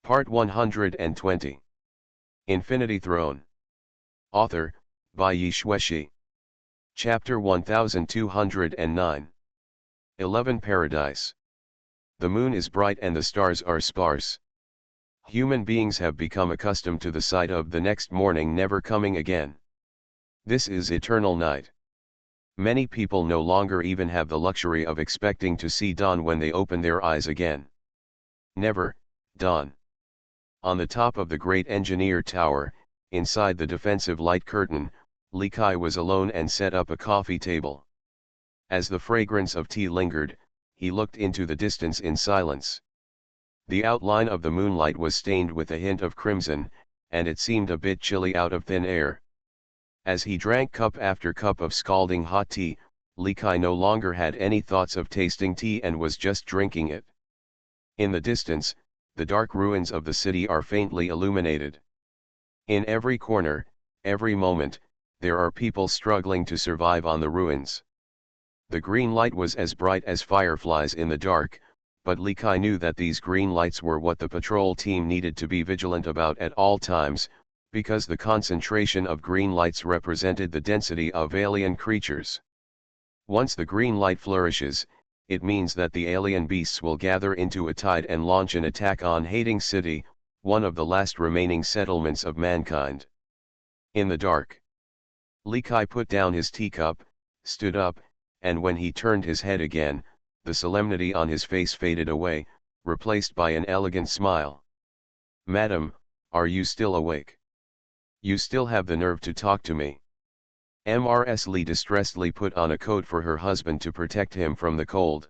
Part 120. Infinity Throne. Author, Bai Yi Shueshi. Chapter 1209. 11 Paradise. The moon is bright and the stars are sparse. Human beings have become accustomed to the sight of the next morning never coming again. This is eternal night. Many people no longer even have the luxury of expecting to see dawn when they open their eyes again. Never, dawn. On the top of the great engineer tower, inside the defensive light curtain, Li Kai was alone and set up a coffee table. As the fragrance of tea lingered, he looked into the distance in silence. The outline of the moonlight was stained with a hint of crimson, and it seemed a bit chilly out of thin air. As he drank cup after cup of scalding hot tea, Li Kai no longer had any thoughts of tasting tea and was just drinking it. In the distance, the dark ruins of the city are faintly illuminated. In every corner, every moment, there are people struggling to survive on the ruins. The green light was as bright as fireflies in the dark, but Li Kai knew that these green lights were what the patrol team needed to be vigilant about at all times, because the concentration of green lights represented the density of alien creatures. Once the green light flourishes, it means that the alien beasts will gather into a tide and launch an attack on Hating City, one of the last remaining settlements of mankind. In the dark, Li Kai put down his teacup, stood up, and when he turned his head again, the solemnity on his face faded away, replaced by an elegant smile. "Madam, are you still awake? You still have the nerve to talk to me?" Ms. Li distressedly put on a coat for her husband to protect him from the cold.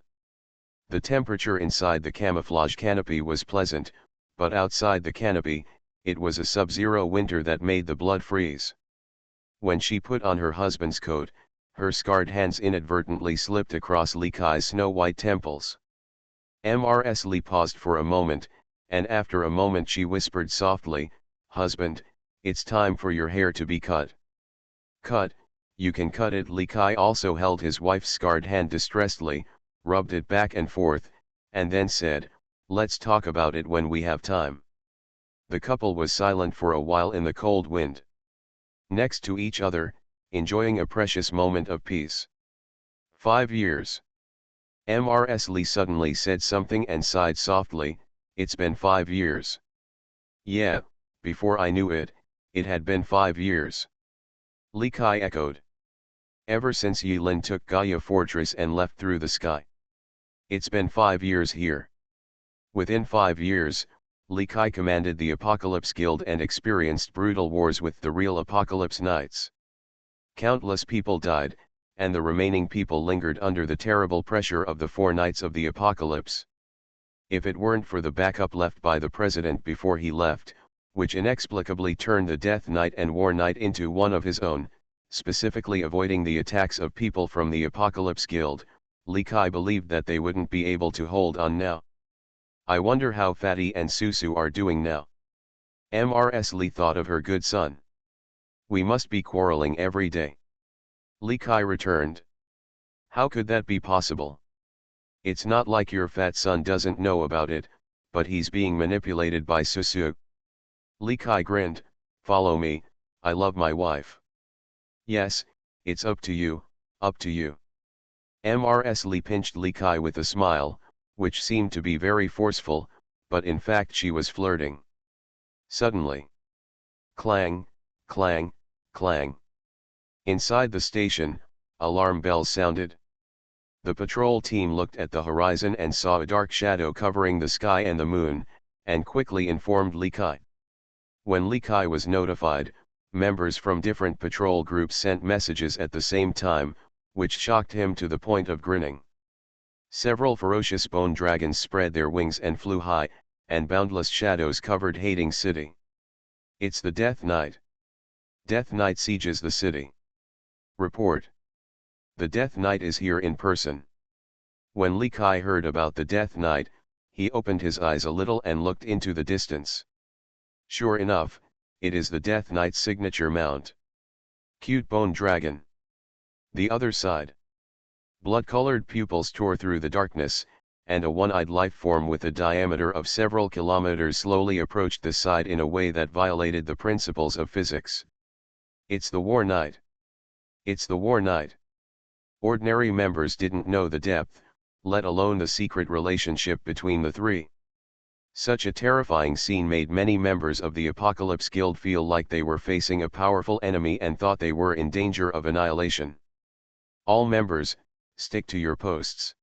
The temperature inside the camouflage canopy was pleasant, but outside the canopy, it was a sub-zero winter that made the blood freeze. When she put on her husband's coat, her scarred hands inadvertently slipped across Li Kai's snow-white temples. Ms. Li paused for a moment, and after a moment she whispered softly, "Husband, it's time for your hair to be cut." "Cut? You can cut it." Li Kai also held his wife's scarred hand distressedly, rubbed it back and forth, and then said, "Let's talk about it when we have time." The couple was silent for a while in the cold wind, next to each other, enjoying a precious moment of peace. 5 years. Ms. Li suddenly said something and sighed softly. "It's been 5 years. Yeah, before I knew it, it had been 5 years. Li Kai echoed. "Ever since Yilin took Gaia Fortress and left through the sky. It's been 5 years here." Within 5 years, Li Kai commanded the Apocalypse Guild and experienced brutal wars with the real Apocalypse Knights. Countless people died, and the remaining people lingered under the terrible pressure of the 4 Knights of the Apocalypse. If it weren't for the backup left by the president before he left, which inexplicably turned the Death Knight and War Knight into one of his own, specifically avoiding the attacks of people from the Apocalypse Guild, Li Kai believed that they wouldn't be able to hold on now. "I wonder how Fatty and Susu are doing now." Ms. Li thought of her good son. "We must be quarreling every day." Li Kai returned. "How could that be possible? It's not like your fat son doesn't know about it, but he's being manipulated by Susu." Li Kai grinned. "Follow me, I love my wife." "Yes, it's up to you, up to you." Ms. Li pinched Li Kai with a smile, which seemed to be very forceful, but in fact she was flirting. Suddenly, clang, clang, clang. Inside the station, alarm bells sounded. The patrol team looked at the horizon and saw a dark shadow covering the sky and the moon, and quickly informed Li Kai. When Li Kai was notified, members from different patrol groups sent messages at the same time, which shocked him to the point of grinning. Several ferocious bone dragons spread their wings and flew high, and boundless shadows covered Hating City. "It's the Death Knight. Death Knight sieges the city. Report. The Death Knight is here in person." When Li Kai heard about the Death Knight, he opened his eyes a little and looked into the distance. Sure enough, it is the Death Knight's signature mount. Cute bone dragon. The other side. Blood-colored pupils tore through the darkness, and a one-eyed life form with a diameter of several kilometers slowly approached the side in a way that violated the principles of physics. It's the War Knight. It's the War Knight. Ordinary members didn't know the depth, let alone the secret relationship between the three. Such a terrifying scene made many members of the Apocalypse Guild feel like they were facing a powerful enemy and thought they were in danger of annihilation. All members, stick to your posts.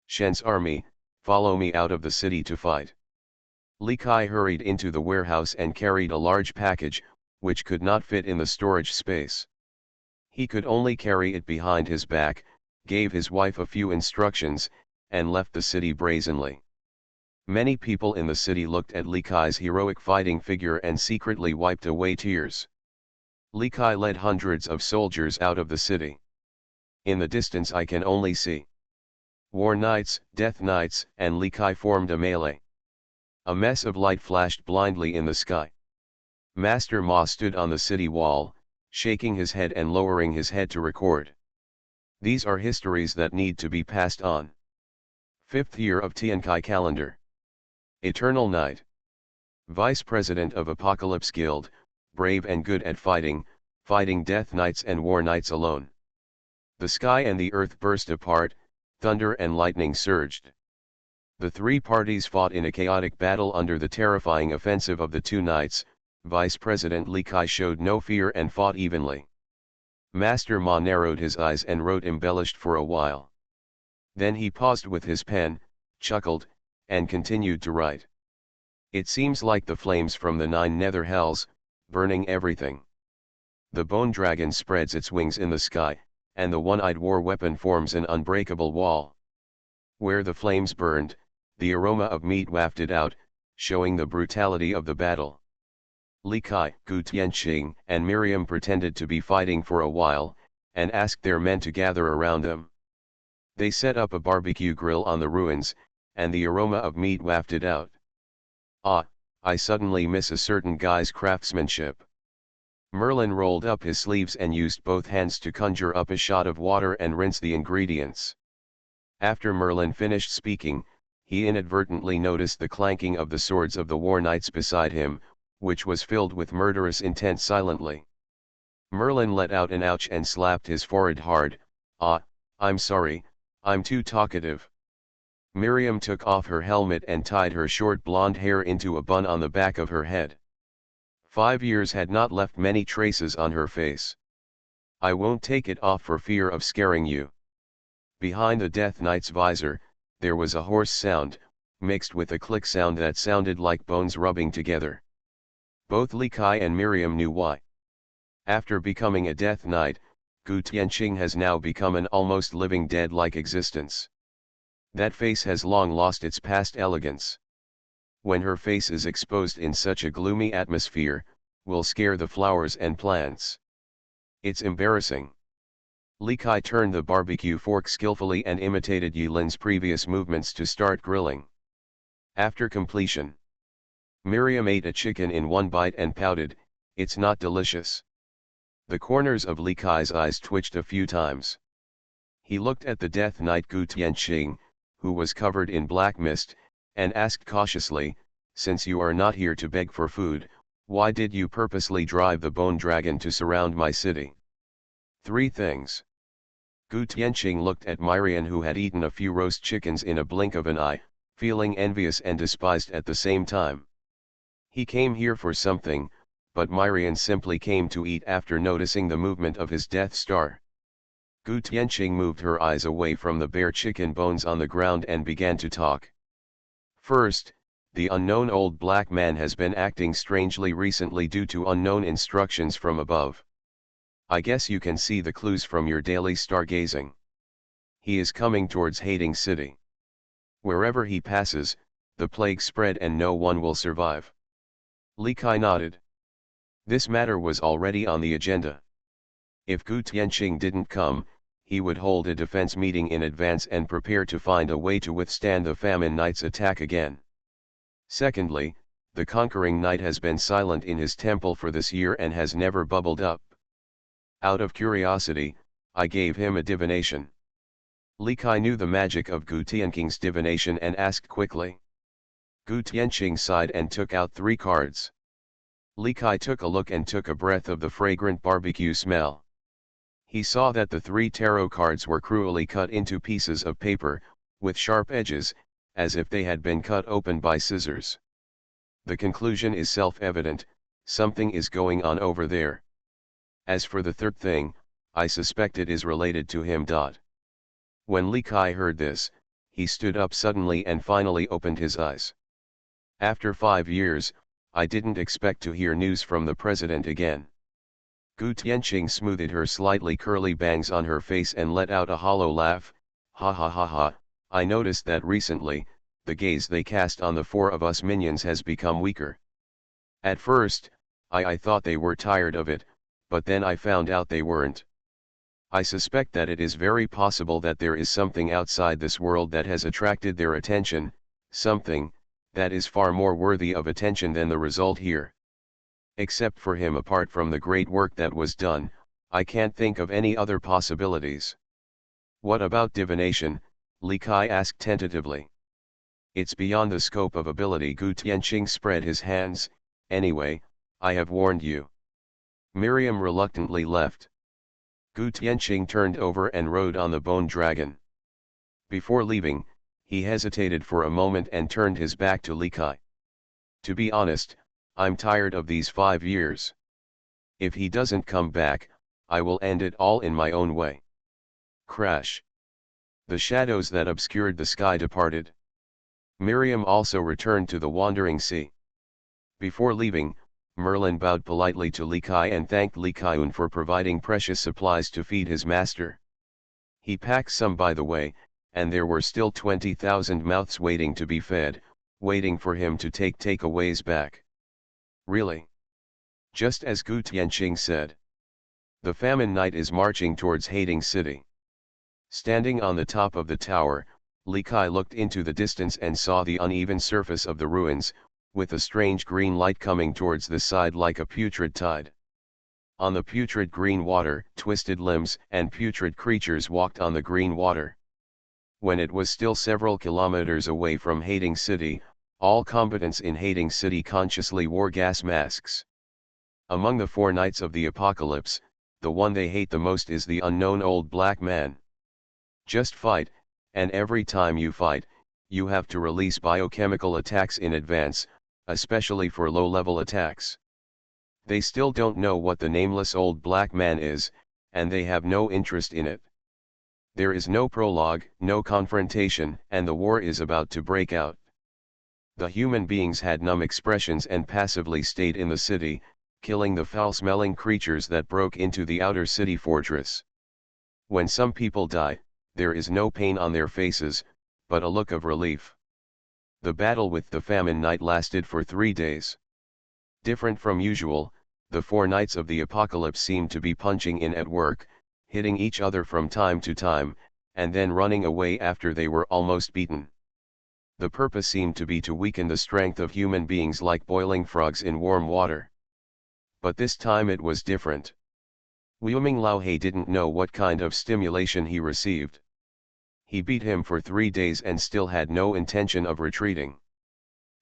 Shen's army, follow me out of the city to fight. Li Kai hurried into the warehouse and carried a large package, which could not fit in the storage space. He could only carry it behind his back, gave his wife a few instructions, and left the city brazenly. Many people in the city looked at Li Kai's heroic fighting figure and secretly wiped away tears. Li Kai led hundreds of soldiers out of the city. In the distance I can only see War Knights, Death Knights, and Li Kai formed a melee. A mess of light flashed blindly in the sky. Master Ma stood on the city wall, shaking his head and lowering his head to record. These are histories that need to be passed on. 5th year of Tiankai calendar. Eternal Night. Vice President of Apocalypse Guild, brave and good at fighting Death Knights and War Knights alone. The sky and the earth burst apart, thunder and lightning surged. The three parties fought in a chaotic battle under the terrifying offensive of the two knights. Vice President Li Kai showed no fear and fought evenly. Master Ma narrowed his eyes and wrote embellished for a while. Then he paused with his pen, chuckled, and continued to write. It seems like the flames from the 9 nether hells, burning everything. The bone dragon spreads its wings in the sky, and the one-eyed war weapon forms an unbreakable wall. Where the flames burned, the aroma of meat wafted out, showing the brutality of the battle. Li Kai, Gu Tianqing, and Miriam pretended to be fighting for a while, and asked their men to gather around them. They set up a barbecue grill on the ruins, and the aroma of meat wafted out. Ah, I suddenly miss a certain guy's craftsmanship. Merlin rolled up his sleeves and used both hands to conjure up a shot of water and rinse the ingredients. After Merlin finished speaking, he inadvertently noticed the clanking of the swords of the war knights beside him, which was filled with murderous intent silently. Merlin let out an ouch and slapped his forehead hard. Ah, I'm sorry, I'm too talkative. Miriam took off her helmet and tied her short blonde hair into a bun on the back of her head. 5 years had not left many traces on her face. I won't take it off for fear of scaring you. Behind the Death Knight's visor, there was a hoarse sound, mixed with a click sound that sounded like bones rubbing together. Both Li Kai and Miriam knew why. After becoming a Death Knight, Gu Tianqing has now become an almost living dead-like existence. That face has long lost its past elegance. When her face is exposed in such a gloomy atmosphere, will scare the flowers and plants. It's embarrassing. Li Kai turned the barbecue fork skillfully and imitated Yilin's previous movements to start grilling. After completion, Miriam ate a chicken in one bite and pouted, "It's not delicious." The corners of Li Kai's eyes twitched a few times. He looked at the Death Knight Gu Tianqing, who was covered in black mist, and asked cautiously, "Since you are not here to beg for food, why did you purposely drive the bone dragon to surround my city?" 3 things. Gu Tianqing looked at Miriam, who had eaten a few roast chickens in a blink of an eye, feeling envious and despised at the same time. He came here for something, but Miriam simply came to eat after noticing the movement of his Death Star. Gu Tianqing moved her eyes away from the bare chicken bones on the ground and began to talk. First, the unknown old black man has been acting strangely recently due to unknown instructions from above. I guess you can see the clues from your daily stargazing. He is coming towards Hating City. Wherever he passes, the plague spread and no one will survive. Li Kai nodded. This matter was already on the agenda. If Gu Tianqing didn't come, he would hold a defense meeting in advance and prepare to find a way to withstand the Famine Knight's attack again. Secondly, the Conquering Knight has been silent in his temple for this year and has never bubbled up. Out of curiosity, I gave him a divination. Li Kai knew the magic of Gu Tianqing's divination and asked quickly. Gu Tianqing sighed and took out 3 cards. Li Kai took a look and took a breath of the fragrant barbecue smell. He saw that the 3 tarot cards were cruelly cut into pieces of paper, with sharp edges, as if they had been cut open by scissors. The conclusion is self-evident: something is going on over there. As for the third thing, I suspect it is related to him. When Li Kai heard this, he stood up suddenly and finally opened his eyes. After 5 years, I didn't expect to hear news from the president again. Gu Tianqing smoothed her slightly curly bangs on her face and let out a hollow laugh. Ha ha ha ha, I noticed that recently, the gaze they cast on the 4 of us minions has become weaker. At first, I thought they were tired of it, but then I found out they weren't. I suspect that it is very possible that there is something outside this world that has attracted their attention, something that is far more worthy of attention than the result here. Except for him, apart from the great work that was done, I can't think of any other possibilities. What about divination? Li Kai asked tentatively. It's beyond the scope of ability. Gu Tianqing spread his hands. Anyway, I have warned you. Miriam reluctantly left. Gu Tianqing turned over and rode on the bone dragon. Before leaving, he hesitated for a moment and turned his back to Li Kai. To be honest, I'm tired of these 5 years. If he doesn't come back, I will end it all in my own way. Crash. The shadows that obscured the sky departed. Miriam also returned to the wandering sea. Before leaving, Merlin bowed politely to Li Kai and thanked Li Kaiun for providing precious supplies to feed his master. He packed some by the way, and there were still 20,000 mouths waiting to be fed, waiting for him to take takeaways back. Really? Just as Gu Tianqing said. The famine night is marching towards Hading City. Standing on the top of the tower, Li Kai looked into the distance and saw the uneven surface of the ruins, with a strange green light coming towards the side like a putrid tide. On the putrid green water, twisted limbs and putrid creatures walked on the green water. When it was still several kilometers away from Hading City, all combatants in Hading City consciously wore gas masks. Among the 4 knights of the apocalypse, the one they hate the most is the unknown old black man. Just fight, and every time you fight, you have to release biochemical attacks in advance, especially for low-level attacks. They still don't know what the nameless old black man is, and they have no interest in it. There is no prologue, no confrontation, and the war is about to break out. The human beings had numb expressions and passively stayed in the city, killing the foul-smelling creatures that broke into the outer city fortress. When some people die, there is no pain on their faces, but a look of relief. The battle with the famine night lasted for 3 days. Different from usual, the 4 knights of the apocalypse seemed to be punching in at work, hitting each other from time to time, and then running away after they were almost beaten. The purpose seemed to be to weaken the strength of human beings like boiling frogs in warm water. But this time it was different. Liuming Laohe didn't know what kind of stimulation he received. He beat him for 3 days and still had no intention of retreating.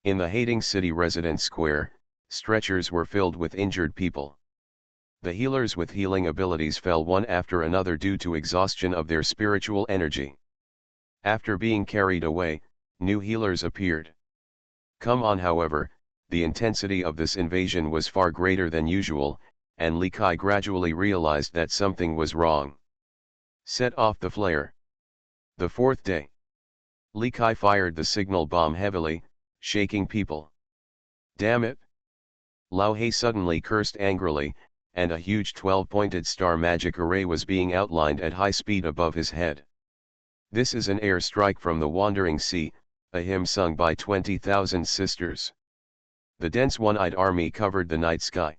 In the Hading City residence square, stretchers were filled with injured people. The healers with healing abilities fell one after another due to exhaustion of their spiritual energy. After being carried away, new healers appeared. Come on, however, the intensity of this invasion was far greater than usual, and Li Kai gradually realized that something was wrong. Set off the flare. The 4th day. Li Kai fired the signal bomb heavily, shaking people. Damn it! Laohe suddenly cursed angrily, and a huge 12-pointed star magic array was being outlined at high speed above his head. This is an air strike from the Wandering Sea, a hymn sung by 20,000 sisters. The dense one-eyed army covered the night sky.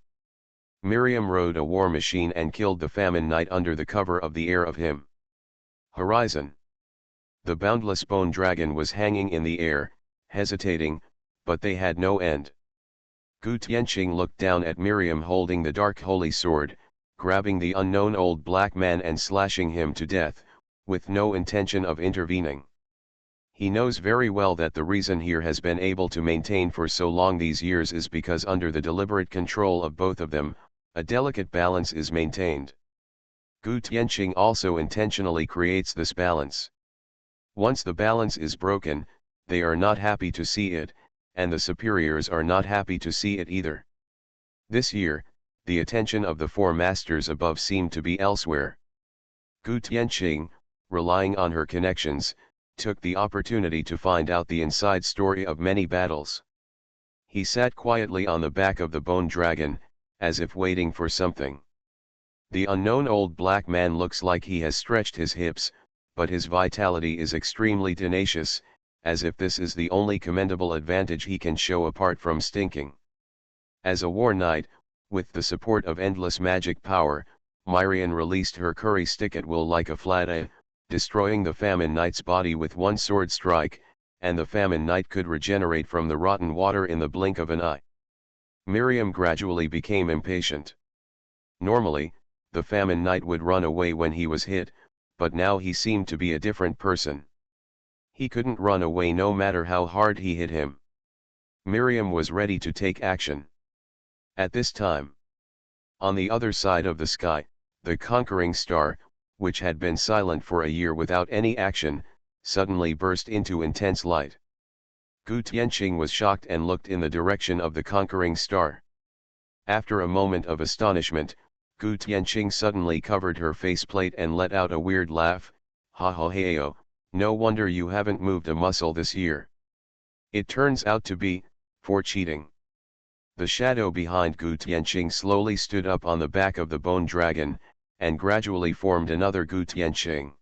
Miriam rode a war machine and killed the famine night under the cover of the air of him. Horizon. The boundless bone dragon was hanging in the air, hesitating, but they had no end. Gu Tianqing looked down at Miriam holding the dark holy sword, grabbing the unknown old black man and slashing him to death, with no intention of intervening. He knows very well that the reason he has been able to maintain for so long these years is because under the deliberate control of both of them, a delicate balance is maintained. Gu Tianqing also intentionally creates this balance. Once the balance is broken, they are not happy to see it, and the superiors are not happy to see it either. This year, the attention of the four masters above seemed to be elsewhere. Gu Tianqing, relying on her connections, took the opportunity to find out the inside story of many battles. He sat quietly on the back of the bone dragon, as if waiting for something. The unknown old black man looks like he has stretched his hips, but his vitality is extremely tenacious, as if this is the only commendable advantage he can show apart from stinking. As a war knight, with the support of endless magic power, Myrian released her curry stick at will like a flat destroying the famine knight's body with one sword strike, and the famine knight could regenerate from the rotten water in the blink of an eye. Miriam gradually became impatient. Normally, the famine knight would run away when he was hit, but now he seemed to be a different person. He couldn't run away no matter how hard he hit him. Miriam was ready to take action. At this time, on the other side of the sky, the conquering star, which had been silent for a year without any action, suddenly burst into intense light. Gu Tianqing was shocked and looked in the direction of the conquering star. After a moment of astonishment, Gu Tianqing suddenly covered her faceplate and let out a weird laugh. Ha ha hey oh, no wonder you haven't moved a muscle this year. It turns out to be, for cheating. The shadow behind Gu Tianqing slowly stood up on the back of the bone dragon, and gradually formed another Gu Tianqing.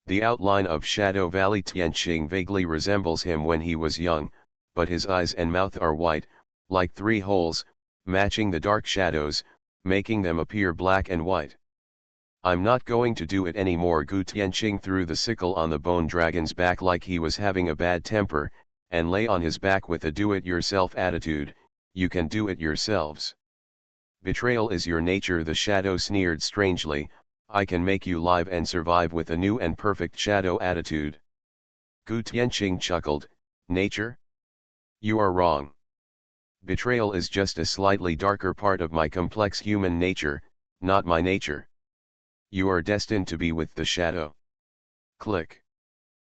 The outline of Shadow Valley Tianqing vaguely resembles him when he was young, but his eyes and mouth are white, like three holes, matching the dark shadows, making them appear black and white. I'm not going to do it anymore. Gu Tianqing threw the sickle on the bone dragon's back like he was having a bad temper, and lay on his back with a do-it-yourself attitude. You can do it yourselves. Betrayal is your nature, the shadow sneered strangely. I can make you live and survive with a new and perfect shadow attitude. Gu Tianqing chuckled. Nature? You are wrong. Betrayal is just a slightly darker part of my complex human nature, not my nature. You are destined to be with the shadow. Click.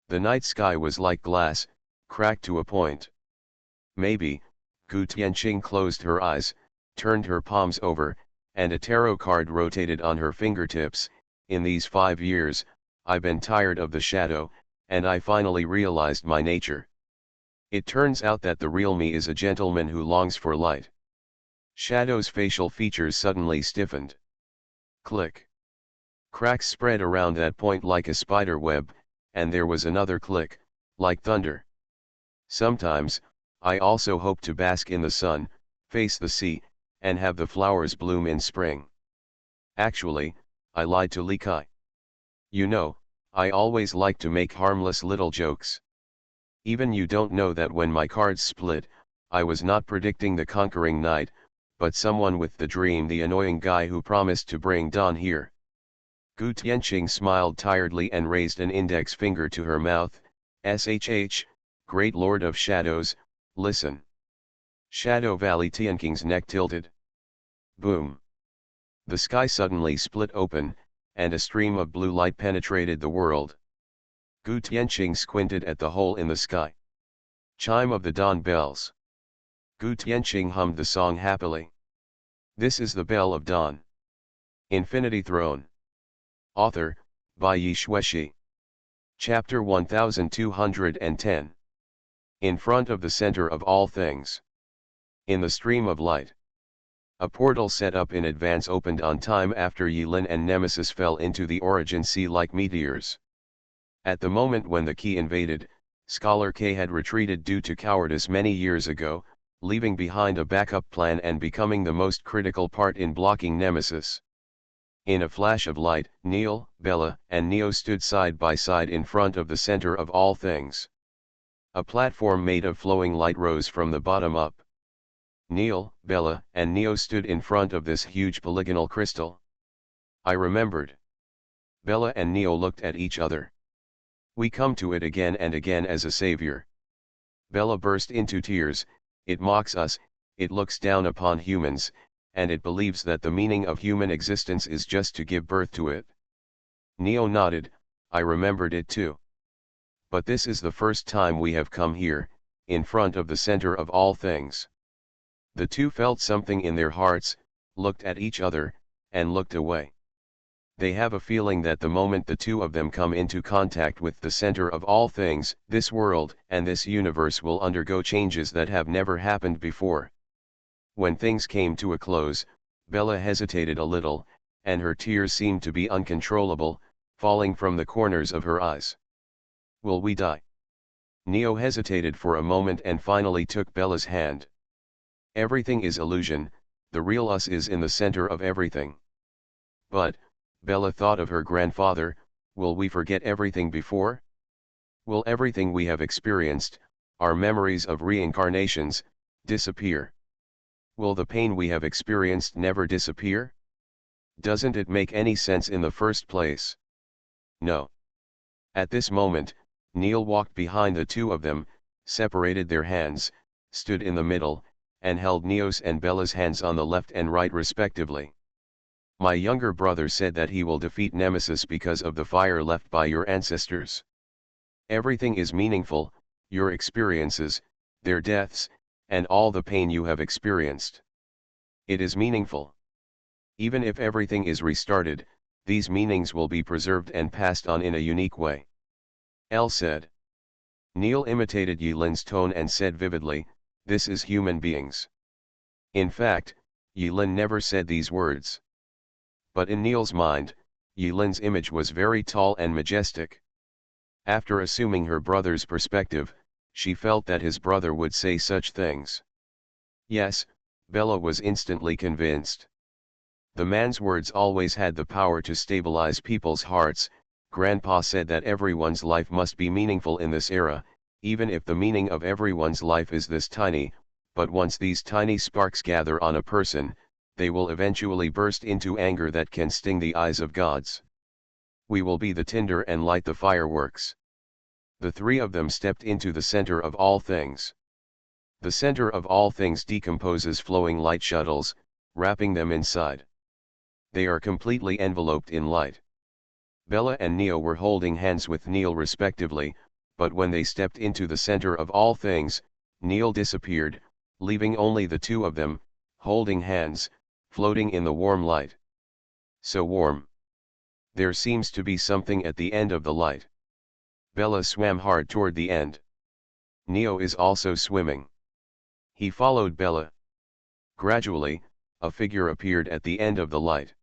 The night sky was like glass, cracked to a point. Maybe. Gu Tianqing closed her eyes, turned her palms over, and a tarot card rotated on her fingertips. In these 5 years, I've been tired of the shadow, and I finally realized my nature. It turns out that the real me is a gentleman who longs for light. Shadow's facial features suddenly stiffened. Click. Cracks spread around that point like a spider web, and there was another click, like thunder. Sometimes, I also hope to bask in the sun, face the sea, and have the flowers bloom in spring. Actually, I lied to Li Kai. You know, I always like to make harmless little jokes. Even you don't know that when my cards split, I was not predicting the conquering knight, but someone with the dream, the annoying guy who promised to bring dawn here. Gu Tianqing smiled tiredly and raised an index finger to her mouth. SHH, Great Lord of Shadows, listen. Shadow Valley Tianqing's neck tilted. Boom. The sky suddenly split open, and a stream of blue light penetrated the world. Gu Tianqing squinted at the hole in the sky. Chime of the dawn bells. Gu Tianqing hummed the song happily. This is the bell of dawn. Infinity Throne. Author, by Yi Xueshi. Chapter 1210. In front of the center of all things. In the stream of light. A portal set up in advance opened on time after Yilin and Nemesis fell into the Origin Sea like meteors. At the moment when the key invaded, Scholar K had retreated due to cowardice many years ago, leaving behind a backup plan and becoming the most critical part in blocking Nemesis. In a flash of light, Neil, Bella, and Neo stood side by side in front of the center of all things. A platform made of flowing light rose from the bottom up. Neil, Bella, and Neo stood in front of this huge polygonal crystal. I remembered. Bella and Neo looked at each other. We come to it again and again as a savior. Bella burst into tears. It mocks us, it looks down upon humans, and it believes that the meaning of human existence is just to give birth to it. Neo nodded. I remembered it too. But this is the first time we have come here, in front of the center of all things. The two felt something in their hearts, looked at each other, and looked away. They have a feeling that the moment the two of them come into contact with the center of all things, this world and this universe will undergo changes that have never happened before. When things came to a close, Bella hesitated a little, and her tears seemed to be uncontrollable, falling from the corners of her eyes. Will we die? Neo hesitated for a moment and finally took Bella's hand. Everything is illusion, the real us is in the center of everything. But, Bella thought of her grandfather, will we forget everything before? Will everything we have experienced, our memories of reincarnations, disappear? Will the pain we have experienced never disappear? Doesn't it make any sense in the first place? No. At this moment, Neil walked behind the two of them, separated their hands, stood in the middle, and held Neo's and Bella's hands on the left and right respectively. My younger brother said that he will defeat Nemesis because of the fire left by your ancestors. Everything is meaningful, your experiences, their deaths, and all the pain you have experienced. It is meaningful. Even if everything is restarted, these meanings will be preserved and passed on in a unique way. Elle said. Neil imitated Yilin's tone and said vividly, this is human beings. In fact, Yilin never said these words. But in Neil's mind, Yilin's image was very tall and majestic. After assuming her brother's perspective, she felt that his brother would say such things. Yes, Bella was instantly convinced. The man's words always had the power to stabilize people's hearts. Grandpa said that everyone's life must be meaningful in this era, even if the meaning of everyone's life is this tiny, but once these tiny sparks gather on a person, they will eventually burst into anger that can sting the eyes of gods. We will be the tinder and light the fireworks. The three of them stepped into the center of all things. The center of all things decomposes flowing light shuttles, wrapping them inside. They are completely enveloped in light. Bella and Neo were holding hands with Neil respectively, but when they stepped into the center of all things, Neil disappeared, leaving only the two of them, holding hands, floating in the warm light. So warm. There seems to be something at the end of the light. Bella swam hard toward the end. Neo is also swimming. He followed Bella. Gradually, a figure appeared at the end of the light.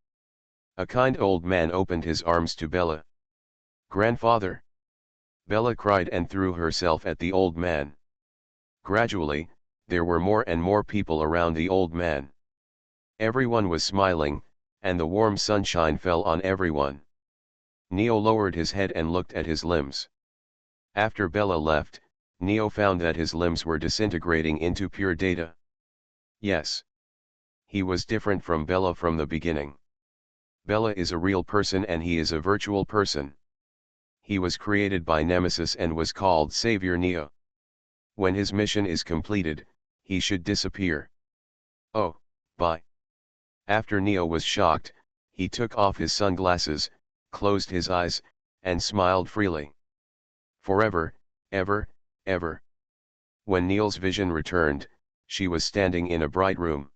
A kind old man opened his arms to Bella. Grandfather! Bella cried and threw herself at the old man. Gradually, there were more and more people around the old man. Everyone was smiling, and the warm sunshine fell on everyone. Neo lowered his head and looked at his limbs. After Bella left, Neo found that his limbs were disintegrating into pure data. Yes. He was different from Bella from the beginning. Bella is a real person and he is a virtual person. He was created by Nemesis and was called Savior Neo. When his mission is completed, he should disappear. Oh, bye. After Neo was shocked, he took off his sunglasses, closed his eyes, and smiled freely. Forever, ever, ever. When Neil's vision returned, she was standing in a bright room.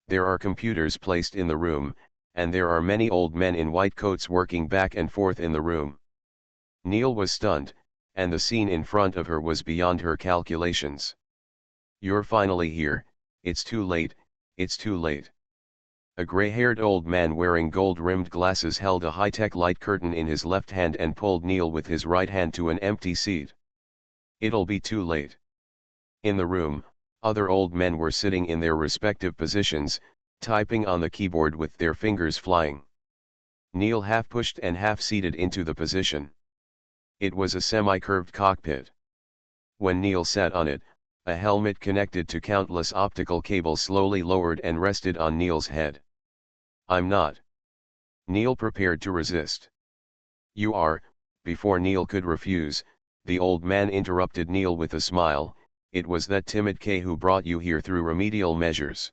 There are computers placed in the room, and there are many old men in white coats working back and forth in the room. Neil was stunned, and the scene in front of her was beyond her calculations. You're finally here, it's too late, it's too late. A gray-haired old man wearing gold-rimmed glasses held a high-tech light curtain in his left hand and pulled Neil with his right hand to an empty seat. It'll be too late. In the room, other old men were sitting in their respective positions, typing on the keyboard with their fingers flying. Neil half pushed and half seated into the position. It was a semi-curved cockpit. When Neil sat on it, a helmet connected to countless optical cables slowly lowered and rested on Neil's head. I'm not. Neil prepared to resist. You are, before Neil could refuse, the old man interrupted Neil with a smile, it was that timid K who brought you here through remedial measures.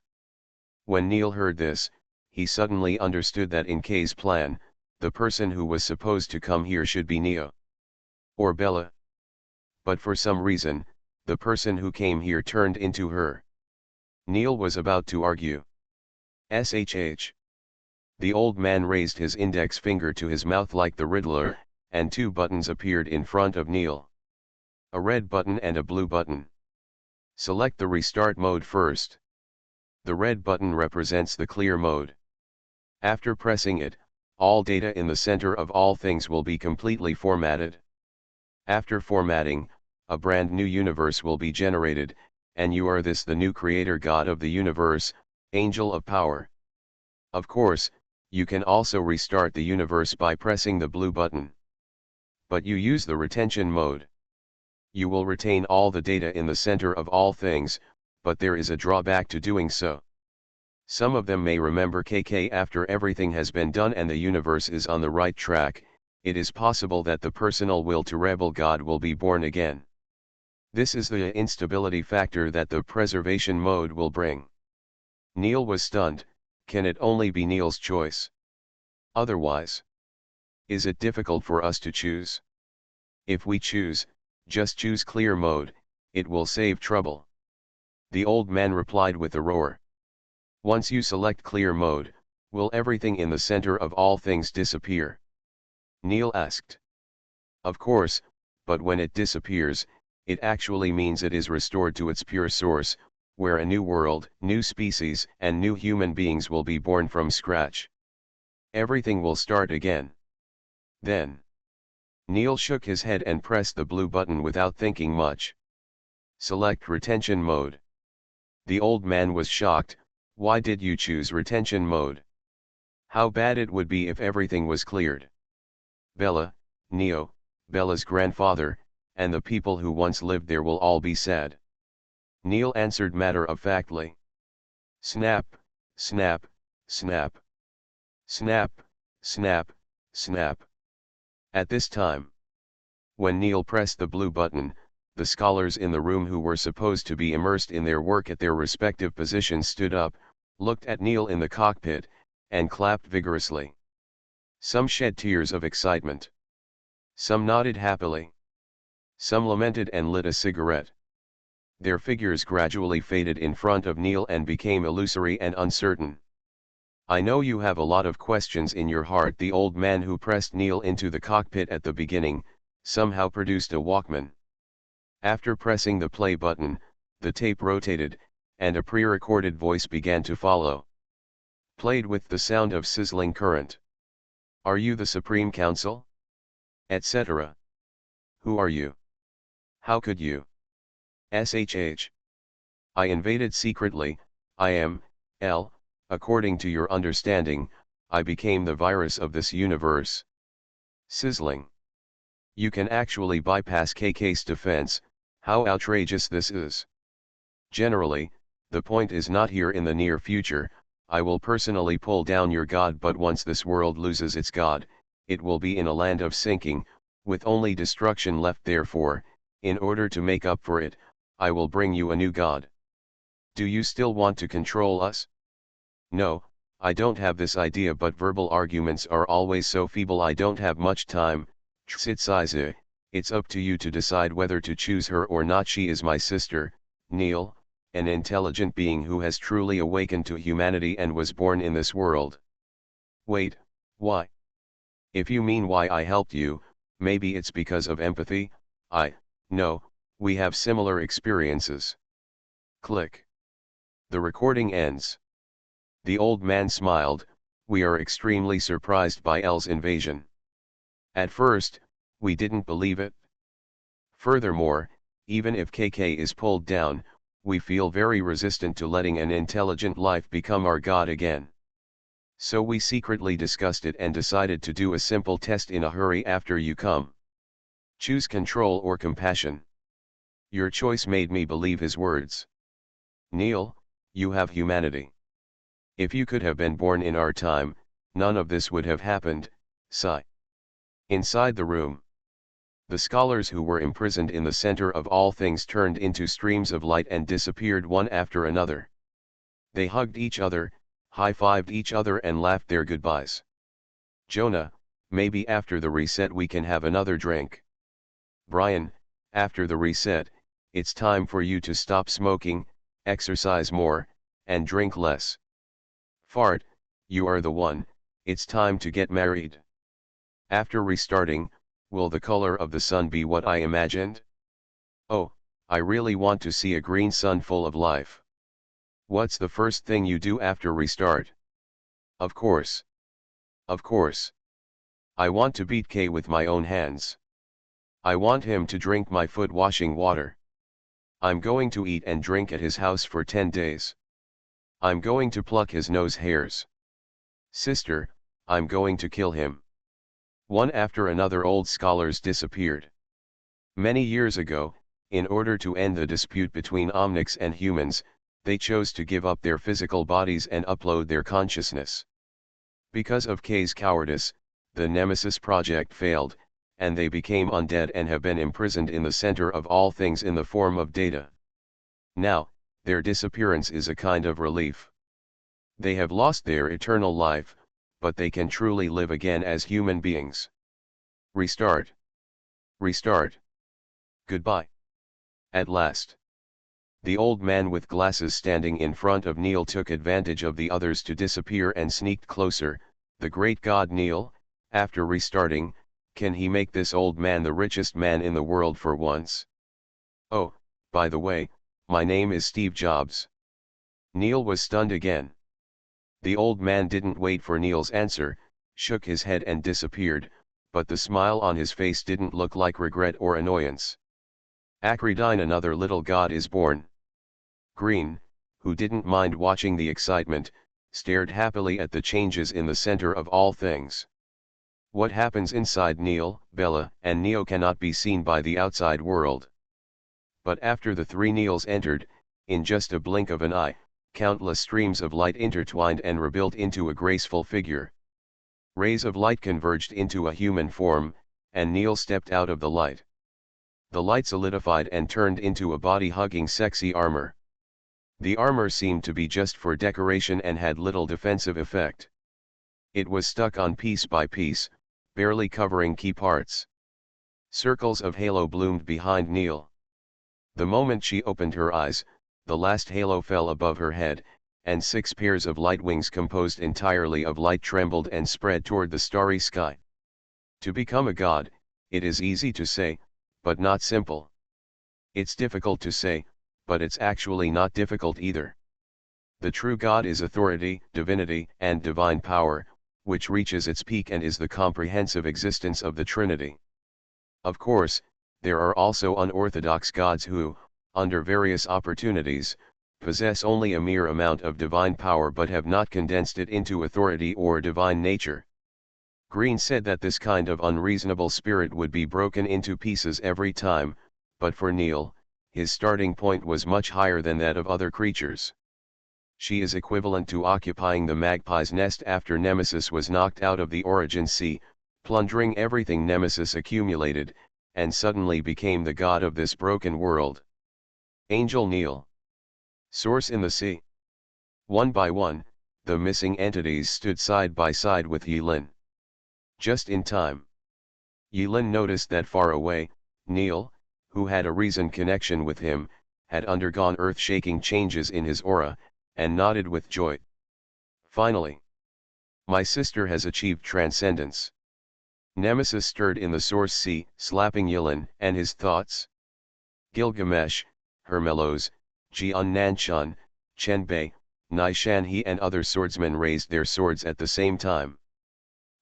When Neil heard this, he suddenly understood that in K's plan, the person who was supposed to come here should be Neo. Or Bella. But for some reason, the person who came here turned into her. Neil was about to argue. SHH. The old man raised his index finger to his mouth like the Riddler, and two buttons appeared in front of Neil. A red button and a blue button. Select the restart mode first. The red button represents the clear mode. After pressing it, all data in the center of all things will be completely formatted. After formatting, a brand new universe will be generated, and you are the new creator god of the universe, angel of power. Of course, you can also restart the universe by pressing the blue button. But you use the retention mode. You will retain all the data in the center of all things, but there is a drawback to doing so. Some of them may remember KK after everything has been done and the universe is on the right track. It is possible that the personal will to rebel God will be born again. This is the instability factor that the preservation mode will bring. Neil was stunned. Can it only be Neil's choice? Otherwise, is it difficult for us to choose? If we just choose clear mode, it will save trouble. The old man replied with a roar. Once you select clear mode, will everything in the center of all things disappear? Neil asked. Of course, but when it disappears, it actually means it is restored to its pure source, where a new world, new species, and new human beings will be born from scratch. Everything will start again. Then, Neil shook his head and pressed the blue button without thinking much. Select retention mode. The old man was shocked. Why did you choose retention mode? How bad it would be if everything was cleared. Bella, Neo, Bella's grandfather, and the people who once lived there will all be sad. Neil answered matter-of-factly. Snap, snap, snap. Snap, snap, snap. At this time, when Neil pressed the blue button, the scholars in the room who were supposed to be immersed in their work at their respective positions stood up, looked at Neil in the cockpit, and clapped vigorously. Some shed tears of excitement. Some nodded happily. Some lamented and lit a cigarette. Their figures gradually faded in front of Neil and became illusory and uncertain. I know you have a lot of questions in your heart. The old man who pressed Neil into the cockpit at the beginning, somehow produced a Walkman. After pressing the play button, the tape rotated, and a pre-recorded voice began to follow. Played with the sound of sizzling current. Are you the Supreme Council? Etc. Who are you? How could you? SHH. I invaded secretly. I am, L. According to your understanding, I became the virus of this universe. Sizzling. You can actually bypass KK's defense. How outrageous this is. Generally, the point is not here in the near future. I will personally pull down your god, but once this world loses its god, it will be in a land of sinking, with only destruction left. Therefore, in order to make up for it, I will bring you a new god. Do you still want to control us? No, I don't have this idea, but verbal arguments are always so feeble. I don't have much time. It's up to you to decide whether to choose her or not. She is my sister, Neil, an intelligent being who has truly awakened to humanity and was born in this world. Wait, why? If you mean why I helped you, maybe it's because of empathy. No, we have similar experiences. Click. The recording ends. The old man smiled. We are extremely surprised by L's invasion. At first, we didn't believe it. Furthermore, even if KK is pulled down, we feel very resistant to letting an intelligent life become our god again. So we secretly discussed it and decided to do a simple test in a hurry. After you come. Choose control or compassion. Your choice made me believe his words. Neil, you have humanity. If you could have been born in our time, none of this would have happened. Sigh. Inside the room, the scholars who were imprisoned in the center of all things turned into streams of light and disappeared one after another. They hugged each other, high-fived each other and laughed their goodbyes. Jonah, maybe after the reset we can have another drink. Brian, after the reset, it's time for you to stop smoking, exercise more, and drink less. Fart, you are the one, it's time to get married. After restarting, will the color of the sun be what I imagined? Oh, I really want to see a green sun full of life. What's the first thing you do after restart? Of course. Of course. I want to beat K with my own hands. I want him to drink my foot washing water. I'm going to eat and drink at his house for 10 days. I'm going to pluck his nose hairs. Sister, I'm going to kill him. One after another old scholars disappeared. Many years ago, in order to end the dispute between omnics and humans, they chose to give up their physical bodies and upload their consciousness. Because of K's cowardice, the Nemesis project failed, and they became undead and have been imprisoned in the center of all things in the form of data. Now, their disappearance is a kind of relief. They have lost their eternal life, but they can truly live again as human beings. Restart. Restart. Goodbye. At last. The old man with glasses standing in front of Neil took advantage of the others to disappear and sneaked closer. The great god Neil, after restarting, can he make this old man the richest man in the world for once? Oh, by the way, my name is Steve Jobs. Neil was stunned again. The old man didn't wait for Neil's answer, shook his head and disappeared, but the smile on his face didn't look like regret or annoyance. Acridine, another little god is born. Green, who didn't mind watching the excitement, stared happily at the changes in the center of all things. What happens inside Neil, Bella, and Neo cannot be seen by the outside world. But after the three Neils entered, in just a blink of an eye, countless streams of light intertwined and rebuilt into a graceful figure. Rays of light converged into a human form, and Neil stepped out of the light. The light solidified and turned into a body-hugging sexy armor. The armor seemed to be just for decoration and had little defensive effect. It was stuck on piece by piece, barely covering key parts. Circles of halo bloomed behind Neil. The moment she opened her eyes, the last halo fell above her head, and 6 pairs of light wings composed entirely of light trembled and spread toward the starry sky. To become a god, it is easy to say, but not simple. It's difficult to say, but it's actually not difficult either. The true God is authority, divinity, and divine power, which reaches its peak and is the comprehensive existence of the Trinity. Of course, there are also unorthodox gods who, under various opportunities, possess only a mere amount of divine power but have not condensed it into authority or divine nature. Green said that this kind of unreasonable spirit would be broken into pieces every time, but for Neil, his starting point was much higher than that of other creatures. She is equivalent to occupying the magpie's nest after Nemesis was knocked out of the Origin Sea, plundering everything Nemesis accumulated, and suddenly became the god of this broken world. Angel Neil. Source in the sea. One by one, the missing entities stood side by side with Yilin. Just in time. Yilin noticed that far away, Neil, who had a reason connection with him, had undergone earth-shaking changes in his aura, and nodded with joy. Finally. My sister has achieved transcendence. Nemesis stirred in the source sea, slapping Yilin and his thoughts. Gilgamesh, Hermelos, Jian Nanshan, Chenbei, Nishanhe and other swordsmen raised their swords at the same time.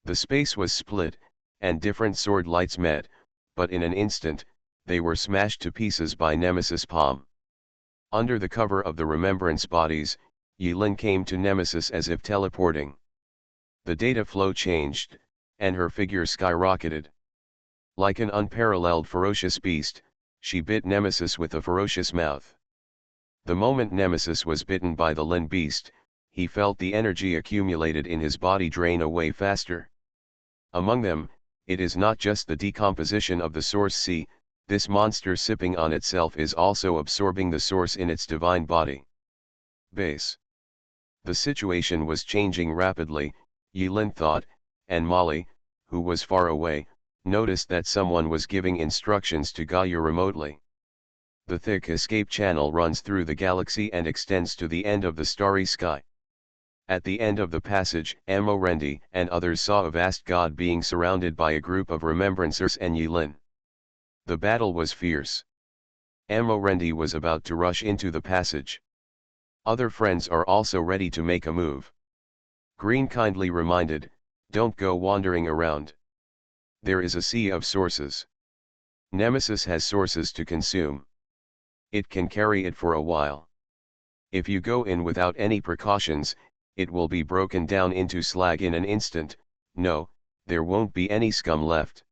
The space was split, and different sword lights met, but in an instant, they were smashed to pieces by Nemesis' palm. Under the cover of the remembrance bodies, Yilin came to Nemesis as if teleporting. The data flow changed, and her figure skyrocketed. Like an unparalleled ferocious beast, she bit Nemesis with a ferocious mouth. The moment Nemesis was bitten by the Lin beast, he felt the energy accumulated in his body drain away faster. Among them, It is not just the decomposition of the source. See, this monster sipping on itself is also absorbing the source in its divine body. Base. The situation was changing rapidly, Yilin thought, and Molly, who was far away, noticed that someone was giving instructions to Gaia remotely. The thick escape channel runs through the galaxy and extends to the end of the starry sky. At the end of the passage, Amorendi and others saw a vast god being surrounded by a group of remembrancers and Yilin. The battle was fierce. Amorendi was about to rush into the passage. Other friends are also ready to make a move. Green kindly reminded, "Don't go wandering around. There is a sea of sources. Nemesis has sources to consume. It can carry it for a while. If you go in without any precautions, it will be broken down into slag in an instant. No, there won't be any scum left.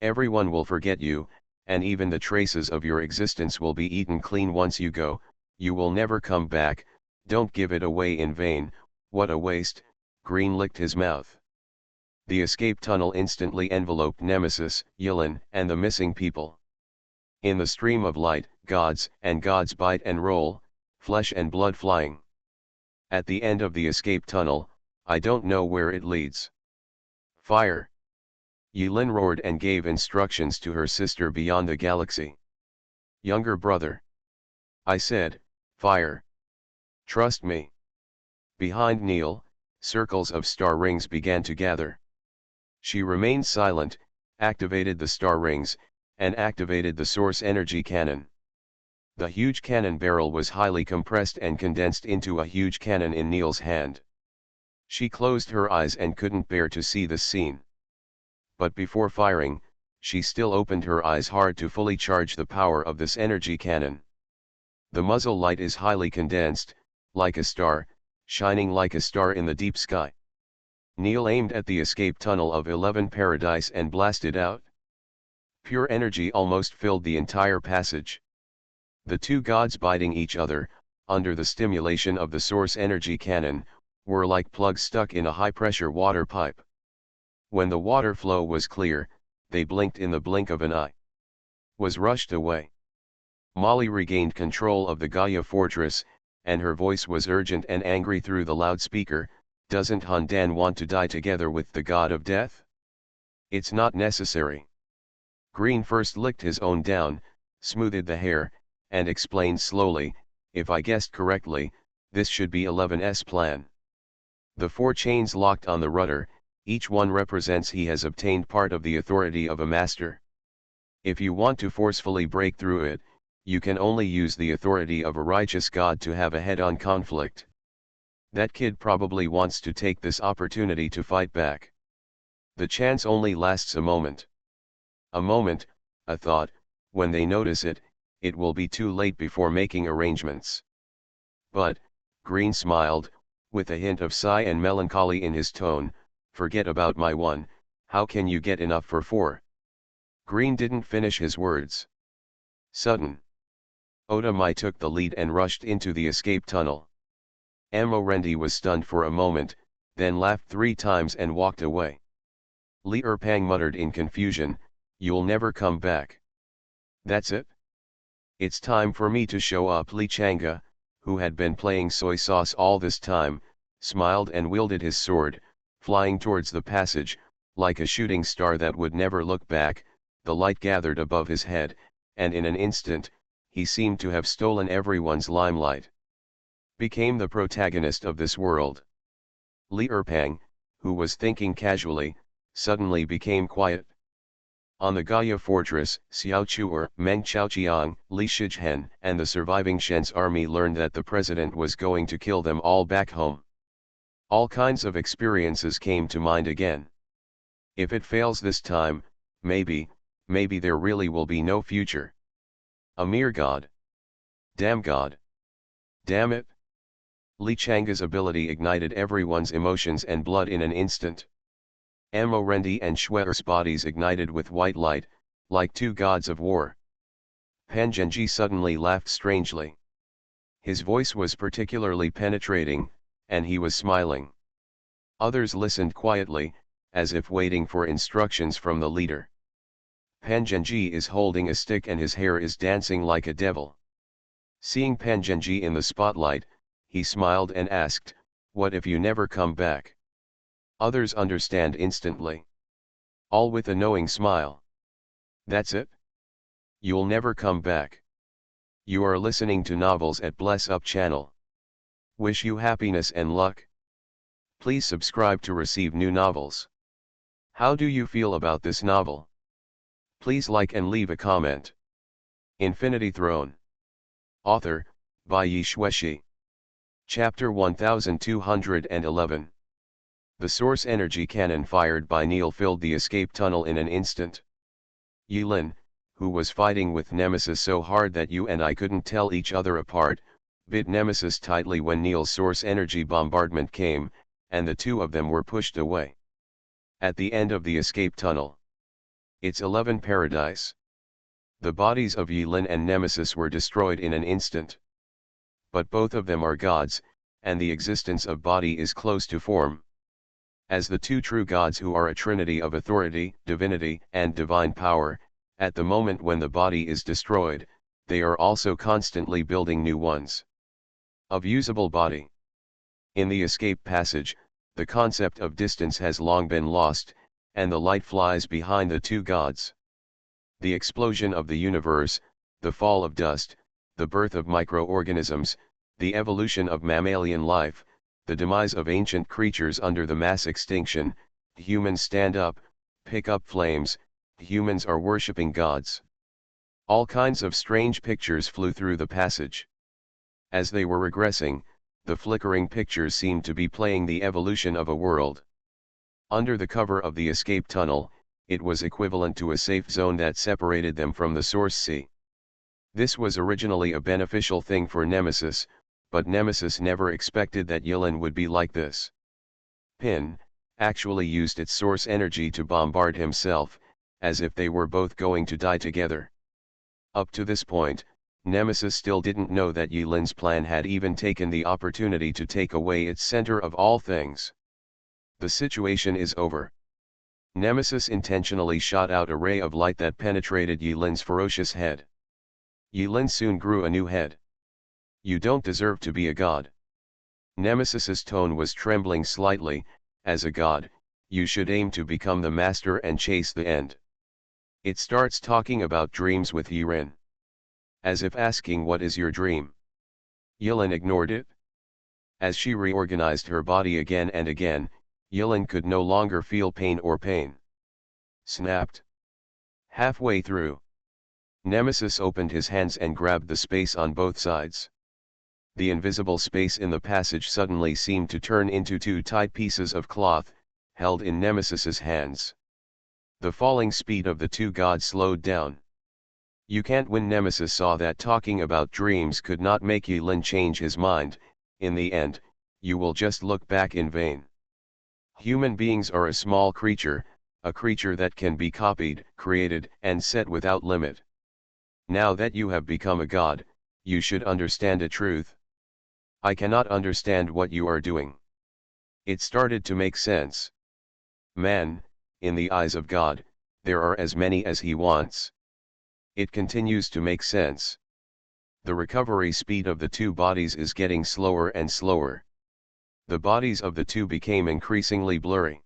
Everyone will forget you, and even the traces of your existence will be eaten clean once you go. You will never come back. Don't give it away in vain." What a waste. Green licked his mouth. The escape tunnel instantly enveloped Nemesis, Yilin, and the missing people. In the stream of light, gods bite and roll, flesh and blood flying. At the end of the escape tunnel, I don't know where it leads. Fire! Yilin roared and gave instructions to her sister beyond the galaxy. Younger brother. I said, fire. Trust me. Behind Neil, circles of star rings began to gather. She remained silent, activated the star rings, and activated the source energy cannon. The huge cannon barrel was highly compressed and condensed into a huge cannon in Neil's hand. She closed her eyes and couldn't bear to see this scene. But before firing, she still opened her eyes hard to fully charge the power of this energy cannon. The muzzle light is highly condensed, like a star, shining like a star in the deep sky. Neil aimed at the escape tunnel of 11 Paradise and blasted out. Pure energy almost filled the entire passage. The two gods biting each other, under the stimulation of the source energy cannon, were like plugs stuck in a high-pressure water pipe. When the water flow was clear, they blinked in the blink of an eye. Was rushed away. Molly regained control of the Gaia fortress, and her voice was urgent and angry through the loudspeaker. Doesn't Hundan want to die together with the god of death? It's not necessary. Green first licked his own down, smoothed the hair, and explained slowly, if I guessed correctly, this should be 11's plan. The 4 chains locked on the rudder, each one represents he has obtained part of the authority of a master. If you want to forcefully break through it, you can only use the authority of a righteous god to have a head-on conflict. That kid probably wants to take this opportunity to fight back. The chance only lasts a moment. A moment, a thought. When they notice it, it will be too late before making arrangements. But, Green smiled, with a hint of sigh and melancholy in his tone, forget about my 1, how can you get enough for 4? Green didn't finish his words. Sudden. Oda Mai took the lead and rushed into the escape tunnel. Amorendi was stunned for a moment, then laughed 3 times and walked away. Li Erpang muttered in confusion, you'll never come back. That's it? It's time for me to show up. Li Changa, who had been playing soy sauce all this time, smiled and wielded his sword, flying towards the passage, like a shooting star that would never look back. The light gathered above his head, and in an instant, he seemed to have stolen everyone's limelight. Became the protagonist of this world. Li Erpang, who was thinking casually, suddenly became quiet. On the Gaia fortress, Xiao Chuer, Meng Chaoqiang, Li Shizhen, and the surviving Shen's army learned that the president was going to kill them all back home. All kinds of experiences came to mind again. If it fails this time, maybe there really will be no future. A mere god. Damn god. Damn it. Li Changa's ability ignited everyone's emotions and blood in an instant. Amorendi and Schwer's bodies ignited with white light, like 2 gods of war. Pangenji suddenly laughed strangely. His voice was particularly penetrating, and he was smiling. Others listened quietly, as if waiting for instructions from the leader. Pangenji is holding a stick and his hair is dancing like a devil. Seeing Pangenji in the spotlight, he smiled and asked, "What if you never come back?" Others understand instantly. All with a knowing smile. That's it? You'll never come back. You are listening to novels at Bless Up channel. Wish you happiness and luck. Please subscribe to receive new novels. How do you feel about this novel? Please like and leave a comment. Infinity Throne. Author, by Yi Shueshi. Chapter 1211. The source energy cannon fired by Neil filled the escape tunnel in an instant. Yilin, who was fighting with Nemesis so hard that you and I couldn't tell each other apart, bit Nemesis tightly when Neil's source energy bombardment came, and the two of them were pushed away. At the end of the escape tunnel. It's 11 Paradise. The bodies of Yilin and Nemesis were destroyed in an instant. But both of them are gods, and the existence of body is close to form. As the two true gods who are a trinity of authority, divinity, and divine power, at the moment when the body is destroyed, they are also constantly building new ones. Of usable body. In the escape passage, the concept of distance has long been lost, and the light flies behind the two gods. The explosion of the universe, the fall of dust, the birth of microorganisms, the evolution of mammalian life, the demise of ancient creatures under the mass extinction, humans stand up, pick up flames, humans are worshipping gods. All kinds of strange pictures flew through the passage. As they were regressing, the flickering pictures seemed to be playing the evolution of a world. Under the cover of the escape tunnel, it was equivalent to a safe zone that separated them from the source sea. This was originally a beneficial thing for Nemesis, but Nemesis never expected that Yilin would be like this. Pin, actually used its source energy to bombard himself, as if they were both going to die together. Up to this point, Nemesis still didn't know that Yilin's plan had even taken the opportunity to take away its center of all things. The situation is over. Nemesis intentionally shot out a ray of light that penetrated Yilin's ferocious head. Yilin soon grew a new head. You don't deserve to be a god. Nemesis's tone was trembling slightly. As a god, you should aim to become the master and chase the end. It starts talking about dreams with Yilin. As if asking, what is your dream? Yilin ignored it. As she reorganized her body again and again, Yilin could no longer feel pain or pain. Snapped. Halfway through, Nemesis opened his hands and grabbed the space on both sides. The invisible space in the passage suddenly seemed to turn into two tight pieces of cloth, held in Nemesis's hands. The falling speed of the two gods slowed down. You can't win. Nemesis saw that talking about dreams could not make Yilin change his mind. In the end, you will just look back in vain. Human beings are a small creature, a creature that can be copied, created, and set without limit. Now that you have become a god, you should understand a truth. I cannot understand what you are doing. It started to make sense. Man, in the eyes of God, there are as many as he wants. It continues to make sense. The recovery speed of the two bodies is getting slower and slower. The bodies of the two became increasingly blurry.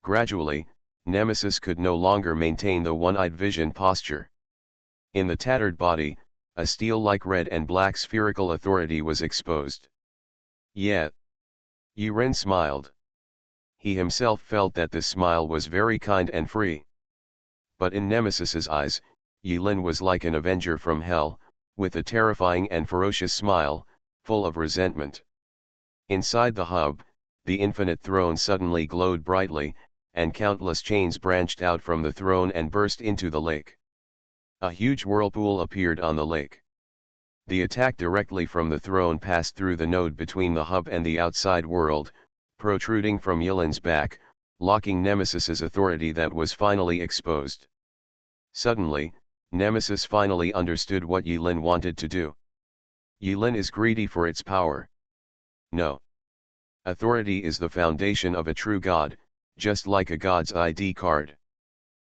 Gradually, Nemesis could no longer maintain the one-eyed vision posture. In the tattered body, a steel-like red and black spherical authority was exposed. Yet, Yilin smiled. He himself felt that this smile was very kind and free. But in Nemesis's eyes, Yilin was like an avenger from hell, with a terrifying and ferocious smile, full of resentment. Inside the hub, the infinite throne suddenly glowed brightly, and countless chains branched out from the throne and burst into the lake. A huge whirlpool appeared on the lake. The attack directly from the throne passed through the node between the hub and the outside world, protruding from Yilin's back, locking Nemesis's authority that was finally exposed. Suddenly, Nemesis finally understood what Yilin wanted to do. Yilin is greedy for its power. No. Authority is the foundation of a true god, just like a god's ID card.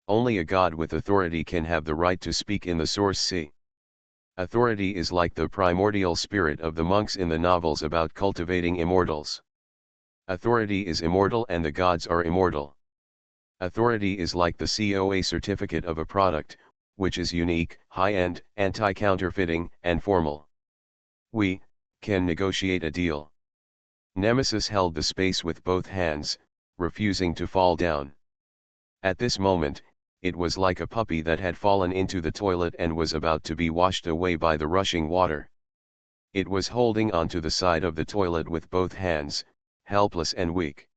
Only a god with authority can have the right to speak in the source sea. Authority is like the primordial spirit of the monks in the novels about cultivating immortals. Authority is immortal and the gods are immortal. Authority is like the COA certificate of a product, which is unique, high-end, anti-counterfeiting, and formal. We can negotiate a deal. Nemesis held the space with both hands, refusing to fall down. At this moment, it was like a puppy that had fallen into the toilet and was about to be washed away by the rushing water. It was holding onto the side of the toilet with both hands, helpless and weak.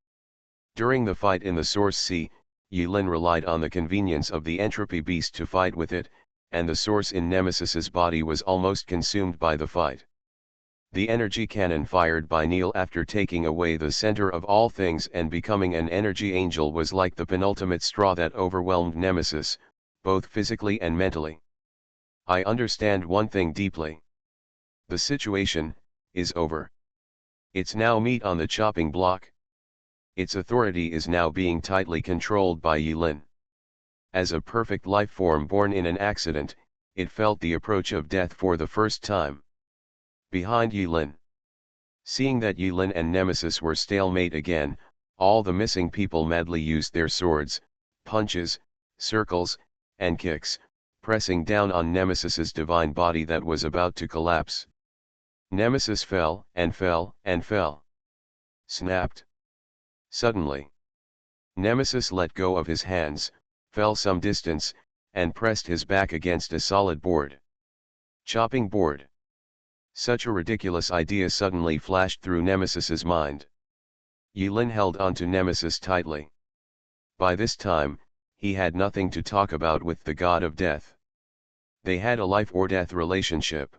During the fight in the source sea, Yulin relied on the convenience of the entropy beast to fight with it, and the source in Nemesis's body was almost consumed by the fight. The energy cannon fired by Neil after taking away the center of all things and becoming an energy angel was like the penultimate straw that overwhelmed Nemesis, both physically and mentally. I understand one thing deeply. The situation is over. It's now meat on the chopping block. Its authority is now being tightly controlled by Yulin. As a perfect life form born in an accident, it felt the approach of death for the first time. Behind Yulin. Seeing that Yulin and Nemesis were stalemate again, all the missing people madly used their swords, punches, circles, and kicks, pressing down on Nemesis's divine body that was about to collapse. Nemesis fell, and fell, and fell. Snapped. Suddenly. Nemesis let go of his hands, fell some distance, and pressed his back against a solid board. Chopping board. Such a ridiculous idea suddenly flashed through Nemesis's mind. Yulin held onto Nemesis tightly. By this time, he had nothing to talk about with the god of death. They had a life-or-death relationship.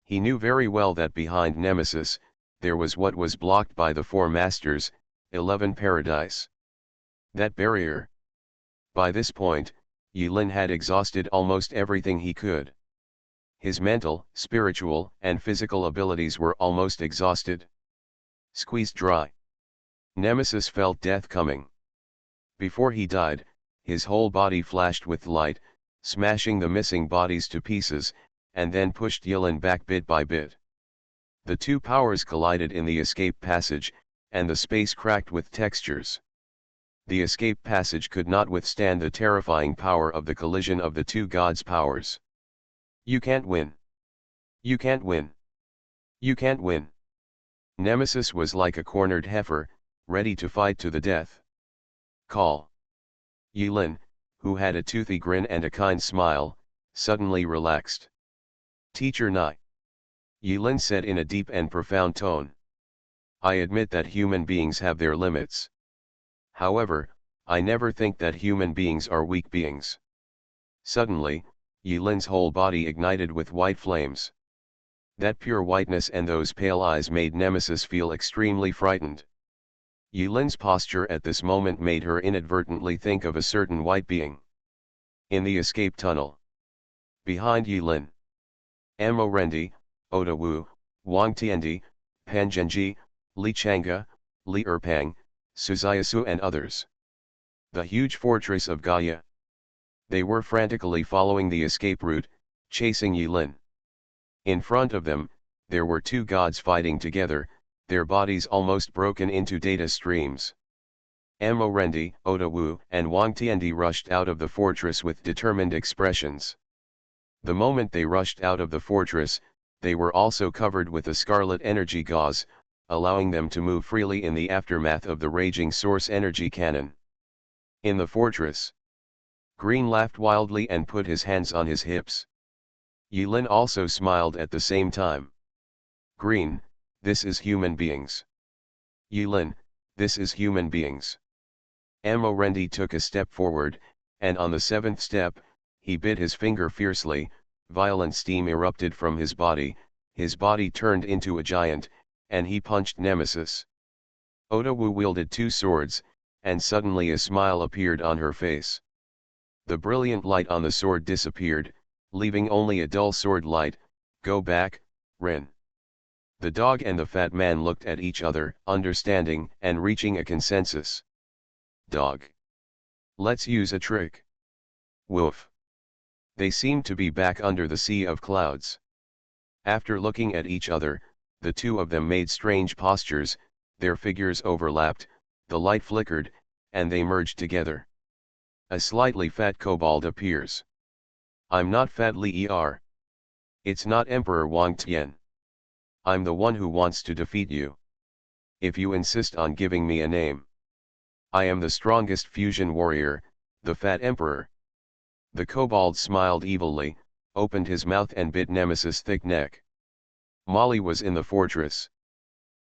He knew very well that behind Nemesis, there was what was blocked by the four masters, 11 paradise. That barrier. By this point, Yulin had exhausted almost everything he could. His mental, spiritual, and physical abilities were almost exhausted. Squeezed dry. Nemesis felt death coming. Before he died, his whole body flashed with light, smashing the missing bodies to pieces, and then pushed Yulin back bit by bit. The two powers collided in the escape passage, and the space cracked with textures. The escape passage could not withstand the terrifying power of the collision of the two gods' powers. You can't win. You can't win. You can't win. Nemesis was like a cornered heifer, ready to fight to the death. Call. Yulin, who had a toothy grin and a kind smile, suddenly relaxed. Teacher Nai. Yulin said in a deep and profound tone. I admit that human beings have their limits. However, I never think that human beings are weak beings. Suddenly, Yulin's whole body ignited with white flames. That pure whiteness and those pale eyes made Nemesis feel extremely frightened. Yulin's posture at this moment made her inadvertently think of a certain white being. In the escape tunnel. Behind Yulin. Amo Rendi, Oda Wu, Wang Tiandi, Pan Zhenji, Li Chang'e, Li Erpang, Suzayasu and others. The huge fortress of Gaia. They were frantically following the escape route, chasing Yulin. In front of them, there were two gods fighting together, their bodies almost broken into data streams. Amo Rendi, Oda Wu, and Wang Tiandi rushed out of the fortress with determined expressions. The moment they rushed out of the fortress, they were also covered with a scarlet energy gauze, allowing them to move freely in the aftermath of the raging source energy cannon. In the fortress, Green laughed wildly and put his hands on his hips. Yulin also smiled at the same time. Green, this is human beings. Yulin, this is human beings. Amo Rendi took a step forward, and on the seventh step, he bit his finger fiercely, violent steam erupted from his body turned into a giant, and he punched Nemesis. Oda Wu wielded two swords, and suddenly a smile appeared on her face. The brilliant light on the sword disappeared, leaving only a dull sword light. Go back, Rin. The dog and the fat man looked at each other, understanding and reaching a consensus. Dog. Let's use a trick. Woof. They seemed to be back under the sea of clouds. After looking at each other, the two of them made strange postures, their figures overlapped, the light flickered, and they merged together. A slightly fat kobold appears. I'm not fat Li Er. It's not Emperor Wang Tian. I'm the one who wants to defeat you. If you insist on giving me a name. I am the strongest fusion warrior, the Fat Emperor. The kobold smiled evilly, opened his mouth and bit Nemesis' thick neck. Molly was in the fortress.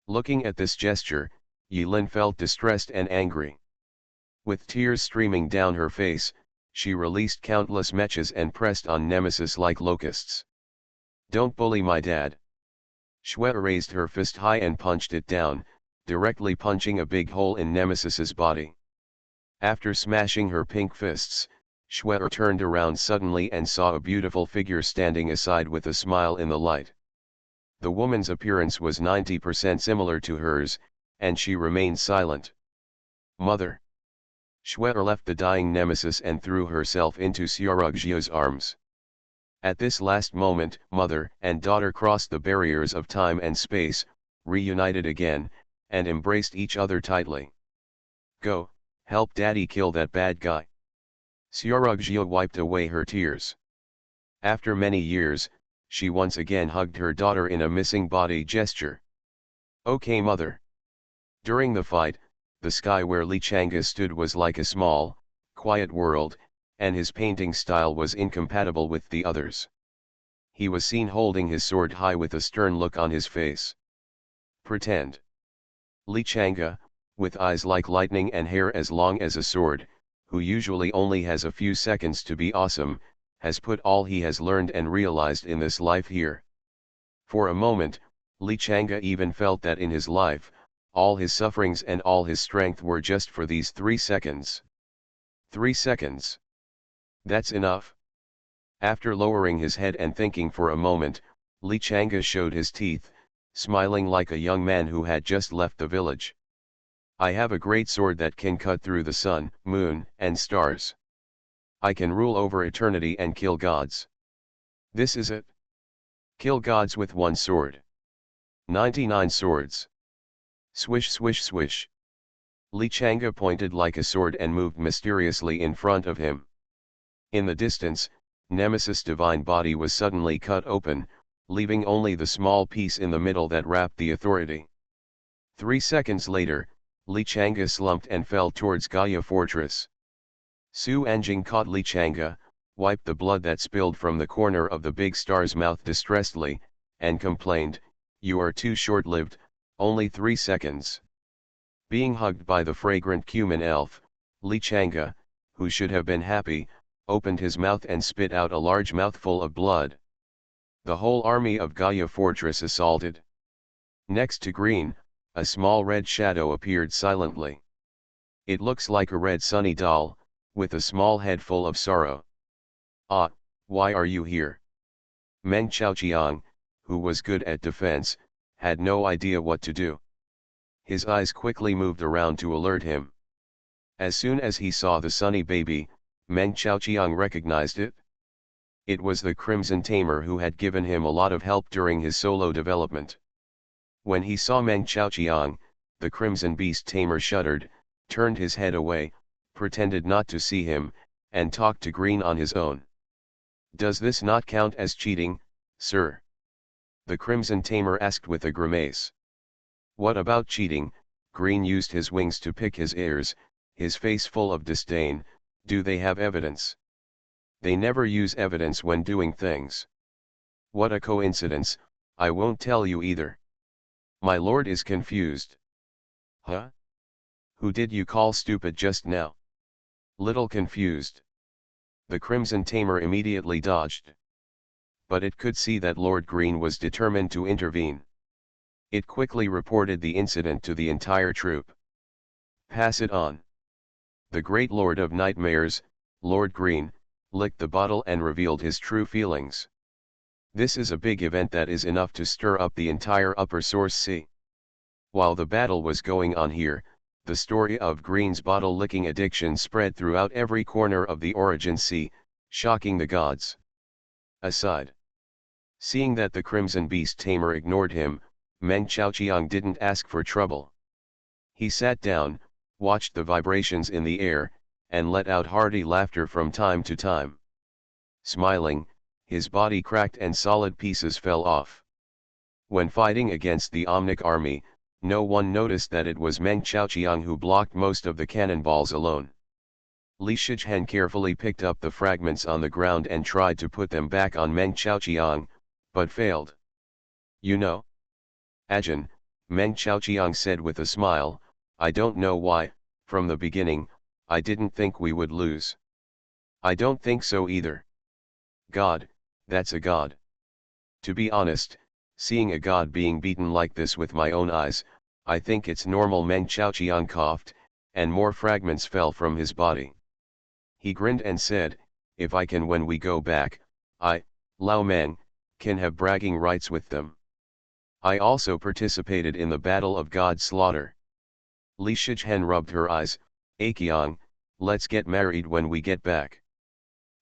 Looking at this gesture, Yilin felt distressed and angry. With tears streaming down her face, she released countless mechas and pressed on Nemesis like locusts. Don't bully my dad. Shue raised her fist high and punched it down, directly punching a big hole in Nemesis's body. After smashing her pink fists, Shue turned around suddenly and saw a beautiful figure standing aside with a smile in the light. The woman's appearance was 90% similar to hers, and she remained silent. Mother. Shue left the dying Nemesis and threw herself into Xiaorugjia's arms. At this last moment, mother and daughter crossed the barriers of time and space, reunited again, and embraced each other tightly. Go, help daddy kill that bad guy. Xiaorugjia wiped away her tears. After many years, she once again hugged her daughter in a missing body gesture. Okay mother. During the fight, the sky where Li Chang'e stood was like a small, quiet world, and his painting style was incompatible with the others. He was seen holding his sword high with a stern look on his face. Pretend. Li Chang'e, with eyes like lightning and hair as long as a sword, who usually only has a few seconds to be awesome, has put all he has learned and realized in this life here. For a moment, Li Chang'e even felt that in his life, all his sufferings and all his strength were just for these 3 seconds. 3 seconds. That's enough. After lowering his head and thinking for a moment, Li Chang'e showed his teeth, smiling like a young man who had just left the village. I have a great sword that can cut through the sun, moon, and stars. I can rule over eternity and kill gods. This is it. Kill gods with one sword. 99 swords. Swish swish swish. Li Chang'e pointed like a sword and moved mysteriously in front of him. In the distance, Nemesis' divine body was suddenly cut open, leaving only the small piece in the middle that wrapped the authority. 3 seconds later, Li Chang'e slumped and fell towards Gaia Fortress. Su Anjing caught Li Chang'e, wiped the blood that spilled from the corner of the big star's mouth distressedly, and complained, "You are too short-lived, only 3 seconds." Being hugged by the fragrant cumin elf, Li Chang'e, who should have been happy, opened his mouth and spit out a large mouthful of blood. The whole army of Gaia Fortress assaulted. Next to Green, a small red shadow appeared silently. It looks like a red sunny doll, with a small head full of sorrow. Ah, why are you here? Meng Chaoqiang, who was good at defense, had no idea what to do. His eyes quickly moved around to alert him. As soon as he saw the sunny baby, Meng Chaoqiang recognized it. It was the Crimson Tamer who had given him a lot of help during his solo development. When he saw Meng Chaoqiang, the Crimson Beast Tamer shuddered, turned his head away, pretended not to see him, and talked to Green on his own. Does this not count as cheating, sir? The Crimson Tamer asked with a grimace. What about cheating? Green used his wings to pick his ears, his face full of disdain. Do they have evidence? They never use evidence when doing things. What a coincidence, I won't tell you either. My lord is confused. Huh? Who did you call stupid just now? Little confused. The Crimson Tamer immediately dodged. But it could see that Lord Green was determined to intervene. It quickly reported the incident to the entire troop. Pass it on. The great Lord of Nightmares, Lord Green, licked the bottle and revealed his true feelings. This is a big event that is enough to stir up the entire upper source sea. While the battle was going on here, the story of Green's bottle-licking addiction spread throughout every corner of the Origin Sea, shocking the gods. Aside. Seeing that the Crimson Beast tamer ignored him, Meng Chaoqiang didn't ask for trouble. He sat down, watched the vibrations in the air, and let out hearty laughter from time to time. Smiling, his body cracked and solid pieces fell off. When fighting against the Omnic army, no one noticed that it was Meng Chaoqiang who blocked most of the cannonballs alone. Li Shichen carefully picked up the fragments on the ground and tried to put them back on Meng Chaoqiang, but failed. You know? Ajahn, Meng Chaoqiang said with a smile, I don't know why, from the beginning, I didn't think we would lose. I don't think so either. God, that's a god. To be honest, seeing a god being beaten like this with my own eyes, I think it's normal. Meng Chaoqiang coughed, and more fragments fell from his body. He grinned and said, if I can when we go back, I, Lao Meng, can have bragging rights with them. I also participated in the Battle of God's Slaughter. Li Shichen rubbed her eyes, Aqiang, let's get married when we get back.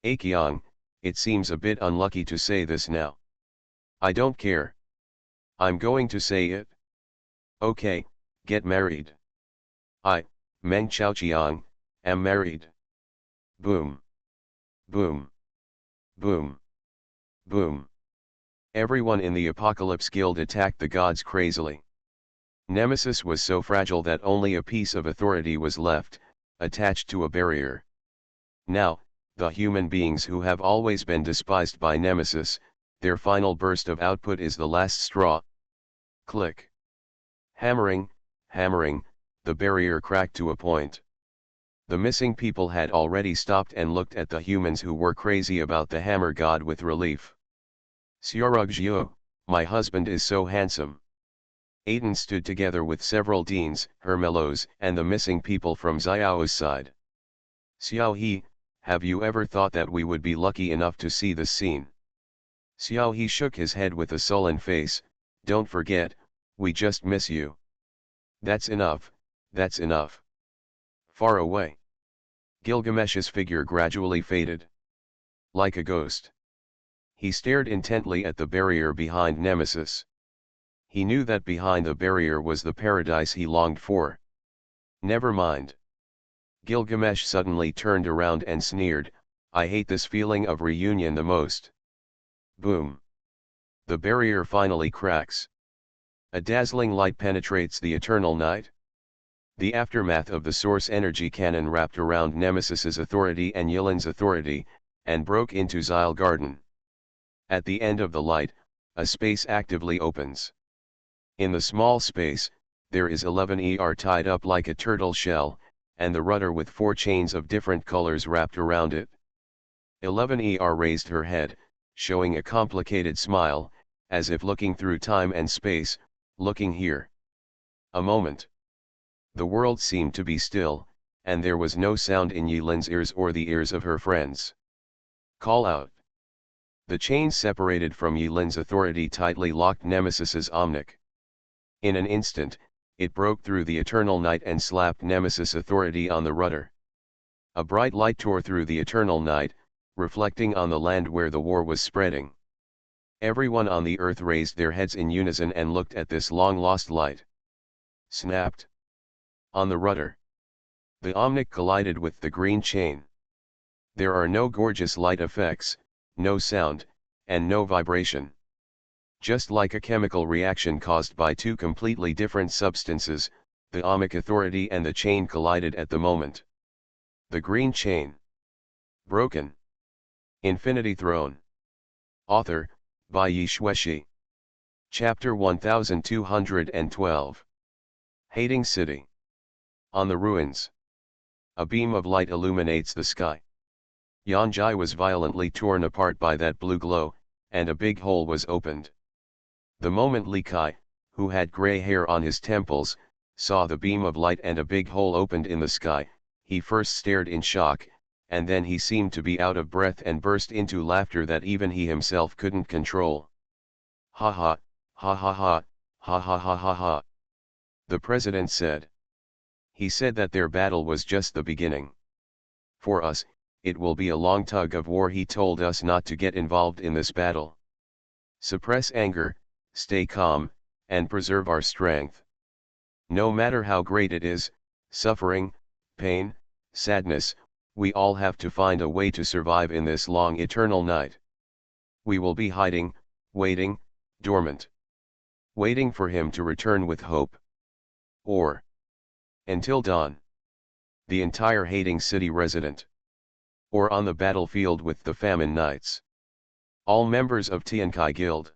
Aqiang, it seems a bit unlucky to say this now. I don't care. I'm going to say it. Okay, get married. I, Meng Chaoqiang, am married. Boom. Boom. Boom. Boom. Everyone in the Apocalypse Guild attacked the gods crazily. Nemesis was so fragile that only a piece of authority was left, attached to a barrier. Now, the human beings who have always been despised by Nemesis, their final burst of output is the last straw. Click. Hammering, hammering, the barrier cracked to a point. The missing people had already stopped and looked at the humans who were crazy about the hammer god with relief. Xiaorugjiu, my husband is so handsome. Aiden stood together with several deans, Hermelos, and the missing people from Xiao's side. Xiao He, have you ever thought that we would be lucky enough to see this scene? Xiao He shook his head with a sullen face, don't forget, we just miss you. That's enough, that's enough. Far away. Gilgamesh's figure gradually faded. Like a ghost. He stared intently at the barrier behind Nemesis. He knew that behind the barrier was the paradise he longed for. Never mind. Gilgamesh suddenly turned around and sneered, I hate this feeling of reunion the most. Boom. The barrier finally cracks. A dazzling light penetrates the eternal night. The aftermath of the source energy cannon wrapped around Nemesis's authority and Yilin's authority, and broke into Xyle Garden. At the end of the light, a space actively opens. In the small space, there is 11 tied up like a turtle shell, and the rudder with 4 chains of different colors wrapped around it. 11 raised her head, showing a complicated smile, as if looking through time and space, looking here. A moment. The world seemed to be still, and there was no sound in Yilin's ears or the ears of her friends. Call out. The chains separated from Yilin's authority tightly locked Nemesis's Omnic. In an instant, it broke through the eternal night and slapped Nemesis' authority on the rudder. A bright light tore through the eternal night, reflecting on the land where the war was spreading. Everyone on the earth raised their heads in unison and looked at this long-lost light. Snapped. On the rudder. The Omnic collided with the green chain. There are no gorgeous light effects, no sound, and no vibration. Just like a chemical reaction caused by 2 completely different substances, the Omnic authority and the chain collided at the moment. The green chain. Broken. Infinity Throne. Author, by Yi Shueshi. Chapter 1212. Hating City. On the ruins. A beam of light illuminates the sky. Yanjai was violently torn apart by that blue glow, and a big hole was opened. The moment Li Kai, who had gray hair on his temples, saw the beam of light and a big hole opened in the sky, he first stared in shock, and then he seemed to be out of breath and burst into laughter that even he himself couldn't control. Ha ha, ha ha ha, ha ha ha ha ha. The president said. He said that their battle was just the beginning. For us, it will be a long tug of war. He told us not to get involved in this battle. Suppress anger, stay calm, and preserve our strength. No matter how great it is, suffering, pain, sadness, we all have to find a way to survive in this long eternal night. We will be hiding, waiting, dormant. Waiting for him to return with hope. Or until dawn. The entire hating city resident. Or on the battlefield with the famine knights. All members of Tiankai Guild.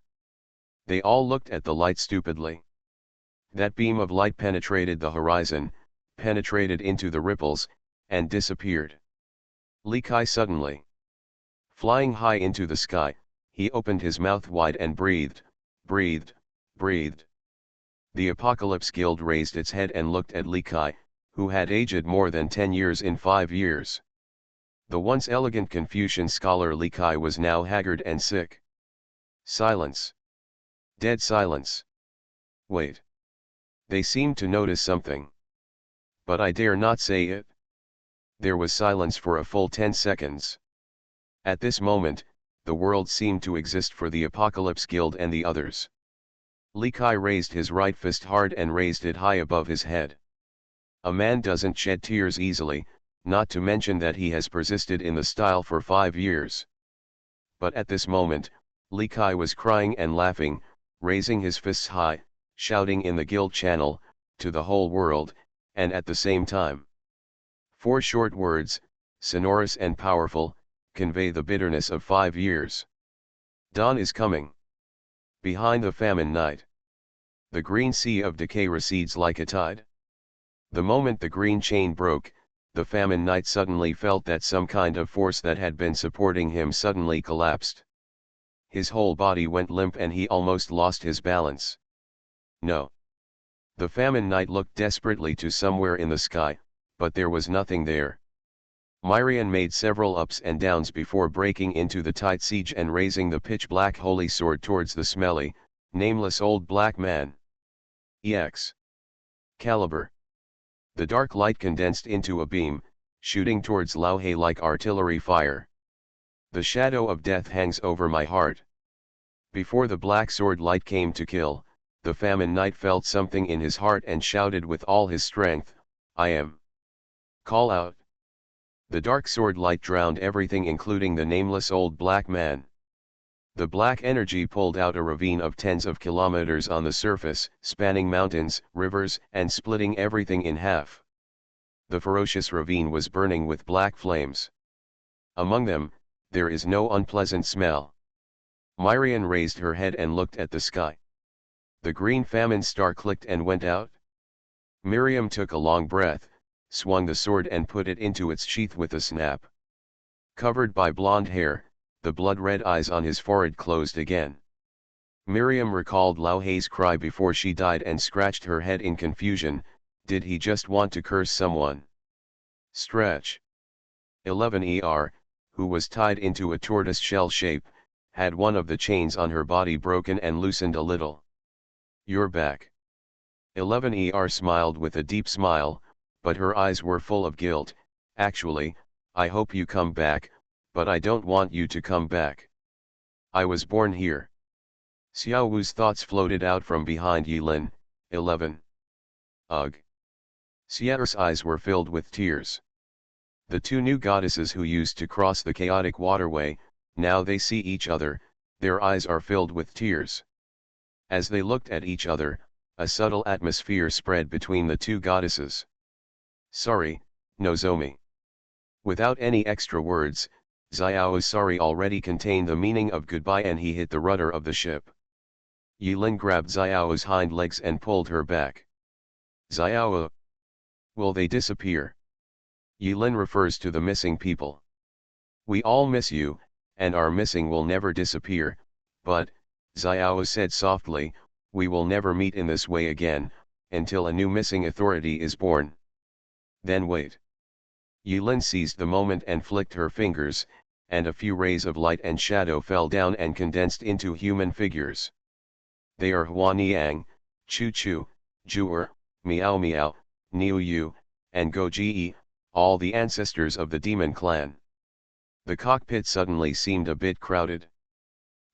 They all looked at the light stupidly. That beam of light penetrated the horizon, penetrated into the ripples, and disappeared. Li Kai suddenly. Flying high into the sky, he opened his mouth wide and breathed, breathed, breathed. The Apocalypse Guild raised its head and looked at Li Kai, who had aged more than 10 years in 5 years. The once elegant Confucian scholar Li Kai was now haggard and sick. Silence. Dead silence. Wait. They seemed to notice something. But I dare not say it. There was silence for a full 10 seconds. At this moment, the world seemed to exist for the Apocalypse Guild and the others. Li Kai raised his right fist hard and raised it high above his head. A man doesn't shed tears easily, not to mention that he has persisted in the style for 5 years. But at this moment, Li Kai was crying and laughing, raising his fists high, shouting in the guild channel, to the whole world, and at the same time. 4 short words, sonorous and powerful, convey the bitterness of 5 years. Dawn is coming. Behind the famine night. The green sea of decay recedes like a tide. The moment the green chain broke, the famine knight suddenly felt that some kind of force that had been supporting him suddenly collapsed. His whole body went limp and he almost lost his balance. No. The famine knight looked desperately to somewhere in the sky, but there was nothing there. Myrian made several ups and downs before breaking into the tight siege and raising the pitch-black holy sword towards the smelly, nameless old black man. EX. Caliber. The dark light condensed into a beam, shooting towards Lao He like artillery fire. The shadow of death hangs over my heart. Before the black sword light came to kill, the famine knight felt something in his heart and shouted with all his strength, I am. Call out. The dark sword light drowned everything including the nameless old black man. The black energy pulled out a ravine of tens of kilometers on the surface, spanning mountains, rivers, and splitting everything in half. The ferocious ravine was burning with black flames. Among them, there is no unpleasant smell. Myrian raised her head and looked at the sky. The green famine star clicked and went out. Miriam took a long breath, swung the sword and put it into its sheath with a snap. Covered by blonde hair, the blood-red eyes on his forehead closed again. Miriam recalled Lao Hei's cry before she died and scratched her head in confusion. Did he just want to curse someone? Stretch. 11 who was tied into a tortoise shell shape, had one of the chains on her body broken and loosened a little. You're back. 11 smiled with a deep smile, but her eyes were full of guilt. Actually, I hope you come back, but I don't want you to come back. I was born here. Xiao Wu's thoughts floated out from behind Yilin. 11. Ugh. Xiao's eyes were filled with tears. The two new goddesses who used to cross the chaotic waterway, now they see each other, their eyes are filled with tears. As they looked at each other, a subtle atmosphere spread between the two goddesses. Sorry, Nozomi. Without any extra words, Xiao's sorry already contained the meaning of goodbye and he hit the rudder of the ship. Yilin grabbed Xiao's hind legs and pulled her back. Xiao. Will they disappear? Yilin refers to the missing people. We all miss you, and our missing will never disappear, but, Xiao said softly, we will never meet in this way again, until a new missing authority is born. Then wait. Yilin seized the moment and flicked her fingers, and a few rays of light and shadow fell down and condensed into human figures. They are Huaniang, Chu Chu, Juer, Miao Miao, Niu Yu, and Goji, all the ancestors of the demon clan. The cockpit suddenly seemed a bit crowded.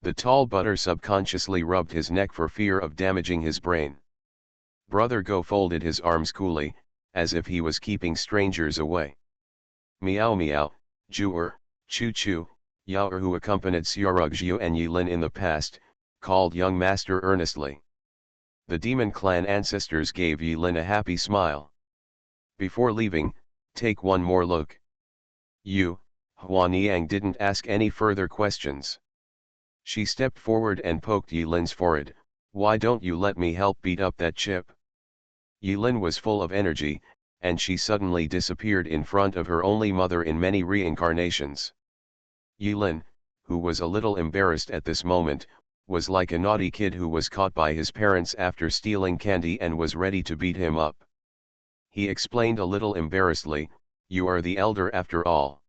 The tall butter subconsciously rubbed his neck for fear of damaging his brain. Brother Go folded his arms coolly, as if he was keeping strangers away. Meow meow, Juer, Choo Choo, Yaoer, who accompanied Xiaorugjiu and Yilin in the past, called young master earnestly. The demon clan ancestors gave Yilin a happy smile. Before leaving, take one more look. Huaniang didn't ask any further questions. She stepped forward and poked Yilin's forehead. Why don't you let me help beat up that chip? Yilin was full of energy, and she suddenly disappeared in front of her only mother in many reincarnations. Yilin, who was a little embarrassed at this moment, was like a naughty kid who was caught by his parents after stealing candy and was ready to beat him up. He explained a little embarrassedly, "You are the elder after all.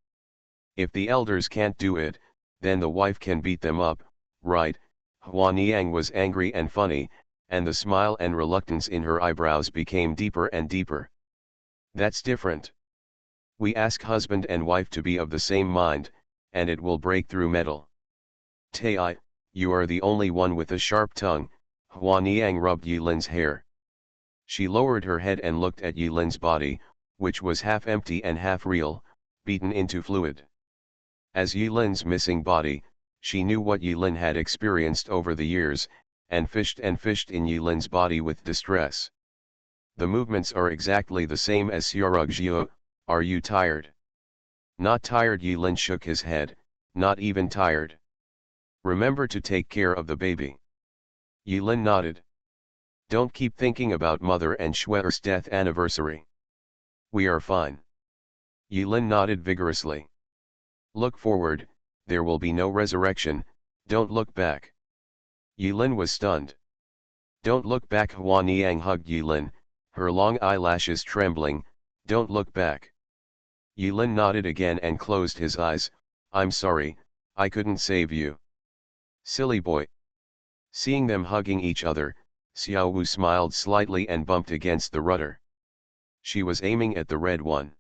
If the elders can't do it, then the wife can beat them up, right?" Huaniang was angry and funny, and the smile and reluctance in her eyebrows became deeper and deeper. "That's different. We ask husband and wife to be of the same mind, and it will break through metal." "Tai, you are the only one with a sharp tongue." Huaniang rubbed Yilin's hair. She lowered her head and looked at Yilin's body, which was half empty and half real, beaten into fluid. As Yilin's missing body, she knew what Yilin had experienced over the years, and fished in Yilin's body with distress. "The movements are exactly the same as Xiaorugjiu. Are you tired?" "Not tired." Yilin shook his head, "not even tired." "Remember to take care of the baby." Yilin nodded. "Don't keep thinking about mother and Schwer's death anniversary." "We are fine." Yilin nodded vigorously. "Look forward, there will be no resurrection, don't look back." Yilin was stunned. "Don't look back." Huaniang hugged Yilin, her long eyelashes trembling. "Don't look back." Yilin nodded again and closed his eyes. "I'm sorry, I couldn't save you." "Silly boy." Seeing them hugging each other, Xiao Wu smiled slightly and bumped against the rudder. She was aiming at the red one.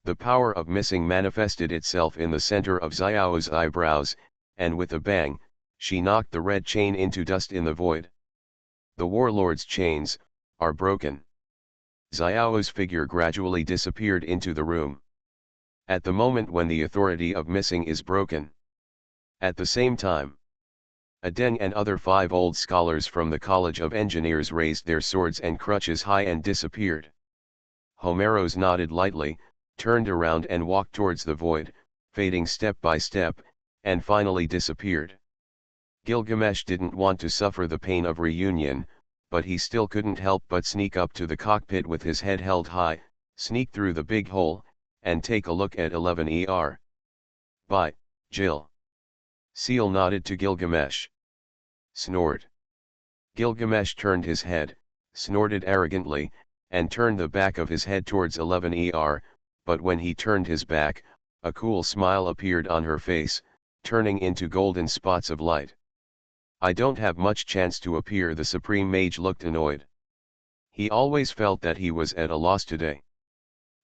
The power of missing manifested itself in the center of Xiao's eyebrows, and with a bang, she knocked the red chain into dust in the void. "The warlord's chains are broken." Xiao's figure gradually disappeared into the room. At the moment when the authority of missing is broken. At the same time, Adeng and other 5 old scholars from the College of Engineers raised their swords and crutches high and disappeared. Homeros nodded lightly, turned around and walked towards the void, fading step by step, and finally disappeared. Gilgamesh didn't want to suffer the pain of reunion, but he still couldn't help but sneak up to the cockpit with his head held high, sneak through the big hole, and take a look at 11ER. "Bye, Jill." Seal nodded to Gilgamesh. "Snort." Gilgamesh turned his head, snorted arrogantly, and turned the back of his head towards 11ER, but when he turned his back, a cool smile appeared on her face, turning into golden spots of light. "I don't have much chance to appear." The Supreme Mage looked annoyed. He always felt that he was at a loss today.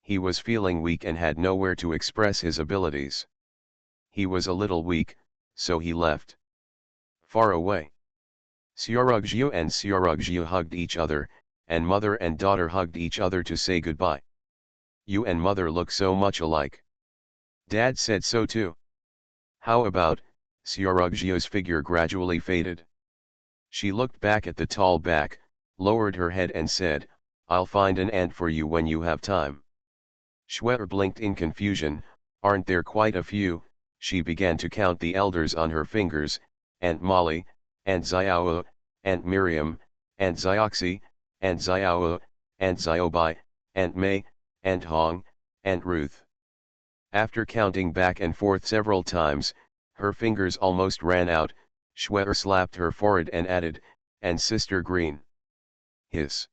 He was feeling weak and had nowhere to express his abilities. He was a little weak, so he left. Far away, Xiaorugjiu and Xiaorugjiu hugged each other, and mother and daughter hugged each other to say goodbye. "You and mother look so much alike." Dad said so too. "How about?" Xiaorugjiu's figure gradually faded. She looked back at the tall back, lowered her head and said, "I'll find an aunt for you when you have time." Schwer blinked in confusion. "Aren't there quite a few?" She began to count the elders on her fingers: Aunt Molly, Aunt Xiao, Aunt Miriam, Aunt Xioxi, Aunt Xiao, Aunt Xiobai, Aunt May, Aunt Hong, Aunt Ruth. After counting back and forth several times, her fingers almost ran out. Schwer slapped her forehead and added, "And Sister Green." Hiss.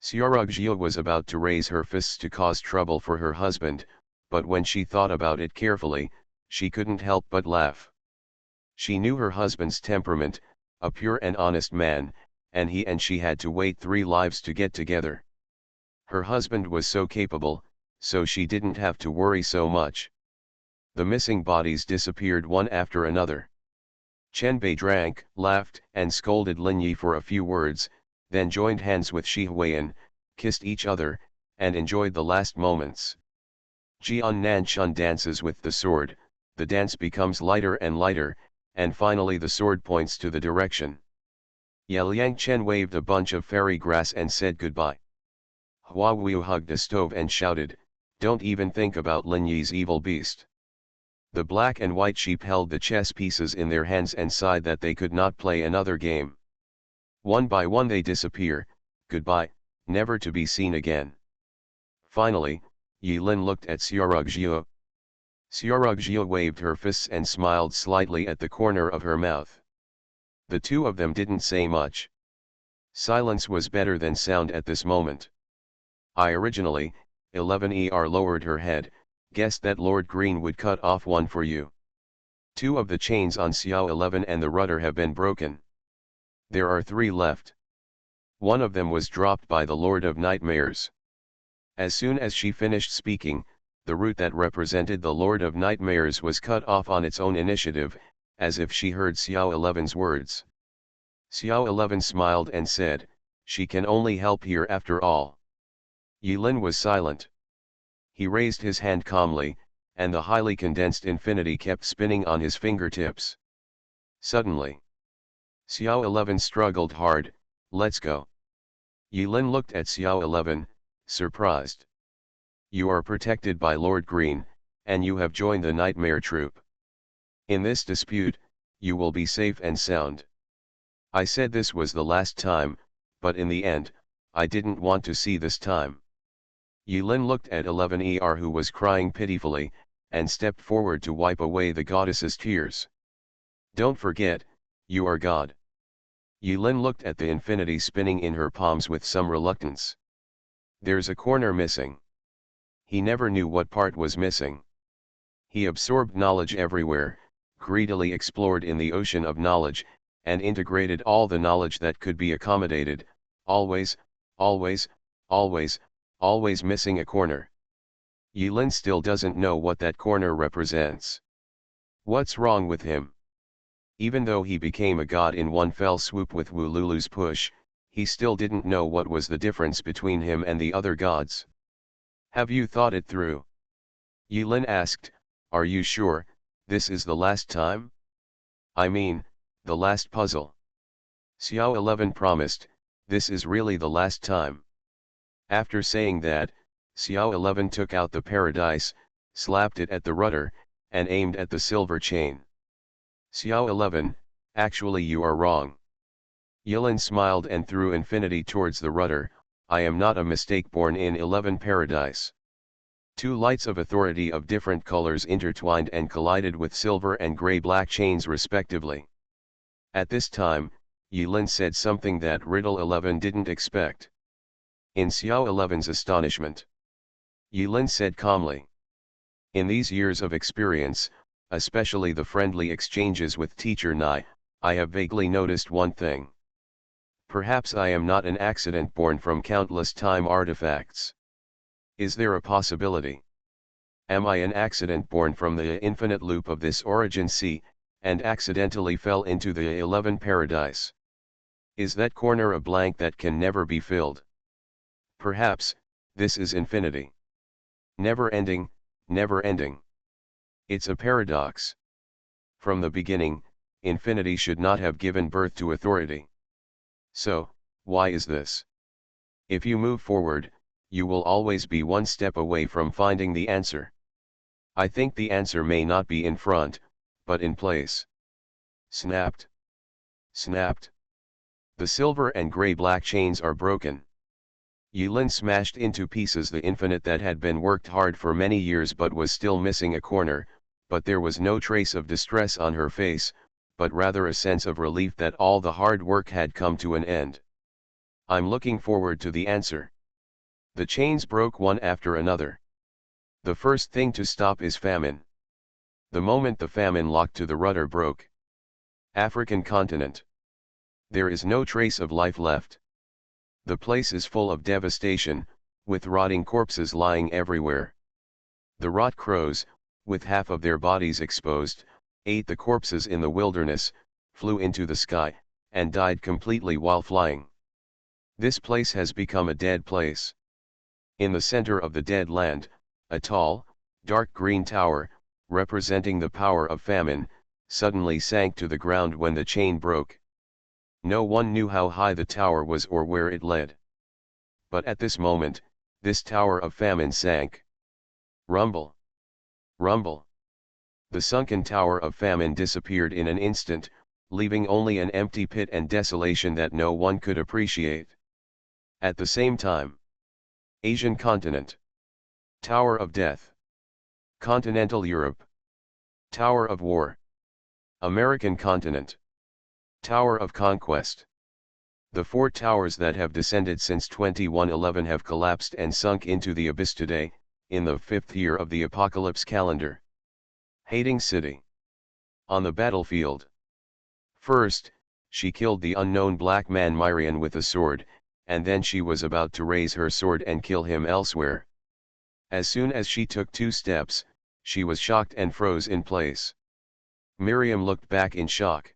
Xiaorugjiu was about to raise her fists to cause trouble for her husband, but when she thought about it carefully, she couldn't help but laugh. She knew her husband's temperament, a pure and honest man, and he and she had to wait 3 lives to get together. Her husband was so capable, so she didn't have to worry so much. The missing bodies disappeared one after another. Chen drank, laughed, and scolded Lin Yi for a few words, then joined hands with Shi Huiyan, kissed each other, and enjoyed the last moments. Jian Nanchun dances with the sword, the dance becomes lighter and lighter, and finally the sword points to the direction. Liang Chen waved a bunch of fairy grass and said goodbye. Hua Wu hugged a stove and shouted, "Don't even think about Lin Yi's evil beast." The black and white sheep held the chess pieces in their hands and sighed that they could not play another game. One by one they disappear, goodbye, never to be seen again. Finally, Yi Lin looked at Xiaorugjiu. Xiaorugjiu waved her fists and smiled slightly at the corner of her mouth. The two of them didn't say much. Silence was better than sound at this moment. I originally, 11ER lowered her head, guessed that Lord Green would cut off one for you. Two of the chains on Xiao 11 and the rudder have been broken. There are 3 left. One of them was dropped by the Lord of Nightmares. As soon as she finished speaking, the root that represented the Lord of Nightmares was cut off on its own initiative, as if she heard Xiao 11's words. Xiao 11 smiled and said, "She can only help here after all." Yi Lin was silent. He raised his hand calmly, and the highly condensed infinity kept spinning on his fingertips. Suddenly, Xiao 11 struggled hard, "Let's go." Yi Lin looked at Xiao 11, surprised. "You are protected by Lord Green, and you have joined the Nightmare Troop. In this dispute, you will be safe and sound. I said this was the last time, but in the end, I didn't want to see this time." Yi Lin looked at 11ER who was crying pitifully, and stepped forward to wipe away the goddess's tears. "Don't forget, you are God." Yi Lin looked at the infinity spinning in her palms with some reluctance. "There's a corner missing." He never knew what part was missing. He absorbed knowledge everywhere, greedily explored in the ocean of knowledge, and integrated all the knowledge that could be accommodated, always, always, always, always missing a corner. Yi Lin still doesn't know what that corner represents. What's wrong with him? Even though he became a god in one fell swoop with Wu Lulu's push, he still didn't know what was the difference between him and the other gods. "Have you thought it through?" Yi Lin asked, "Are you sure, this is the last time? I mean, the last puzzle." Xiao 11 promised, "This is really the last time." After saying that, Xiao 11 took out the paradise, slapped it at the rudder, and aimed at the silver chain. "Xiao 11, actually you are wrong." Yi Lin smiled and threw infinity towards the rudder. "I am not a mistake born in 11 paradise." 2 lights of authority of different colors intertwined and collided with silver and gray-black chains respectively. At this time, Yi Lin said something that Riddle 11 didn't expect. In Xiao 11's astonishment, Yi Lin said calmly, "In these years of experience, especially the friendly exchanges with Teacher Nai, I have vaguely noticed one thing. Perhaps I am not an accident born from countless time artifacts. Is there a possibility? Am I an accident born from the infinite loop of this origin sea, and accidentally fell into the 11 paradise? Is that corner a blank that can never be filled? Perhaps, this is infinity. Never ending, never ending. It's a paradox. From the beginning, infinity should not have given birth to authority. So, why is this? If you move forward, you will always be one step away from finding the answer. I think the answer may not be in front, but in place." Snapped. Snapped. The silver and gray-black chains are broken. Yi Lin smashed into pieces the infinite that had been worked hard for many years but was still missing a corner, but there was no trace of distress on her face, but rather a sense of relief that all the hard work had come to an end. "I'm looking forward to the answer." The chains broke one after another. The first thing to stop is famine. The moment the famine locked to the rudder broke. African continent. There is no trace of life left. The place is full of devastation, with rotting corpses lying everywhere. The rot crows, with half of their bodies exposed, ate the corpses in the wilderness, flew into the sky, and died completely while flying. This place has become a dead place. In the center of the dead land, a tall, dark green tower, representing the power of famine, suddenly sank to the ground when the chain broke. No one knew how high the tower was or where it led. But at this moment, this tower of famine sank. Rumble! Rumble! The sunken tower of famine disappeared in an instant, leaving only an empty pit and desolation that no one could appreciate. At the same time, Asian continent. Tower of Death. Continental Europe. Tower of War. American continent. Tower of Conquest. The four towers that have descended since 2111 have collapsed and sunk into the abyss today, in the 5th year of the apocalypse calendar. Hating City. On the battlefield. First, she killed the unknown black man Myrian with a sword, and then she was about to raise her sword and kill him elsewhere. As soon as she took 2 steps, she was shocked and froze in place. Miriam looked back in shock.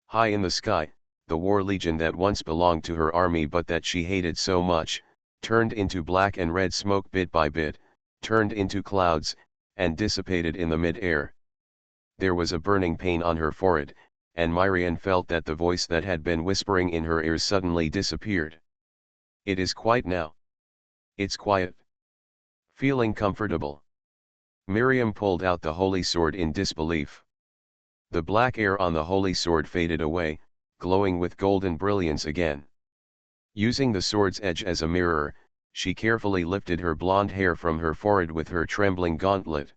High in the sky, the war legion that once belonged to her army but that she hated so much, turned into black and red smoke bit by bit, turned into clouds, and dissipated in the mid-air. There was a burning pain on her forehead, and Myrian felt that the voice that had been whispering in her ears suddenly disappeared. It is quiet now. It's quiet. Feeling comfortable, Miriam pulled out the holy sword in disbelief. The black air on the holy sword faded away, glowing with golden brilliance again. Using the sword's edge as a mirror, she carefully lifted her blonde hair from her forehead with her trembling gauntlet.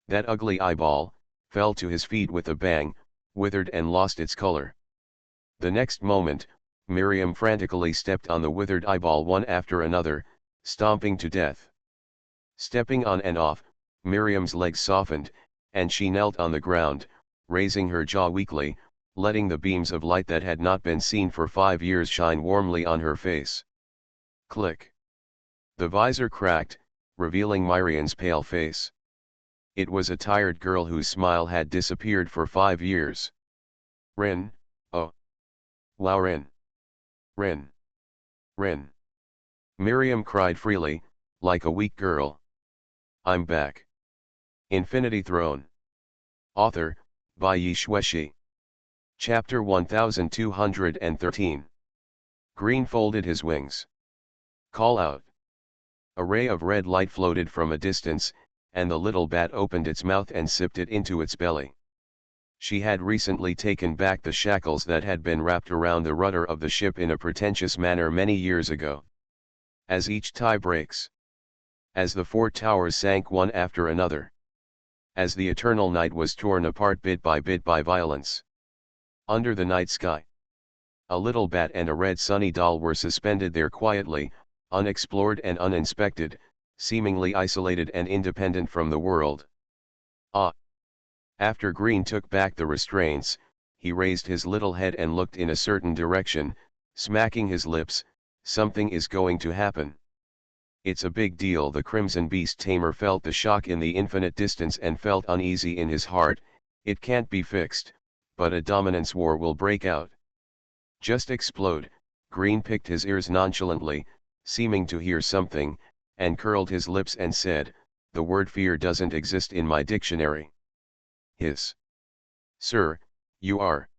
That ugly eyeball fell to his feet with a bang, withered and lost its color. The next moment, Miriam frantically stepped on the withered eyeball one after another, stomping to death. Stepping on and off, Miriam's legs softened, and she knelt on the ground, raising her jaw weakly, letting the beams of light that had not been seen for 5 years shine warmly on her face. Click. The visor cracked, revealing Myrian's pale face. It was a tired girl whose smile had disappeared for 5 years. Rin, oh. Wow, Rin. Rin. Rin. Miriam cried freely, like a weak girl. I'm back. Infinity Throne. Author, by Yi Xueshi. Chapter 1213. Green folded his wings. Call out. A ray of red light floated from a distance, and the little bat opened its mouth and sipped it into its belly. She had recently taken back the shackles that had been wrapped around the rudder of the ship in a pretentious manner many years ago. As each tie breaks. As the 4 towers sank one after another. As the eternal night was torn apart bit by violence. Under the night sky. A little bat and a red sunny doll were suspended there quietly, unexplored and uninspected, seemingly isolated and independent from the world. Ah! After Green took back the restraints, he raised his little head and looked in a certain direction, smacking his lips. Something is going to happen. It's a big deal. The Crimson Beast Tamer felt the shock in the infinite distance and felt uneasy in his heart. It can't be fixed, but a dominance war will break out. Just explode. Green picked his ears nonchalantly, seeming to hear something, and curled his lips and said, "The word fear doesn't exist in my dictionary." Hiss. "Sir, you are."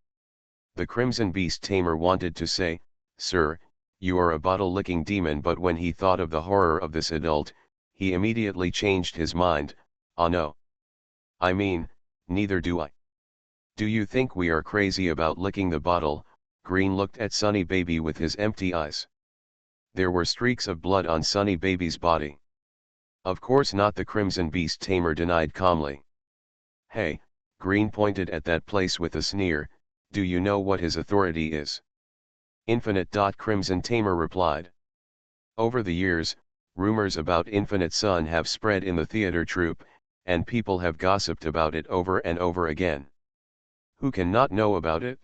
The Crimson Beast Tamer wanted to say, "Sir, you are a bottle-licking demon," but when he thought of the horror of this adult, he immediately changed his mind. "Ah no. I mean, neither do I." "Do you think we are crazy about licking the bottle?" Green looked at Sunny Baby with his empty eyes. There were streaks of blood on Sunny Baby's body. "Of course not," the Crimson Beast Tamer denied calmly. "Hey," Green pointed at that place with a sneer, "do you know what his authority is?" "Infinite." Crimson Tamer replied. "Over the years, rumors about Infinite Sun have spread in the theater troupe, and people have gossiped about it over and over again. Who can not know about it?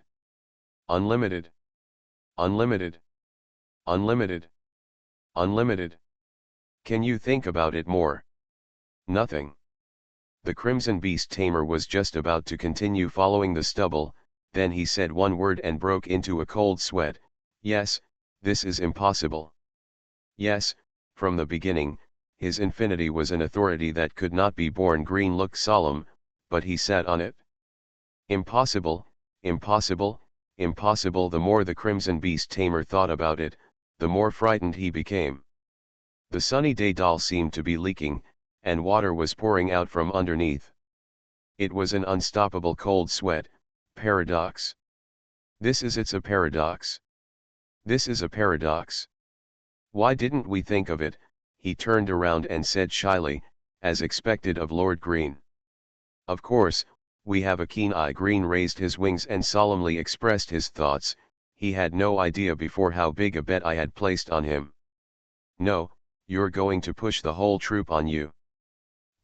Unlimited. Unlimited. Unlimited. Unlimited." Can you think about it more? Nothing. The Crimson Beast Tamer was just about to continue following the stubble, then he said one word and broke into a cold sweat. Yes, this is impossible. Yes, from the beginning, his infinity was an authority that could not be borne. Green looked solemn, but he sat on it. Impossible, impossible, impossible. The more the Crimson Beast Tamer thought about it, the more frightened he became. The sunny day doll seemed to be leaking, and water was pouring out from underneath. It was an unstoppable cold sweat. Paradox. It's a paradox. This is a paradox. Why didn't we think of it? He turned around and said shyly, as expected of Lord Green. Of course, we have a keen eye. Green raised his wings and solemnly expressed his thoughts. He had no idea before how big a bet I had placed on him. No, you're going to push the whole troop on you.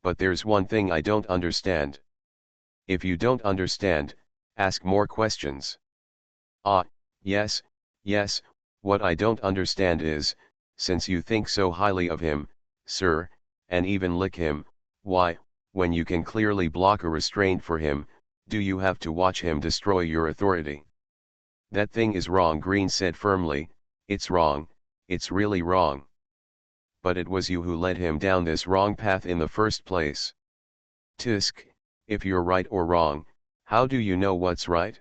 But there's one thing I don't understand. If you don't understand, ask more questions. Ah, yes, yes, what I don't understand is, since you think so highly of him, sir, and even lick him, why, when you can clearly block a restraint for him, do you have to watch him destroy your authority? That thing is wrong, Green said firmly. It's wrong, it's really wrong. But it was you who led him down this wrong path in the first place. Tisk, if you're right or wrong, how do you know what's right?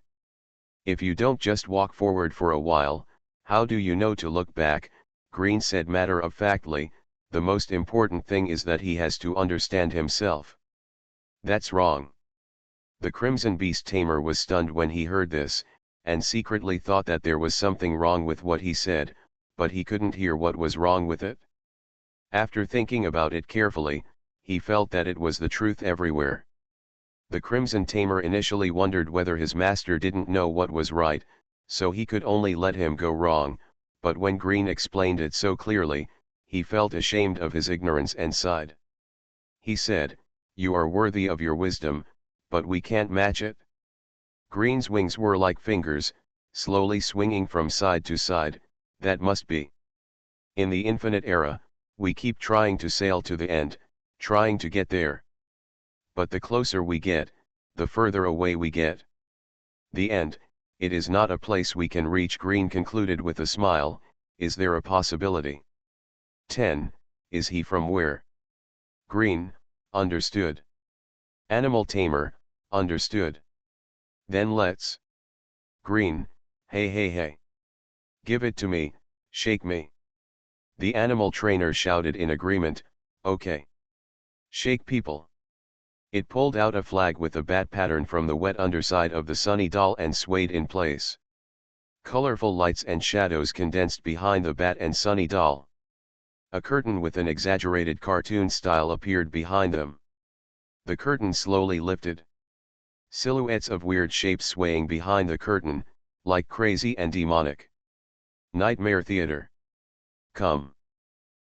If you don't just walk forward for a while, how do you know to look back? Green said matter-of-factly, the most important thing is that he has to understand himself. That's wrong. The Crimson Beast Tamer was stunned when he heard this, and secretly thought that there was something wrong with what he said, but he couldn't hear what was wrong with it. After thinking about it carefully, he felt that it was the truth everywhere. The Crimson Tamer initially wondered whether his master didn't know what was right, so he could only let him go wrong, but when Green explained it so clearly, he felt ashamed of his ignorance and sighed. He said, "You are worthy of your wisdom, but we can't match it." Green's wings were like fingers, slowly swinging from side to side. That must be. In the infinite era, we keep trying to sail to the end, trying to get there. But the closer we get, the further away we get. The end, it is not a place we can reach. Green concluded with a smile. Is there a possibility? 10. Is he from where? Green, understood. Animal Tamer, understood. Then let's. Green, hey hey hey. Give it to me, shake me. The animal trainer shouted in agreement, okay. Shake people. It pulled out a flag with a bat pattern from the wet underside of the sunny doll and swayed in place. Colorful lights and shadows condensed behind the bat and sunny doll. A curtain with an exaggerated cartoon style appeared behind them. The curtain slowly lifted. Silhouettes of weird shapes swaying behind the curtain, like crazy and demonic. Nightmare theater. Come.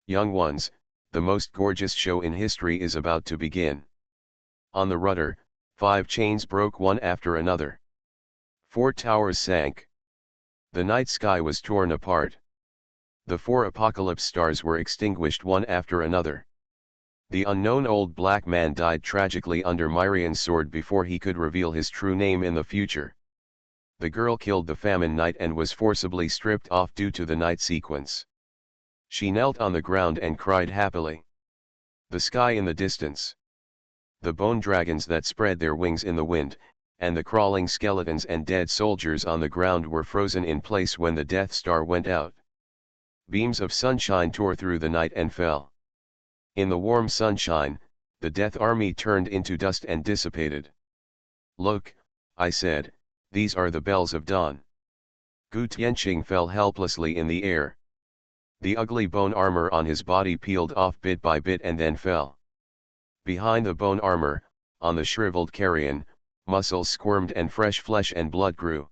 Young ones, the most gorgeous show in history is about to begin. On the rudder, 5 chains broke one after another. 4 towers sank. The night sky was torn apart. The 4 apocalypse stars were extinguished one after another. The unknown old black man died tragically under Myrian's sword before he could reveal his true name in the future. The girl killed the famine knight and was forcibly stripped off due to the night sequence. She knelt on the ground and cried happily. The sky in the distance. The bone dragons that spread their wings in the wind, and the crawling skeletons and dead soldiers on the ground were frozen in place when the Death Star went out. Beams of sunshine tore through the night and fell. In the warm sunshine, the Death Army turned into dust and dissipated. Look, I said, these are the bells of dawn. Gu Tianqing fell helplessly in the air. The ugly bone armor on his body peeled off bit by bit and then fell. Behind the bone armor, on the shriveled carrion, muscles squirmed and fresh flesh and blood grew.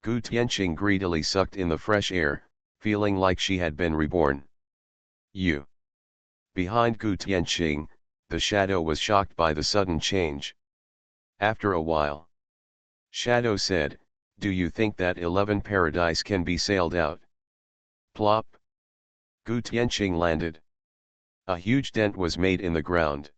Gu Tianqing greedily sucked in the fresh air, feeling like she had been reborn. You. Behind Gu Tianqing, the shadow was shocked by the sudden change. After a while, Shadow said, "Do you think that 11 paradise can be sailed out?" Plop. Gu Tianqing landed. A huge dent was made in the ground.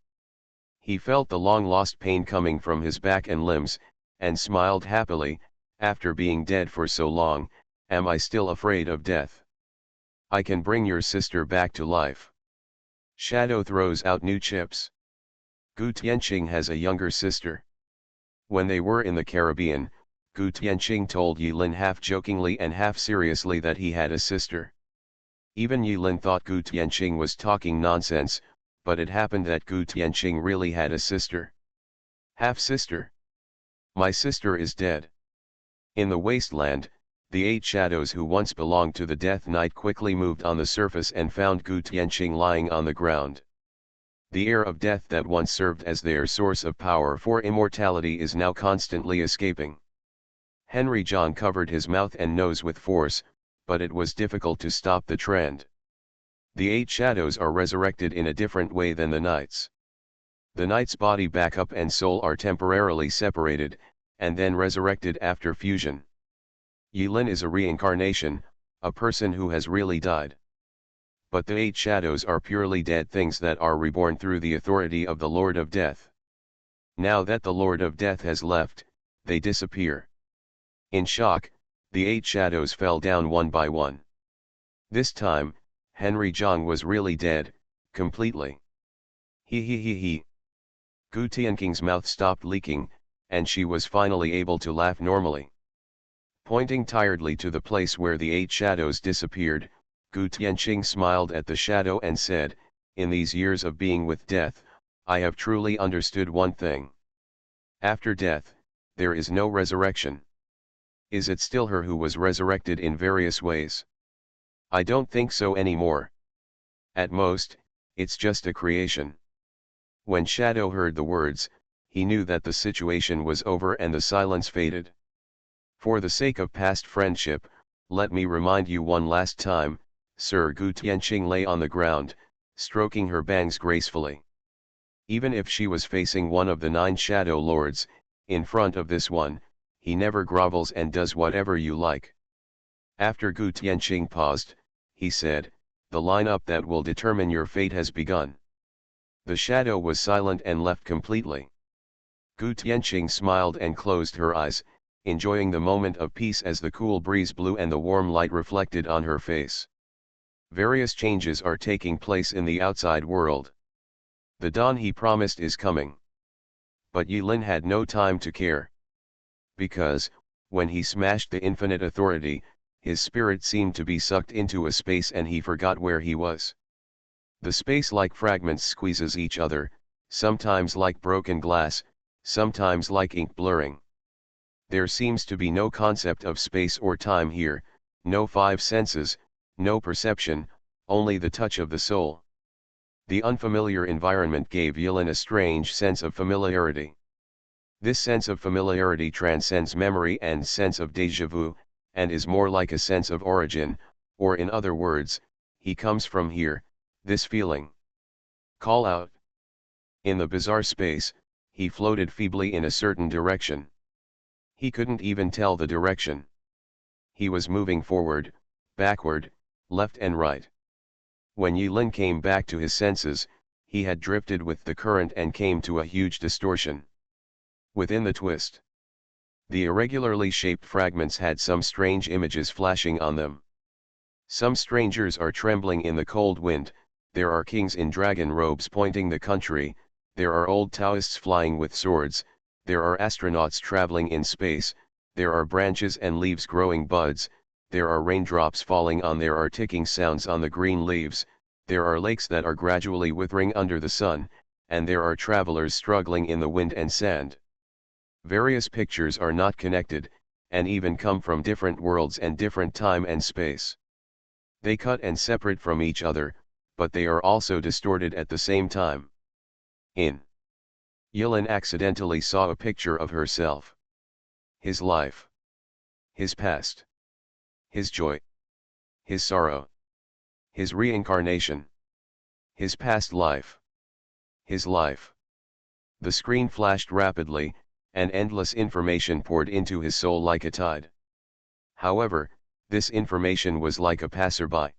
He felt the long-lost pain coming from his back and limbs, and smiled happily. After being dead for so long, am I still afraid of death? I can bring your sister back to life. Shadow throws out new chips. Gu Tianqing has a younger sister. When they were in the Caribbean, Gu Tianqing told Yilin half jokingly and half seriously that he had a sister. Even Yilin thought Gu Tianqing was talking nonsense, but it happened that Gu Tianqing really had a sister. Half-sister. My sister is dead. In the wasteland, the 8 shadows who once belonged to the Death Knight quickly moved on the surface and found Gu Tianqing lying on the ground. The air of death that once served as their source of power for immortality is now constantly escaping. Henry John covered his mouth and nose with force, but it was difficult to stop the trend. The 8 shadows are resurrected in a different way than the knights. The knight's body, backup and soul are temporarily separated, and then resurrected after fusion. Yilin is a reincarnation, a person who has really died. But the 8 shadows are purely dead things that are reborn through the authority of the Lord of Death. Now that the Lord of Death has left, they disappear. In shock, the 8 shadows fell down one by one. This time, Henry Zhang was really dead, completely. He. Gu Tianqing's mouth stopped leaking, and she was finally able to laugh normally. Pointing tiredly to the place where the 8 shadows disappeared, Gu Tianqing smiled at the shadow and said, "In these years of being with death, I have truly understood one thing. After death, there is no resurrection. Is it still her who was resurrected in various ways? I don't think so anymore. At most, it's just a creation." When Shadow heard the words, he knew that the situation was over and the silence faded. "For the sake of past friendship, let me remind you one last time, Sir." Gu Tianqing lay on the ground, stroking her bangs gracefully. Even if she was facing one of the 9 shadow lords, in front of this one, he never grovels and does whatever you like. After Gu Tianqing paused, he said, "The lineup that will determine your fate has begun." The shadow was silent and left completely. Gu Tianqing smiled and closed her eyes, enjoying the moment of peace as the cool breeze blew and the warm light reflected on her face. Various changes are taking place in the outside world. The dawn he promised is coming. But Yilin had no time to care. Because, when he smashed the infinite authority, his spirit seemed to be sucked into a space and he forgot where he was. The space-like fragments squeezes each other, sometimes like broken glass, sometimes like ink blurring. There seems to be no concept of space or time here, no 5 senses, no perception, only the touch of the soul. The unfamiliar environment gave Yilin a strange sense of familiarity. This sense of familiarity transcends memory and sense of déjà vu, and is more like a sense of origin, or in other words, he comes from here, this feeling. Call out. In the bizarre space, he floated feebly in a certain direction. He couldn't even tell the direction. He was moving forward, backward, left and right. When Yilin came back to his senses, he had drifted with the current and came to a huge distortion. Within the twist, the irregularly shaped fragments had some strange images flashing on them. Some strangers are trembling in the cold wind, there are kings in dragon robes pointing the country, there are old Taoists flying with swords, there are astronauts traveling in space, there are branches and leaves growing buds, there are raindrops falling on, there are ticking sounds on the green leaves, there are lakes that are gradually withering under the sun, and there are travelers struggling in the wind and sand. Various pictures are not connected, and even come from different worlds and different time and space. They cut and separate from each other, but they are also distorted at the same time. Yilin accidentally saw a picture of herself. His life. His past. His joy. His sorrow. His reincarnation. His past life. His life. The screen flashed rapidly, and endless information poured into his soul like a tide. However, this information was like a passerby.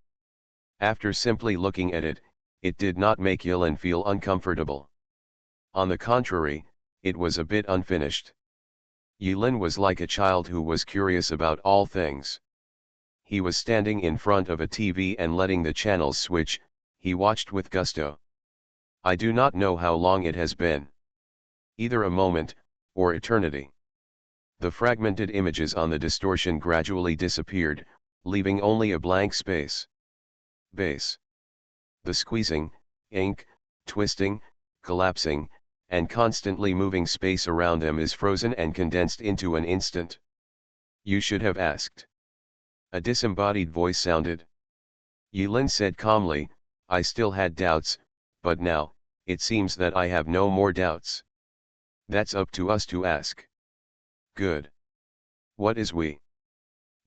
After simply looking at it, it did not make Yilin feel uncomfortable. On the contrary, it was a bit unfinished. Yilin was like a child who was curious about all things. He was standing in front of a TV and letting the channels switch, he watched with gusto. I do not know how long it has been. Either a moment, or eternity. The fragmented images on the distortion gradually disappeared, leaving only a blank space. Base. The squeezing, ink, twisting, collapsing, and constantly moving space around them is frozen and condensed into an instant. You should have asked. A disembodied voice sounded. Yilin said calmly, I still had doubts, but now, it seems that I have no more doubts. That's up to us to ask. Good. What is we?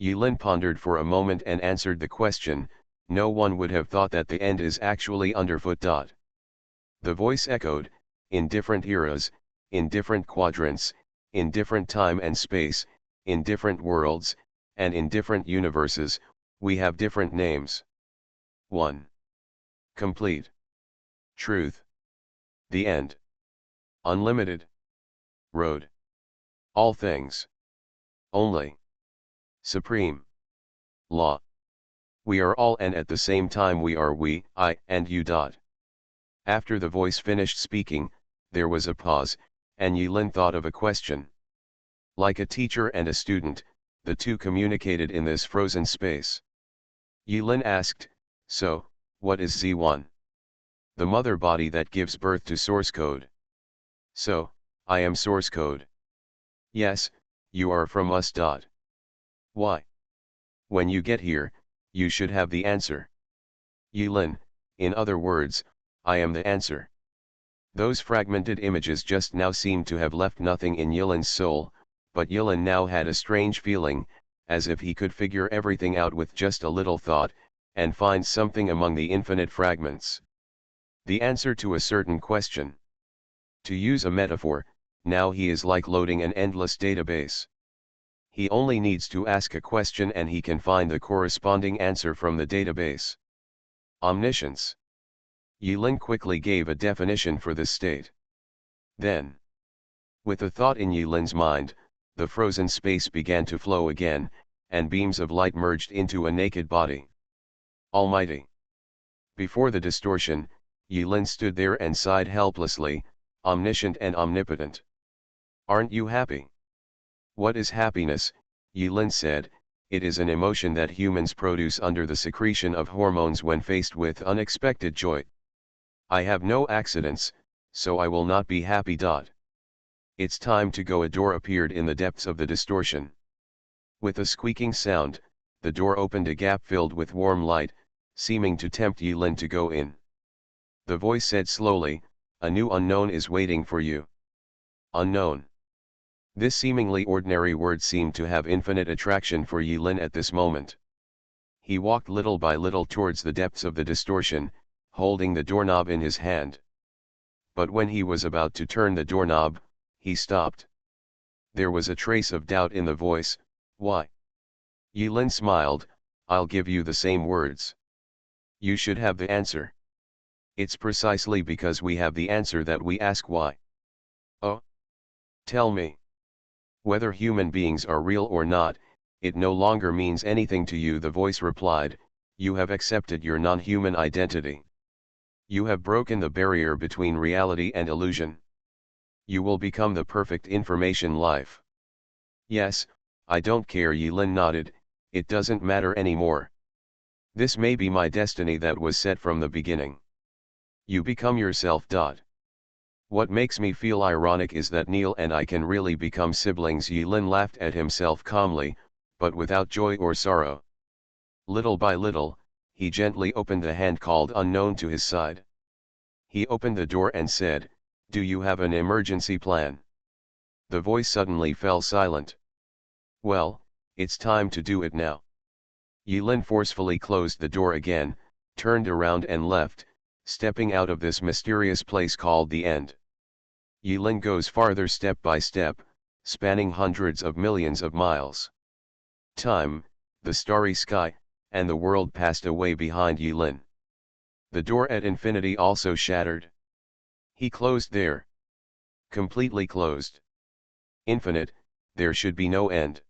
Yilin pondered for a moment and answered the question, no one would have thought that the end is actually underfoot. The voice echoed, in different eras, in different quadrants, in different time and space, in different worlds, and in different universes, we have different names. 1. Complete. Truth. The end. Unlimited. Road. All things. Only. Supreme. Law. We are all and at the same time we are we, I, and you. After the voice finished speaking, there was a pause, and Yilin thought of a question. Like a teacher and a student, the two communicated in this frozen space. Yilin asked, so, what is Z1? The mother body that gives birth to source code. So, I am source code. Yes, you are from us. Why? When you get here, you should have the answer. Yilin, in other words, I am the answer. Those fragmented images just now seemed to have left nothing in Yilin's soul, but Yilin now had a strange feeling, as if he could figure everything out with just a little thought, and find something among the infinite fragments. The answer to a certain question. To use a metaphor, now he is like loading an endless database. He only needs to ask a question and he can find the corresponding answer from the database. Omniscience. Yilin quickly gave a definition for this state. Then, with a thought in Yilin's mind, the frozen space began to flow again, and beams of light merged into a naked body. Almighty. Before the distortion, Yilin stood there and sighed helplessly, omniscient and omnipotent. Aren't you happy? What is happiness? Yilin said, it is an emotion that humans produce under the secretion of hormones when faced with unexpected joy. I have no accidents, so I will not be happy. It's time to go. A door appeared in the depths of the distortion. With a squeaking sound, the door opened a gap filled with warm light, seeming to tempt Yilin to go in. The voice said slowly, a new unknown is waiting for you. Unknown. This seemingly ordinary word seemed to have infinite attraction for Yilin at this moment. He walked little by little towards the depths of the distortion, holding the doorknob in his hand. But when he was about to turn the doorknob, he stopped. There was a trace of doubt in the voice. Why? Yilin smiled, I'll give you the same words. You should have the answer. It's precisely because we have the answer that we ask why. Oh? Tell me. Whether human beings are real or not, it no longer means anything to you. The voice replied, you have accepted your non-human identity. You have broken the barrier between reality and illusion. You will become the perfect information life. Yes, I don't care. Yilin nodded, it doesn't matter anymore. This may be my destiny that was set from the beginning. You become yourself. What makes me feel ironic is that Neil and I can really become siblings. Yilin laughed at himself calmly, but without joy or sorrow. Little by little, he gently opened the hand called Unknown to his side. He opened the door and said, do you have an emergency plan? The voice suddenly fell silent. Well, it's time to do it now. Yilin forcefully closed the door again, turned around and left, stepping out of this mysterious place called the end. Yilin goes farther step by step, spanning hundreds of millions of miles. Time, the starry sky, and the world passed away behind Yilin. The door at infinity also shattered. He closed there. Completely closed. Infinite, there should be no end.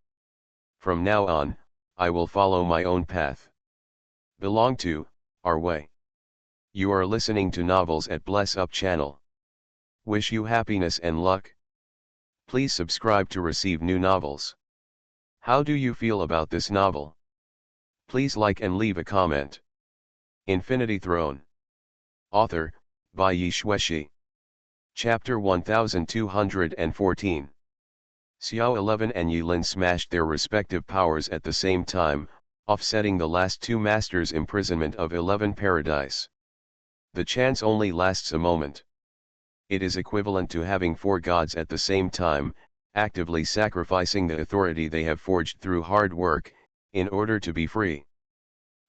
From now on, I will follow my own path. Belong to, our way. You are listening to Novels at Bless Up channel. Wish you happiness and luck. Please subscribe to receive new novels. How do you feel about this novel? Please like and leave a comment. Infinity Throne. Author, by Yi Shueshi. Chapter 1214. Xiao 11 and Yilin smashed their respective powers at the same time, offsetting the last two masters' imprisonment of 11 Paradise. The chance only lasts a moment. It is equivalent to having 4 gods at the same time, actively sacrificing the authority they have forged through hard work, in order to be free.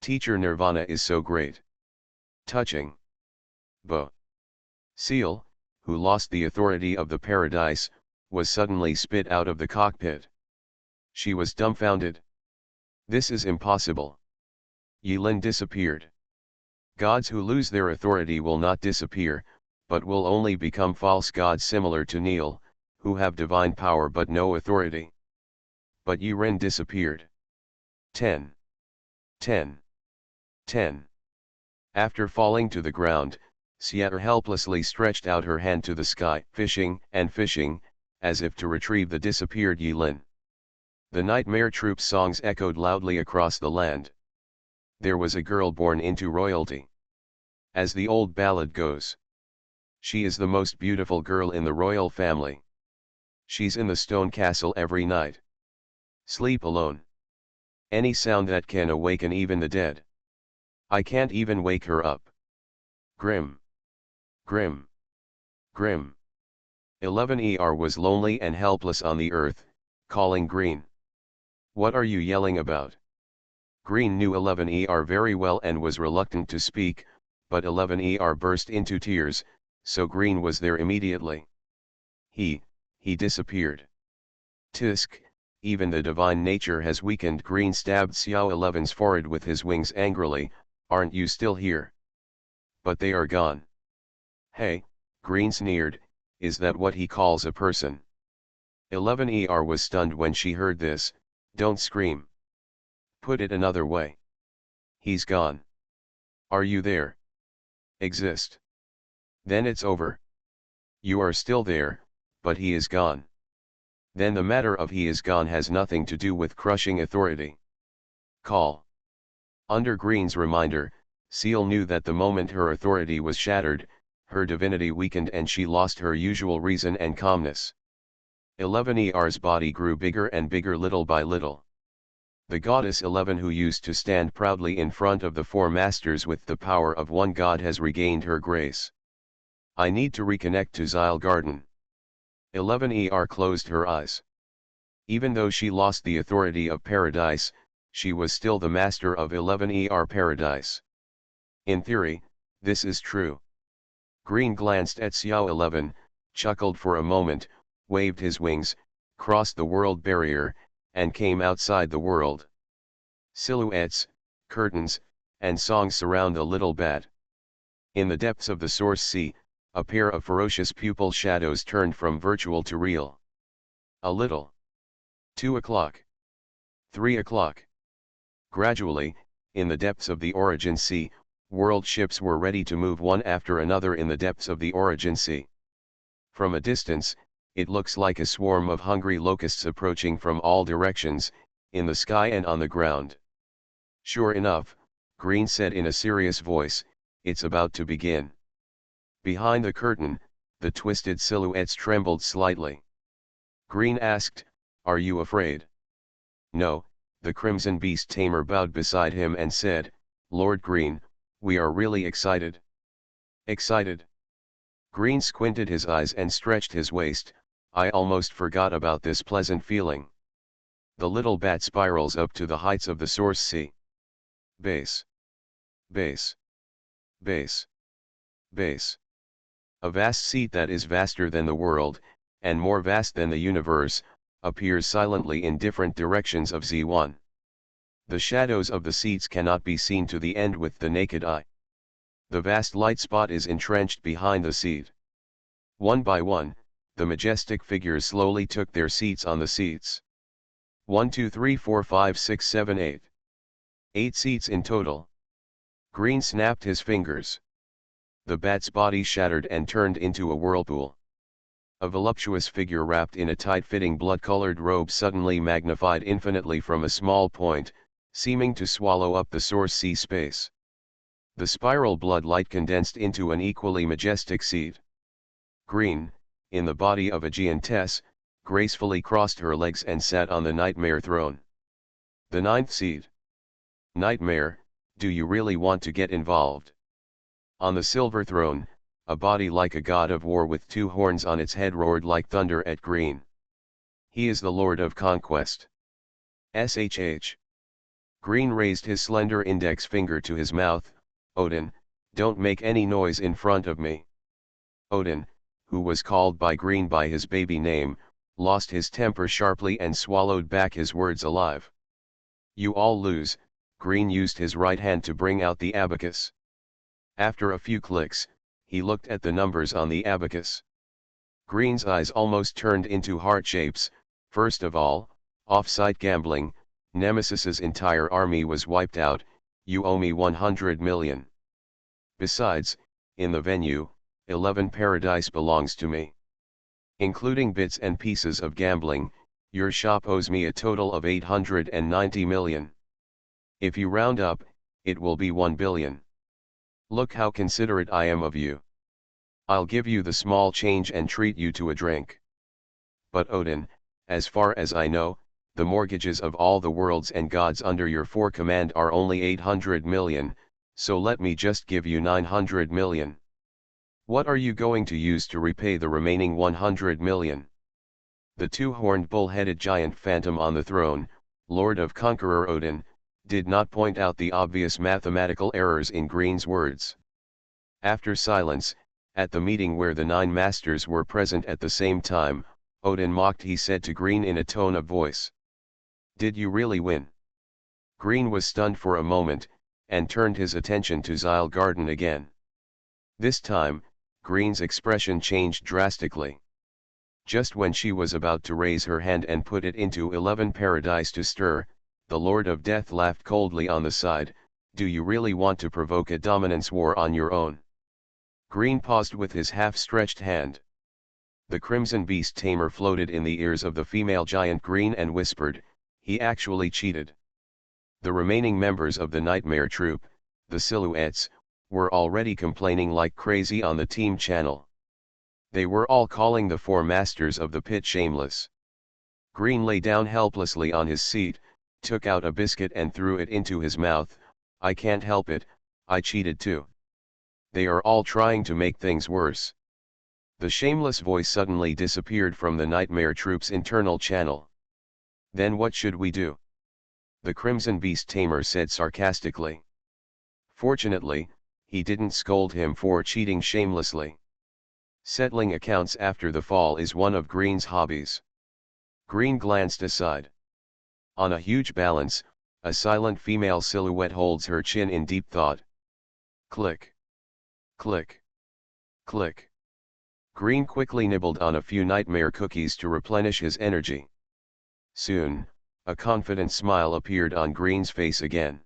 Teacher Nirvana is so great. Touching. Bo. Seal, who lost the authority of the Paradise, was suddenly spit out of the cockpit. She was dumbfounded. This is impossible. Yilin disappeared. Gods who lose their authority will not disappear, but will only become false gods similar to Neil, who have divine power but no authority. But Yiren disappeared. 10. 10. 10. After falling to the ground, Xia helplessly stretched out her hand to the sky, fishing, as if to retrieve the disappeared Yilin. The Nightmare Troop's songs echoed loudly across the land. There was a girl born into royalty. As the old ballad goes. She is the most beautiful girl in the royal family. She's in the stone castle every night. Sleep alone. Any sound that can awaken even the dead. I can't even wake her up. Grim. Grim. Grim. 11ER was lonely and helpless on the earth, calling Green. What are you yelling about? Green knew 11ER very well and was reluctant to speak, but 11ER burst into tears, so Green was there immediately. He disappeared. Tisk, even the divine nature has weakened. Green stabbed Xiao 11's forehead with his wings angrily. Aren't you still here? But they are gone. Hey, Green sneered, is that what he calls a person? 11ER was stunned when she heard this. Don't scream. Put it another way. He's gone. Are you there? Exist. Then it's over. You are still there, but he is gone. Then the matter of he is gone has nothing to do with crushing authority. Call. Under Green's reminder, Seal knew that the moment her authority was shattered, her divinity weakened and she lost her usual reason and calmness. 11ER's body grew bigger and bigger little by little. The goddess 11 who used to stand proudly in front of the 4 masters with the power of one god has regained her grace. I need to reconnect to Zyle Garden. 11ER closed her eyes. Even though she lost the authority of Paradise, she was still the master of 11ER Paradise. In theory, this is true. Green glanced at Xiao 11, chuckled for a moment, waved his wings, crossed the world barrier, and came outside the world. Silhouettes, curtains, and songs surround the little bat. In the depths of the source sea, a pair of ferocious pupil shadows turned from virtual to real. A little. 2 o'clock. 3 o'clock. Gradually, in the depths of the origin sea, world ships were ready to move one after another in the depths of the origin sea. From a distance, it looks like a swarm of hungry locusts approaching from all directions, in the sky and on the ground. Sure enough, Green said in a serious voice, it's about to begin. Behind the curtain, the twisted silhouettes trembled slightly. Green asked, are you afraid? No, the Crimson Beast Tamer bowed beside him and said, Lord Green, we are really excited. Excited? Green squinted his eyes and stretched his waist. I almost forgot about this pleasant feeling. The little bat spirals up to the heights of the source sea. Base. Base. Base. Base. A vast seat that is vaster than the world, and more vast than the universe, appears silently in different directions of Z1. The shadows of the seats cannot be seen to the end with the naked eye. The vast light spot is entrenched behind the seat. One by one, the majestic figures slowly took their seats on the seats. 1 2 3 4 5 6 7 8. 8 seats in total. Green snapped his fingers. The bat's body shattered and turned into a whirlpool. A voluptuous figure wrapped in a tight-fitting blood-colored robe suddenly magnified infinitely from a small point, seeming to swallow up the source sea space. The spiral blood light condensed into an equally majestic seat. Green, in the body of a giantess, gracefully crossed her legs and sat on the Nightmare throne. The 9th seat. Nightmare, do you really want to get involved? On the silver throne, a body like a god of war with 2 horns on its head roared like thunder at Green. He is the Lord of Conquest. SHH. Green raised his slender index finger to his mouth. Odin, don't make any noise in front of me. Odin, who was called by Green by his baby name, lost his temper sharply and swallowed back his words alive. You all lose. Green used his right hand to bring out the abacus. After a few clicks, he looked at the numbers on the abacus. Green's eyes almost turned into heart shapes. First of all, off-site gambling, Nemesis's entire army was wiped out. You owe me 100 million. Besides, in the venue, 11 Paradise belongs to me. Including bits and pieces of gambling, your shop owes me a total of 890 million. If you round up, it will be 1 billion. Look how considerate I am of you. I'll give you the small change and treat you to a drink. But Odin, as far as I know, the mortgages of all the worlds and gods under your command are only 800 million, so let me just give you 900 million. What are you going to use to repay the remaining 100 million? The 2-horned bull-headed giant phantom on the throne, Lord of Conqueror Odin, did not point out the obvious mathematical errors in Green's words. After silence, at the meeting where the 9 masters were present at the same time, Odin mocked. He said to Green in a tone of voice. Did you really win? Green was stunned for a moment, and turned his attention to Zyl again. This time, Green's expression changed drastically. Just when she was about to raise her hand and put it into 11 Paradise to stir, the Lord of Death laughed coldly on the side. Do you really want to provoke a dominance war on your own? Green paused with his half-stretched hand. The Crimson Beast Tamer floated in the ears of the female giant Green and whispered, he actually cheated. The remaining members of the Nightmare Troupe, the Silhouettes, were already complaining like crazy on the team channel. They were all calling the 4 masters of the pit shameless. Green lay down helplessly on his seat, took out a biscuit and threw it into his mouth. I can't help it, I cheated too. They are all trying to make things worse. The shameless voice suddenly disappeared from the Nightmare Troupe's internal channel. Then what should we do? The Crimson Beast Tamer said sarcastically. Fortunately, he didn't scold him for cheating shamelessly. Settling accounts after the fall is one of Green's hobbies. Green glanced aside. On a huge balance, a silent female silhouette holds her chin in deep thought. Click. Click. Click. Green quickly nibbled on a few nightmare cookies to replenish his energy. Soon, a confident smile appeared on Green's face again.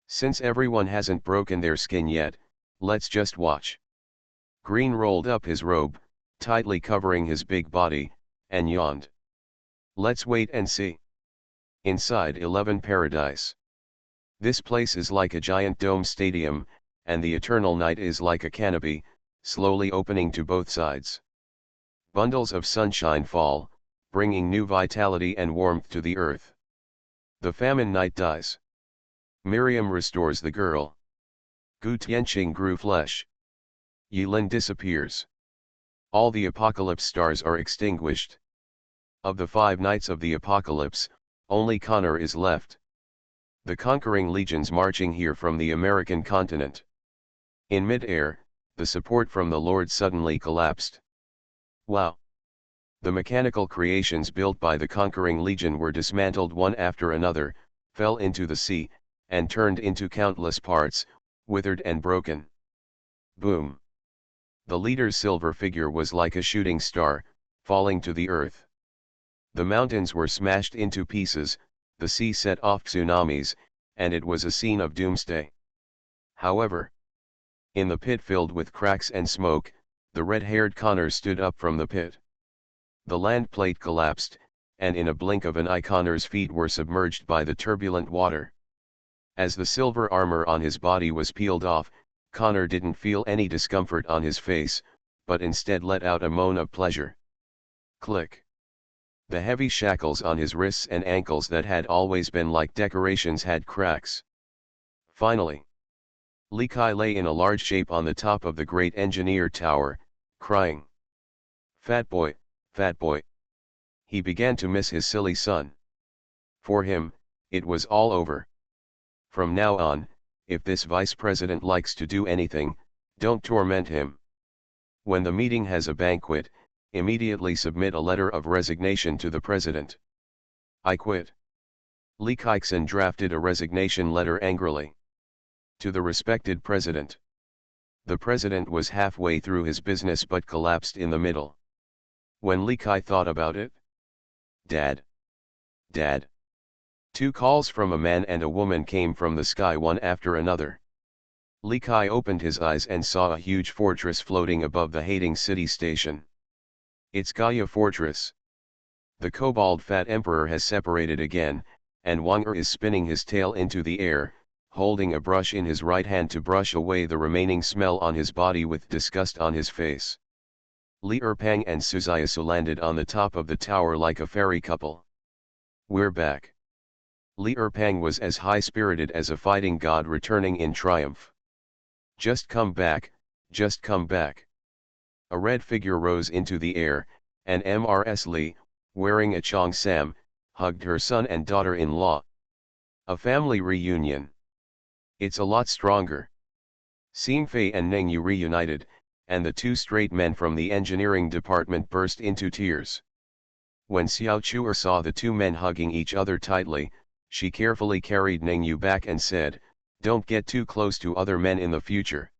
Since everyone hasn't broken their skin yet, let's just watch. Green rolled up his robe, tightly covering his big body, and yawned. Let's wait and see. Inside 11 Paradise. This place is like a giant dome stadium, and the eternal night is like a canopy, slowly opening to both sides. Bundles of sunshine fall, bringing new vitality and warmth to the earth. The famine night dies. Miriam restores the girl. Gu Tianqing grew flesh. Yilin disappears. All the apocalypse stars are extinguished. Of the 5 knights of the apocalypse, only Connor is left. The conquering legions marching here from the American continent. In mid-air, the support from the Lord suddenly collapsed. Wow! The mechanical creations built by the conquering legion were dismantled one after another, fell into the sea, and turned into countless parts, withered and broken. Boom. The leader's silver figure was like a shooting star, falling to the earth. The mountains were smashed into pieces, the sea set off tsunamis, and it was a scene of doomsday. However, in the pit filled with cracks and smoke, the red-haired Connor stood up from the pit. The land plate collapsed, and in a blink of an eye Connor's feet were submerged by the turbulent water. As the silver armor on his body was peeled off, Connor didn't feel any discomfort on his face, but instead let out a moan of pleasure. Click. The heavy shackles on his wrists and ankles that had always been like decorations had cracks. Finally, Li Kai lay in a large shape on the top of the great engineer tower, crying. Fat boy, fat boy. He began to miss his silly son. For him, it was all over. From now on, if this vice president likes to do anything, don't torment him. When the meeting has a banquet, immediately submit a letter of resignation to the president. I quit. Li Keixen drafted a resignation letter angrily. To the respected president. The president was halfway through his business but collapsed in the middle. When Li Kai thought about it. Dad. Dad. 2 calls from a man and a woman came from the sky one after another. Li Kai opened his eyes and saw a huge fortress floating above the Hating City station. It's Gaia Fortress. The kobold fat emperor has separated again, and Wanger is spinning his tail into the air, holding a brush in his right hand to brush away the remaining smell on his body with disgust on his face. Li Erpang and Suzayasu landed on the top of the tower like a fairy couple. We're back. Li Erpang was as high-spirited as a fighting god returning in triumph. Just come back, just come back. A red figure rose into the air, and Mrs. Li, wearing a cheongsam, hugged her son and daughter-in-law. A family reunion. It's a lot stronger. Xing Fei and Neng Yu reunited, and the 2 straight men from the engineering department burst into tears. When Xiao Chuer saw the 2 men hugging each other tightly, she carefully carried Neng Yu back and said, "Don't get too close to other men in the future."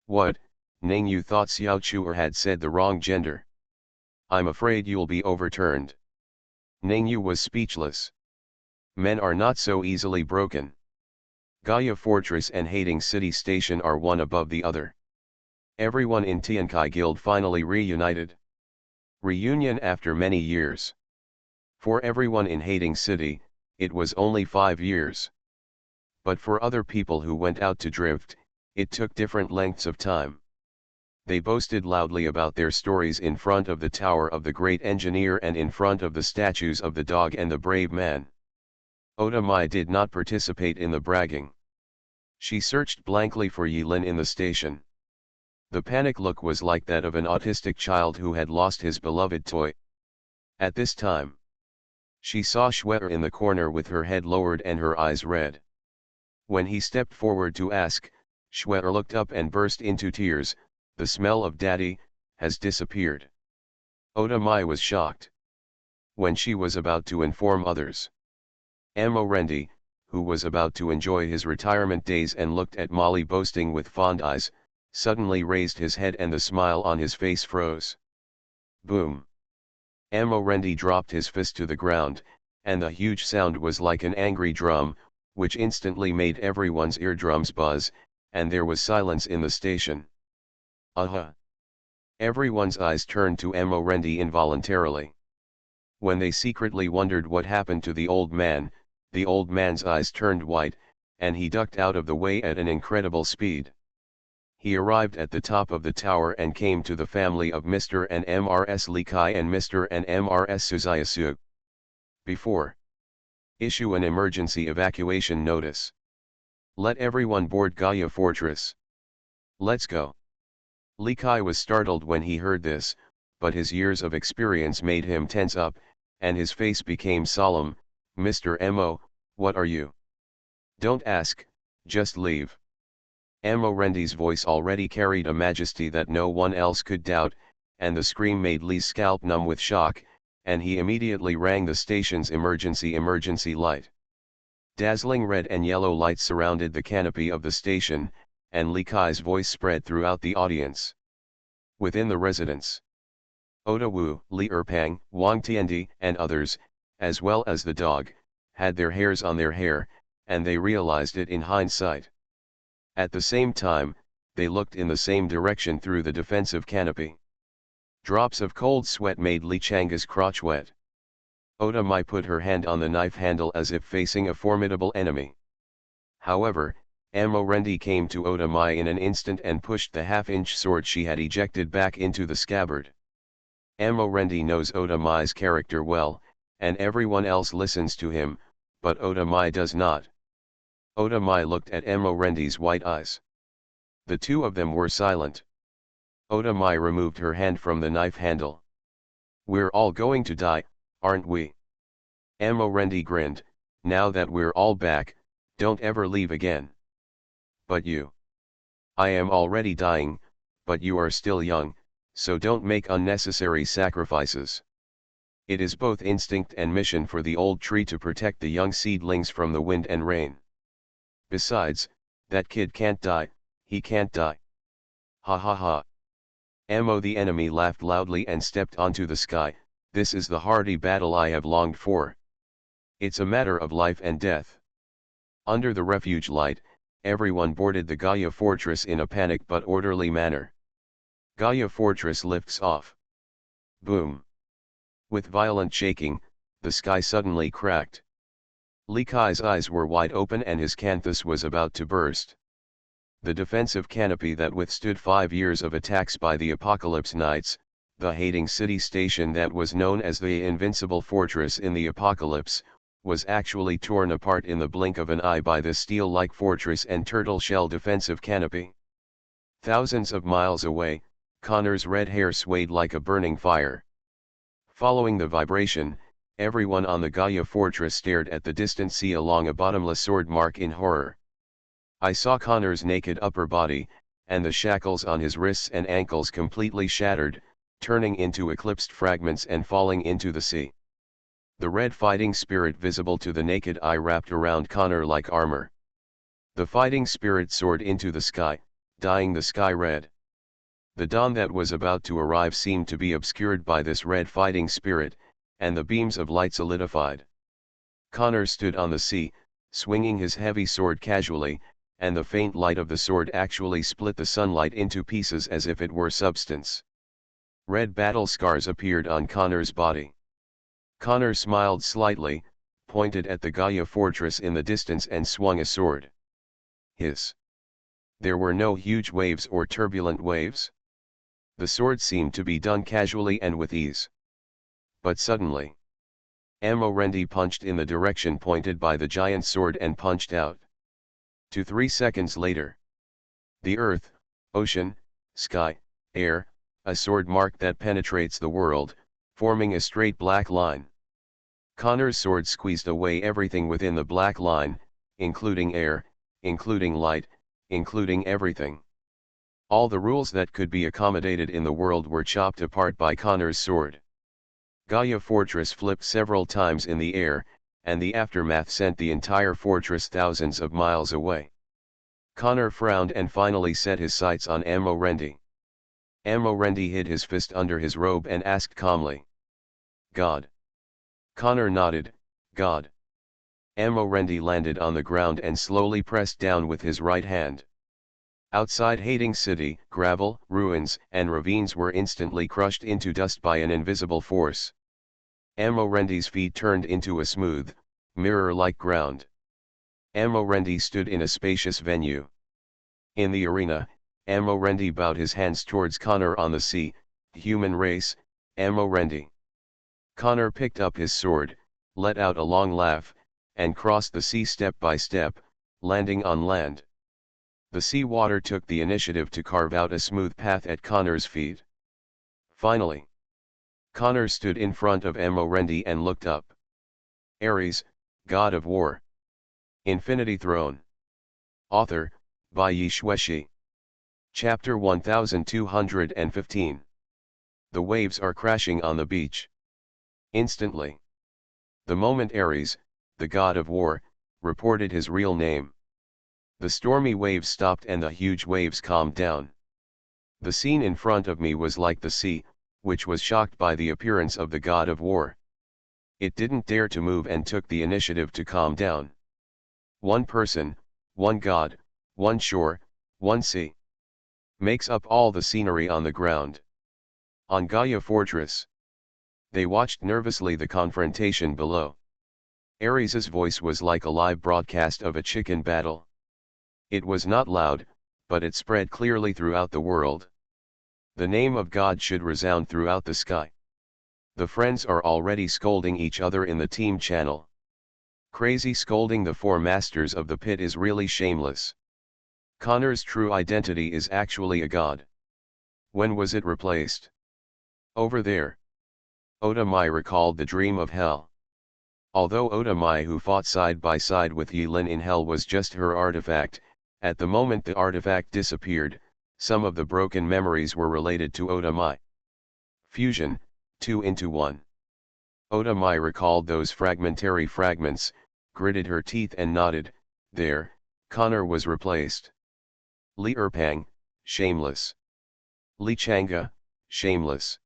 What? Neng Yu thought Xiao Chuer had said the wrong gender. I'm afraid you'll be overturned. Neng Yu was speechless. Men are not so easily broken. Gaia Fortress and Hating City Station are one above the other. Everyone in Tiankai Guild finally reunited. Reunion after many years. For everyone in Hating City, it was only 5 years. But for other people who went out to drift, it took different lengths of time. They boasted loudly about their stories in front of the tower of the great engineer and in front of the statues of the dog and the brave man. Oda Mai did not participate in the bragging. She searched blankly for Yilin in the station. The panic look was like that of an autistic child who had lost his beloved toy. At this time, she saw Schwetter in the corner with her head lowered and her eyes red. When he stepped forward to ask, Schwetter looked up and burst into tears. The smell of daddy has disappeared. Oda Mai was shocked. When she was about to inform others, Amo Rendi, who was about to enjoy his retirement days and looked at Molly boasting with fond eyes, suddenly raised his head and the smile on his face froze. Boom! Amo Rendi dropped his fist to the ground, and the huge sound was like an angry drum, which instantly made everyone's eardrums buzz, and there was silence in the station. Aha! Everyone's eyes turned to Amo Rendi involuntarily. When they secretly wondered what happened to the old man's eyes turned white, and he ducked out of the way at an incredible speed. He arrived at the top of the tower and came to the family of Mr. and Mrs. Li Kai and Mr. and Mrs. Suzayasu. Before. Issue an emergency evacuation notice. Let everyone board Gaia Fortress. Let's go. Li Kai was startled when he heard this, but his years of experience made him tense up, and his face became solemn. Mr. Mo, what are you? Don't ask, just leave. Amo Rendi's voice already carried a majesty that no one else could doubt, and the scream made Li's scalp numb with shock, and he immediately rang the station's emergency light. Dazzling red and yellow lights surrounded the canopy of the station, and Li Kai's voice spread throughout the audience. Within the residence, Oda Wu, Li Erpang, Wang Tiandi, and others, as well as the dog, had their hairs on their hair, and they realized it in hindsight. At the same time, they looked in the same direction through the defensive canopy. Drops of cold sweat made Li Changa's crotch wet. Oda Mai put her hand on the knife handle as if facing a formidable enemy. However, Amorendi came to Oda Mai in an instant and pushed the half-inch sword she had ejected back into the scabbard. Amorendi knows Oda Mai's character well, and everyone else listens to him, but Oda Mai does not. Oda Mai looked at Amorendi's white eyes. The two of them were silent. Oda Mai removed her hand from the knife handle. "We're all going to die, aren't we?" Amorendi grinned, "Now that we're all back, don't ever leave again." "But you." "I am already dying, but you are still young, so don't make unnecessary sacrifices. It is both instinct and mission for the old tree to protect the young seedlings from the wind and rain. Besides, that kid can't die, he can't die." "Ha ha ha." Amo the enemy laughed loudly and stepped onto the sky. "This is the hardy battle I have longed for. It's a matter of life and death." Under the refuge light, everyone boarded the Gaia fortress in a panicked but orderly manner. Gaia fortress lifts off. Boom. With violent shaking, the sky suddenly cracked. Li Kai's eyes were wide open and his canthus was about to burst. The defensive canopy that withstood 5 years of attacks by the Apocalypse Knights, the hating city station that was known as the Invincible Fortress in the Apocalypse, was actually torn apart in the blink of an eye by the steel-like fortress and turtle-shell defensive canopy. Thousands of miles away, Connor's red hair swayed like a burning fire. Following the vibration, everyone on the Gaia fortress stared at the distant sea along a bottomless sword mark in horror. I saw Connor's naked upper body, and the shackles on his wrists and ankles completely shattered, turning into eclipsed fragments and falling into the sea. The red fighting spirit visible to the naked eye wrapped around Connor like armor. The fighting spirit soared into the sky, dyeing the sky red. The dawn that was about to arrive seemed to be obscured by this red fighting spirit, and the beams of light solidified. Connor stood on the sea, swinging his heavy sword casually, and the faint light of the sword actually split the sunlight into pieces as if it were substance. Red battle scars appeared on Connor's body. Connor smiled slightly, pointed at the Gaia fortress in the distance and swung a sword. Hiss. There were no huge waves or turbulent waves. The sword seemed to be done casually and with ease. But suddenly, Amorendi punched in the direction pointed by the giant sword and punched out. 2 to 3 seconds later, the earth, ocean, sky, air, a sword mark that penetrates the world, forming a straight black line. Connor's sword squeezed away everything within the black line, including air, including light, including everything. All the rules that could be accommodated in the world were chopped apart by Connor's sword. Gaia Fortress flipped several times in the air, and the aftermath sent the entire fortress thousands of miles away. Connor frowned and finally set his sights on Amorendi. Amorendi hid his fist under his robe and asked calmly, "God?" Connor nodded, "God." Amorendi landed on the ground and slowly pressed down with his right hand. Outside Hating City, gravel, ruins, and ravines were instantly crushed into dust by an invisible force. Amorendi's feet turned into a smooth, mirror-like ground. Amorendi stood in a spacious venue. In the arena, Amorendi bowed his hands towards Connor on the sea. "Human race, Amorendi." Connor picked up his sword, let out a long laugh, and crossed the sea step by step, landing on land. The sea water took the initiative to carve out a smooth path at Connor's feet. Finally, Connor stood in front of Amorendi and looked up. Ares, God of War. Infinity Throne. Author, Bai Shueshi. Chapter 1215. The waves are crashing on the beach. Instantly. The moment Ares, the god of war, reported his real name. The stormy waves stopped and the huge waves calmed down. The scene in front of me was like the sea, which was shocked by the appearance of the god of war. It didn't dare to move and took the initiative to calm down. One person, one god, one shore, one sea. Makes up all the scenery on the ground. On Gaia Fortress. They watched nervously the confrontation below. Ares's voice was like a live broadcast of a chicken battle. It was not loud, but it spread clearly throughout the world. The name of God should resound throughout the sky. The friends are already scolding each other in the team channel. Crazy scolding the four masters of the pit is really shameless. Connor's true identity is actually a god. When was it replaced? Over there. Otamai recalled the dream of hell. Although Otamai, who fought side by side with Yilin in hell, was just her artifact, at the moment the artifact disappeared, some of the broken memories were related to Otamai. Fusion, 2 into 1. Otamai recalled those fragmentary fragments, gritted her teeth and nodded. There, Connor was replaced. Li Erpang, shameless. Li Chang'e, shameless.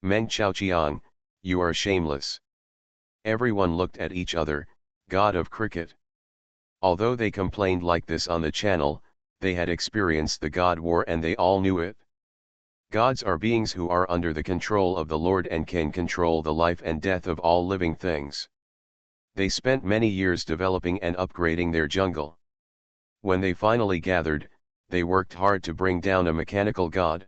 Meng Chaoqiang, you are shameless. Everyone looked at each other, god of cricket. Although they complained like this on the channel, they had experienced the god war and they all knew it. Gods are beings who are under the control of the Lord and can control the life and death of all living things. They spent many years developing and upgrading their jungle. When they finally gathered, they worked hard to bring down a mechanical god.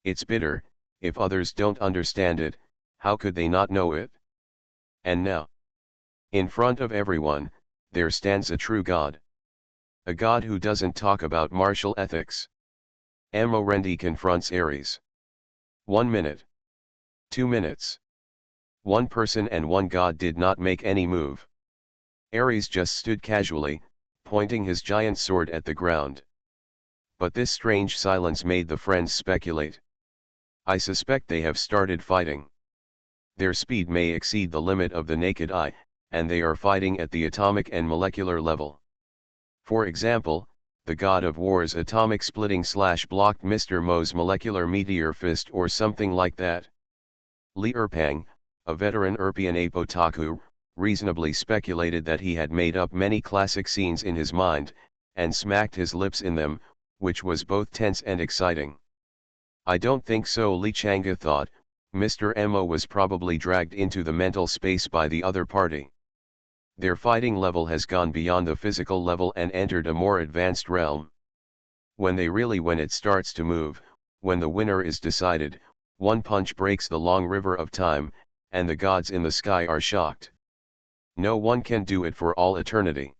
It's bitter, if others don't understand it, how could they not know it? And now, in front of everyone, there stands a true god. A god who doesn't talk about martial ethics. Amorendi confronts Ares. 1 minute. 2 minutes. One person and one god did not make any move. Ares just stood casually, pointing his giant sword at the ground. But this strange silence made the friends speculate. I suspect they have started fighting. Their speed may exceed the limit of the naked eye, and they are fighting at the atomic and molecular level. For example, the god of war's atomic splitting slash blocked Mr. Mo's molecular meteor fist or something like that. Li Erpang, a veteran Erpian ape otaku, reasonably speculated that he had made up many classic scenes in his mind, and smacked his lips in them, which was both tense and exciting. I don't think so, Li Chang'e thought. Mr. Mo was probably dragged into the mental space by the other party. Their fighting level has gone beyond the physical level and entered a more advanced realm. When it starts to move, when the winner is decided, one punch breaks the long river of time, and the gods in the sky are shocked. No one can do it for all eternity.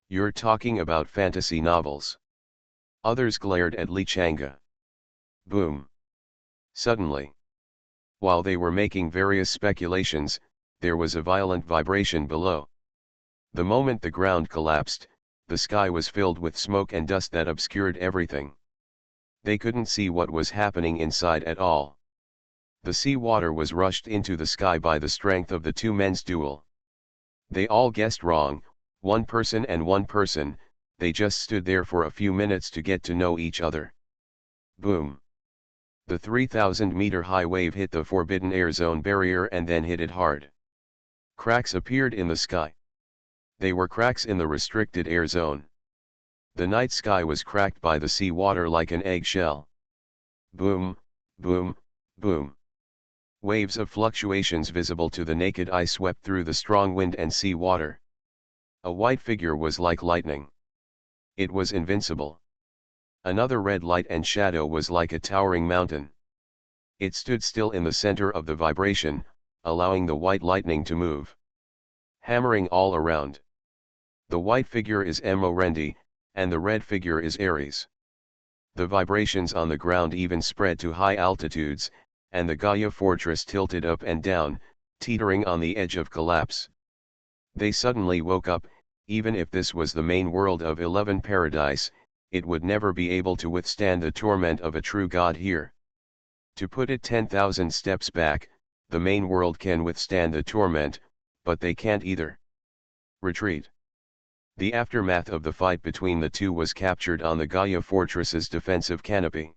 You're talking about fantasy novels. Others glared at Li Chang'e. Boom. Suddenly, while they were making various speculations, there was a violent vibration below. The moment the ground collapsed, the sky was filled with smoke and dust that obscured everything. They couldn't see what was happening inside at all. The sea water was rushed into the sky by the strength of the two men's duel. They all guessed wrong, one person and one person, they just stood there for a few minutes to get to know each other. Boom. The 3,000-meter high wave hit the forbidden air zone barrier and then hit it hard. Cracks appeared in the sky. They were cracks in the restricted air zone. The night sky was cracked by the sea water like an eggshell. Boom, boom, boom. Waves of fluctuations visible to the naked eye swept through the strong wind and sea water. A white figure was like lightning. It was invincible. Another red light and shadow was like a towering mountain. It stood still in the center of the vibration, allowing the white lightning to move. Hammering all around. The white figure is Amorendi, and the red figure is Ares. The vibrations on the ground even spread to high altitudes, and the Gaia fortress tilted up and down, teetering on the edge of collapse. They suddenly woke up. Even if this was the main world of 11 Paradise, it would never be able to withstand the torment of a true god here. To put it 10,000 steps back, the main world can withstand the torment, but they can't either. Retreat. The aftermath of the fight between the two was captured on the Gaia Fortress's defensive canopy.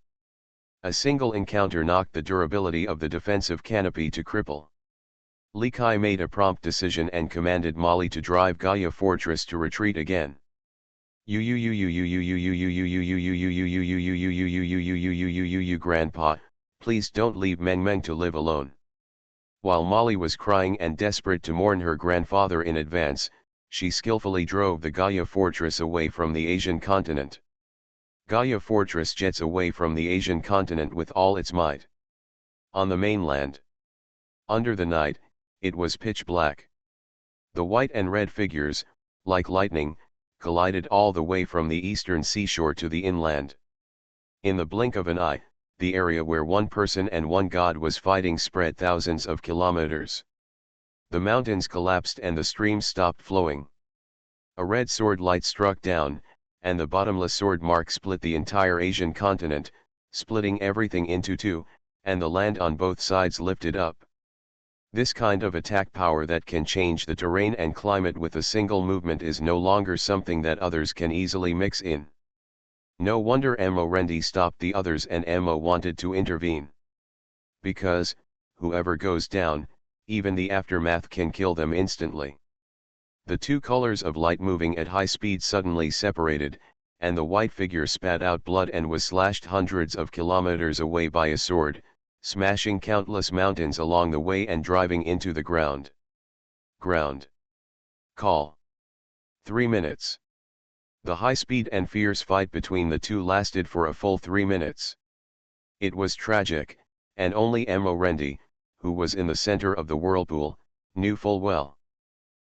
A single encounter knocked the durability of the defensive canopy to cripple. Li Kai made a prompt decision and commanded Mali to drive Gaia Fortress to retreat again. Grandpa, please don't leave Meng Meng to live alone. While Molly was crying and desperate to mourn her grandfather in advance, she skillfully drove the Gaia Fortress away from the Asian continent. Gaia Fortress jets away from the Asian continent with all its might. On the mainland, under the night, it was pitch black. The white and red figures, like lightning, collided all the way from the eastern seashore to the inland. In the blink of an eye, the area where one person and one god was fighting spread thousands of kilometers. The mountains collapsed and the streams stopped flowing. A red sword light struck down, and the bottomless sword mark split the entire Asian continent, splitting everything into two, and the land on both sides lifted up. This kind of attack power that can change the terrain and climate with a single movement is no longer something that others can easily mix in. No wonder Amo Rendi stopped the others and Amo wanted to intervene. Because, whoever goes down, even the aftermath can kill them instantly. The two colors of light moving at high speed suddenly separated, and the white figure spat out blood and was slashed hundreds of kilometers away by a sword, smashing countless mountains along the way and driving into the ground. Call. 3 minutes. The high-speed and fierce fight between the two lasted for a full 3 minutes. It was tragic, and only Amo Rendi, who was in the center of the whirlpool, knew full well.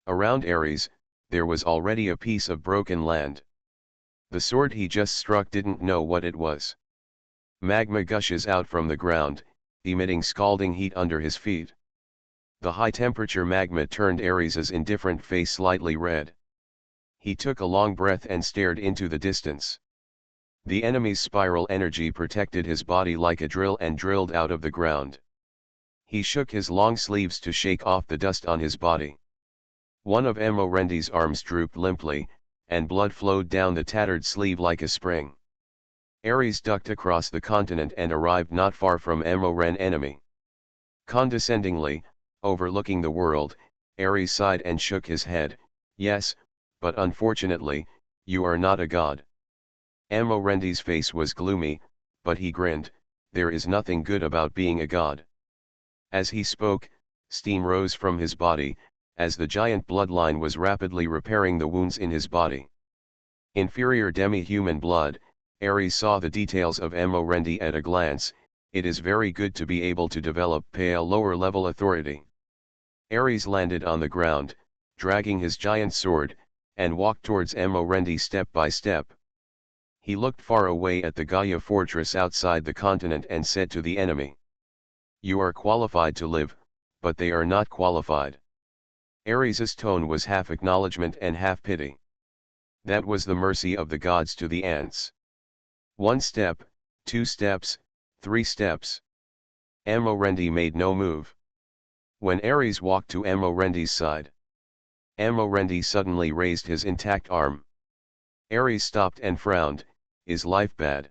Around Ares, there was already a piece of broken land. The sword he just struck didn't know what it was. Magma gushes out from the ground, emitting scalding heat under his feet. The high-temperature magma turned Ares's indifferent face slightly red. He took a long breath and stared into the distance. The enemy's spiral energy protected his body like a drill and drilled out of the ground. He shook his long sleeves to shake off the dust on his body. One of Amo Rendi's arms drooped limply, and blood flowed down the tattered sleeve like a spring. Ares ducked across the continent and arrived not far from Amo Ren enemy. Condescendingly, overlooking the world, Ares sighed and shook his head. Yes, but unfortunately, you are not a god. Amo Rendi's face was gloomy, but he grinned. There is nothing good about being a god. As he spoke, steam rose from his body, as the giant bloodline was rapidly repairing the wounds in his body. Inferior demi-human blood, Ares saw the details of Amo Rendi at a glance. It is very good to be able to develop pale lower-level authority. Ares landed on the ground, dragging his giant sword, and walked towards Amo Rendi step by step. He looked far away at the Gaia fortress outside the continent and said to the enemy, "You are qualified to live, but they are not qualified." Ares's tone was half acknowledgement and half pity. That was the mercy of the gods to the ants. 1 step, 2 steps, 3 steps. Amo Rendi made no move. When Ares walked to Amo Rendi's side, Amo Rendi suddenly raised his intact arm. Ares stopped and frowned. Is life bad?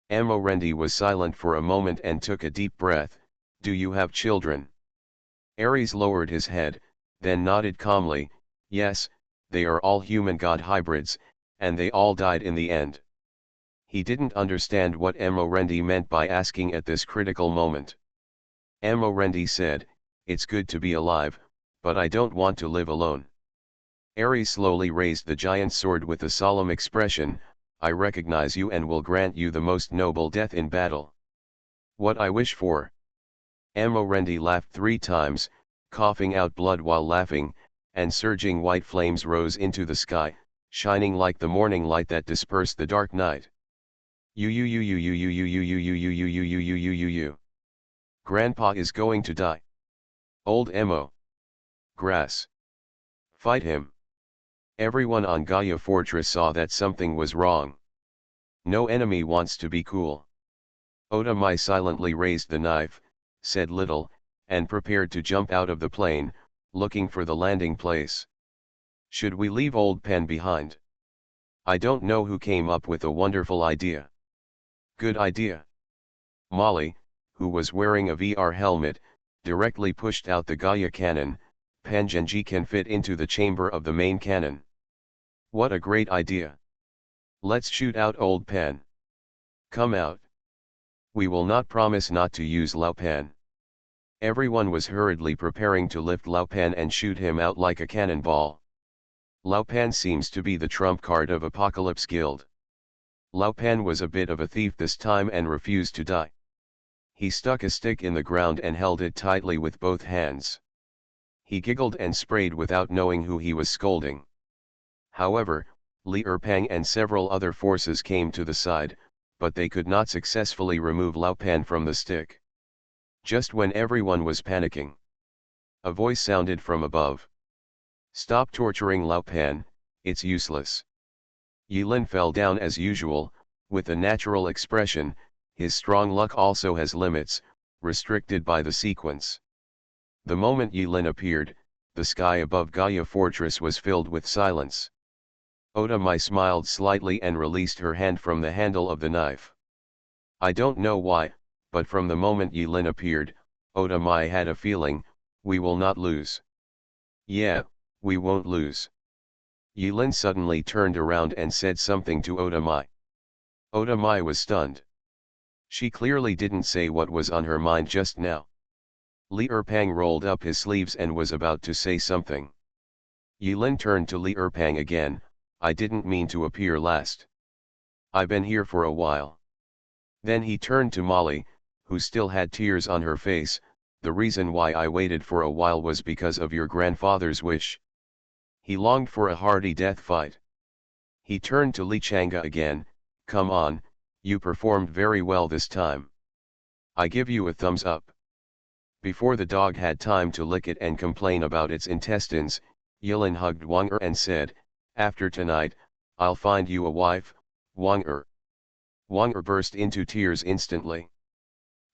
Amo Rendi was silent for a moment and took a deep breath. Do you have children? Ares lowered his head, then nodded calmly. Yes, they are all human-god hybrids, and they all died in the end. He didn't understand what Amo Rendi meant by asking at this critical moment. Amo Rendi said, "It's good to be alive, but I don't want to live alone." Ares slowly raised the giant sword with a solemn expression. I recognize you and will grant you the most noble death in battle. What I wish for. Amo Rendi laughed 3 times, coughing out blood while laughing, and surging white flames rose into the sky, shining like the morning light that dispersed the dark night. Grandpa is going to die. Old Emo. Grass. Fight him. Everyone on Gaia Fortress saw that something was wrong. No enemy wants to be cool. Oda Mai silently raised the knife, said little, and prepared to jump out of the plane, looking for the landing place. Should we leave old Pan behind? I don't know who came up with a wonderful idea. Good idea. Molly, who was wearing a VR helmet, directly pushed out the Gaia cannon. Pangenji can fit into the chamber of the main cannon. What a great idea. Let's shoot out old Pan. Come out. We will not promise not to use Lao Pan. Everyone was hurriedly preparing to lift Lao Pan and shoot him out like a cannonball. Lao Pan seems to be the trump card of Apocalypse Guild. Lao Pan was a bit of a thief this time and refused to die. He stuck a stick in the ground and held it tightly with both hands. He giggled and sprayed without knowing who he was scolding. However, Li Erpang and several other forces came to the side, but they could not successfully remove Lao Pan from the stick. Just when everyone was panicking, a voice sounded from above. Stop torturing Lao Pan, it's useless. Yilin fell down as usual, with a natural expression. His strong luck also has limits, restricted by the sequence. The moment Yilin appeared, the sky above Gaia Fortress was filled with silence. Oda Mai smiled slightly and released her hand from the handle of the knife. I don't know why, but from the moment Yilin appeared, Oda Mai had a feeling, we will not lose. Yeah, we won't lose. Yilin suddenly turned around and said something to Oda Mai. Oda Mai was stunned. She clearly didn't say what was on her mind just now. Li Erpang rolled up his sleeves and was about to say something. Yilin turned to Li Erpang again. I didn't mean to appear last. I've been here for a while. Then he turned to Molly, who still had tears on her face. The reason why I waited for a while was because of your grandfather's wish. He longed for a hearty death fight. He turned to Li Chang'e again. Come on, you performed very well this time. I give you a thumbs up. Before the dog had time to lick it and complain about its intestines, Yilin hugged Wang Er and said, after tonight, I'll find you a wife, Wang Er. Wang Er burst into tears instantly.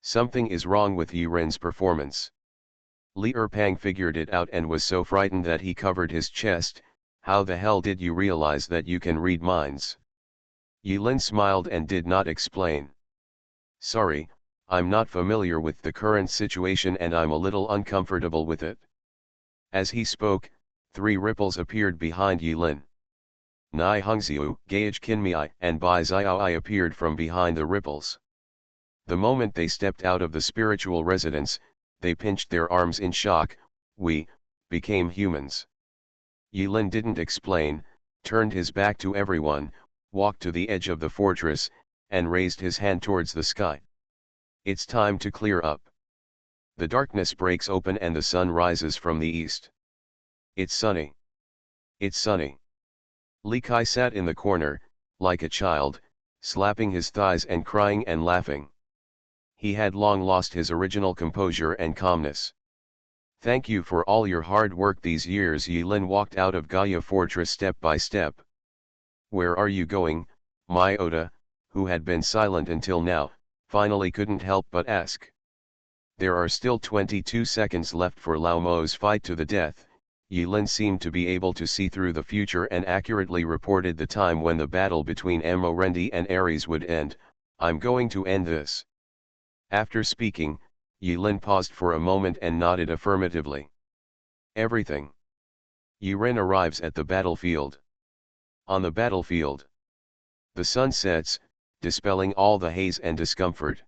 Something is wrong with Yiren's performance. Li Erpang figured it out and was so frightened that he covered his chest. How the hell did you realize that you can read minds? Yilin smiled and did not explain. Sorry, I'm not familiar with the current situation and I'm a little uncomfortable with it. As he spoke, 3 ripples appeared behind Yilin. Nai Hungziu, Gage Kinmei and Bai Xiaoi appeared from behind the ripples. The moment they stepped out of the spiritual residence, they pinched their arms in shock. We became humans. Yilin didn't explain, turned his back to everyone, walked to the edge of the fortress, and raised his hand towards the sky. It's time to clear up. The darkness breaks open and the sun rises from the east. It's sunny. It's sunny. Li Kai sat in the corner, like a child, slapping his thighs and crying and laughing. He had long lost his original composure and calmness. Thank you for all your hard work these years. Yilin walked out of Gaia Fortress step by step. Where are you going, my Oda, who had been silent until now, finally couldn't help but ask. There are still 22 seconds left for Lao Mo's fight to the death. Yilin seemed to be able to see through the future and accurately reported the time when the battle between Amorendi and Ares would end. I'm going to end this. After speaking, Yilin paused for a moment and nodded affirmatively. Everything. Yiren arrives at the battlefield. On the battlefield, the sun sets, dispelling all the haze and discomfort.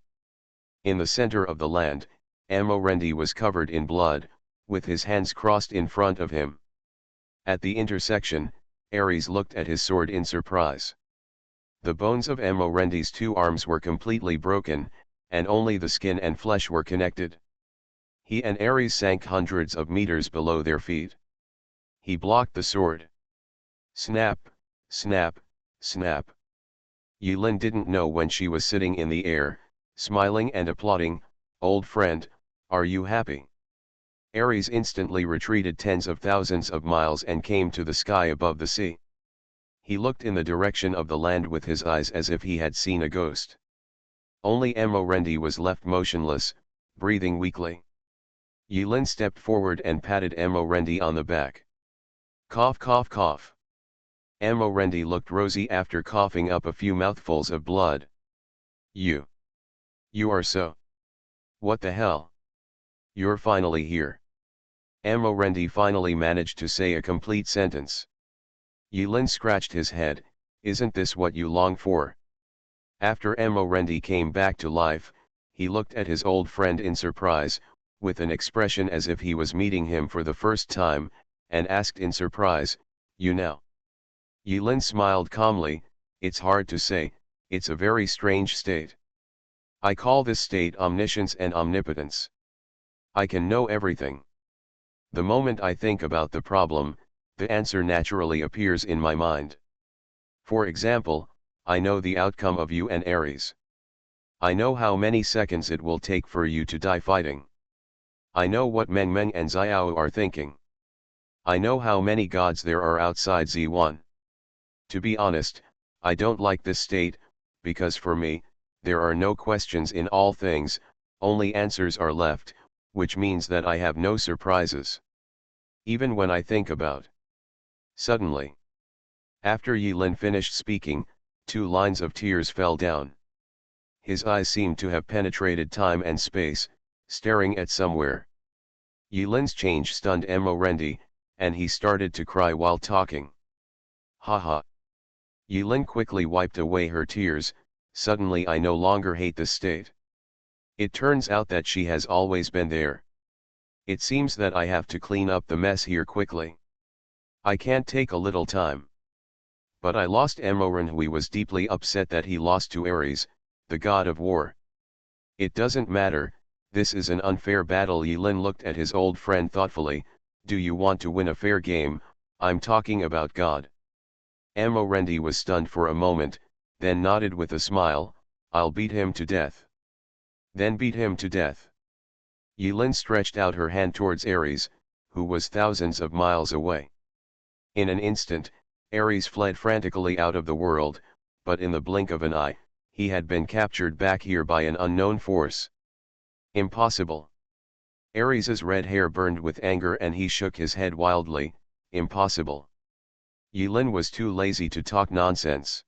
In the center of the land, Amorendi was covered in blood, with his hands crossed in front of him. At the intersection, Ares looked at his sword in surprise. The bones of Amorendi's 2 arms were completely broken, and only the skin and flesh were connected. He and Ares sank hundreds of meters below their feet. He blocked the sword. Snap, snap, snap. Yilin didn't know when she was sitting in the air, smiling and applauding. Old friend, are you happy? Ares instantly retreated tens of thousands of miles and came to the sky above the sea. He looked in the direction of the land with his eyes as if he had seen a ghost. Only Amorendi was left motionless, breathing weakly. Yilin stepped forward and patted Amorendi on the back. Cough cough cough. Amorendi looked rosy after coughing up a few mouthfuls of blood. You are so. What the hell? You're finally here. Amorendi finally managed to say a complete sentence. Yilin scratched his head. Isn't this what you long for? After Amorendi came back to life, he looked at his old friend in surprise, with an expression as if he was meeting him for the first time, and asked in surprise, "You now?" Yilin smiled calmly. "It's hard to say, it's a very strange state. I call this state omniscience and omnipotence. I can know everything. The moment I think about the problem, the answer naturally appears in my mind. For example, I know the outcome of you and Ares. I know how many seconds it will take for you to die fighting. I know what Meng Meng and Xiao are thinking. I know how many gods there are outside Z1. To be honest, I don't like this state, because for me, there are no questions in all things, only answers are left, which means that I have no surprises. Even when I think about." Suddenly, after Yilin finished speaking, 2 lines of tears fell down. His eyes seemed to have penetrated time and space, staring at somewhere. Yilin's change stunned Amorendi, and he started to cry while talking. "Haha." Yilin quickly wiped away her tears. "Suddenly I no longer hate the state. It turns out that she has always been there. It seems that I have to clean up the mess here quickly. I can't take a little time. But I lost Amorendi was deeply upset that he lost to Ares, the god of war. It doesn't matter, this is an unfair battle." Yilin looked at his old friend thoughtfully. "Do you want to win a fair game? I'm talking about God." Amorendi was stunned for a moment, then nodded with a smile. "I'll beat him to death." "Then beat him to death." Yilin stretched out her hand towards Ares, who was thousands of miles away. In an instant, Ares fled frantically out of the world, but in the blink of an eye, he had been captured back here by an unknown force. "Impossible." Ares's red hair burned with anger and he shook his head wildly. "Impossible." Yilin was too lazy to talk nonsense.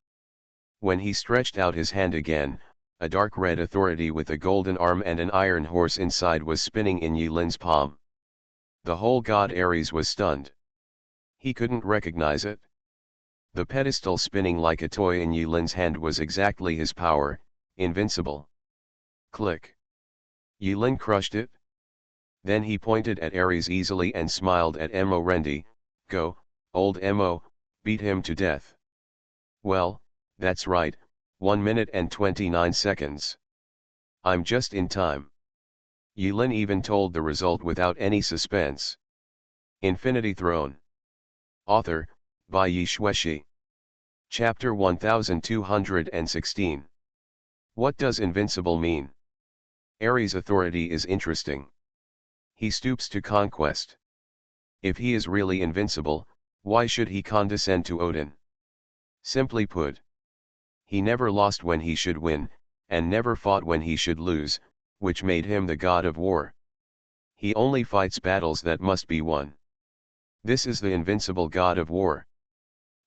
When he stretched out his hand again, a dark red authority with a golden arm and an iron horse inside was spinning in Yilin's palm. The whole god Ares was stunned. He couldn't recognize it. The pedestal spinning like a toy in Yilin's hand was exactly his power, invincible. Click. Yilin crushed it. Then he pointed at Ares easily and smiled at Amorendi. "Go, old Emo, beat him to death." "Well, that's right, 1 minute and 29 seconds. I'm just in time." Yilin even told the result without any suspense. Infinity Throne. Author, by Yi Xueshi. Chapter 1216. What does invincible mean? Ares' authority is interesting. He stoops to conquest. If he is really invincible, why should he condescend to Odin? Simply put, he never lost when he should win, and never fought when he should lose, which made him the god of war. He only fights battles that must be won. This is the invincible god of war.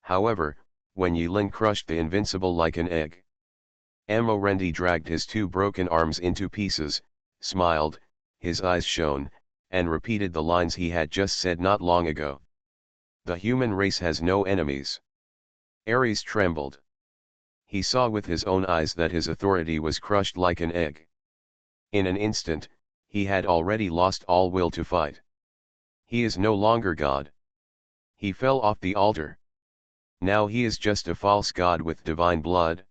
However, when Yilin crushed the invincible like an egg, Amorendi dragged his 2 broken arms into pieces, smiled, his eyes shone, and repeated the lines he had just said not long ago. "The human race has no enemies." Ares trembled. He saw with his own eyes that his authority was crushed like an egg. In an instant, he had already lost all will to fight. He is no longer God. He fell off the altar. Now he is just a false god with divine blood.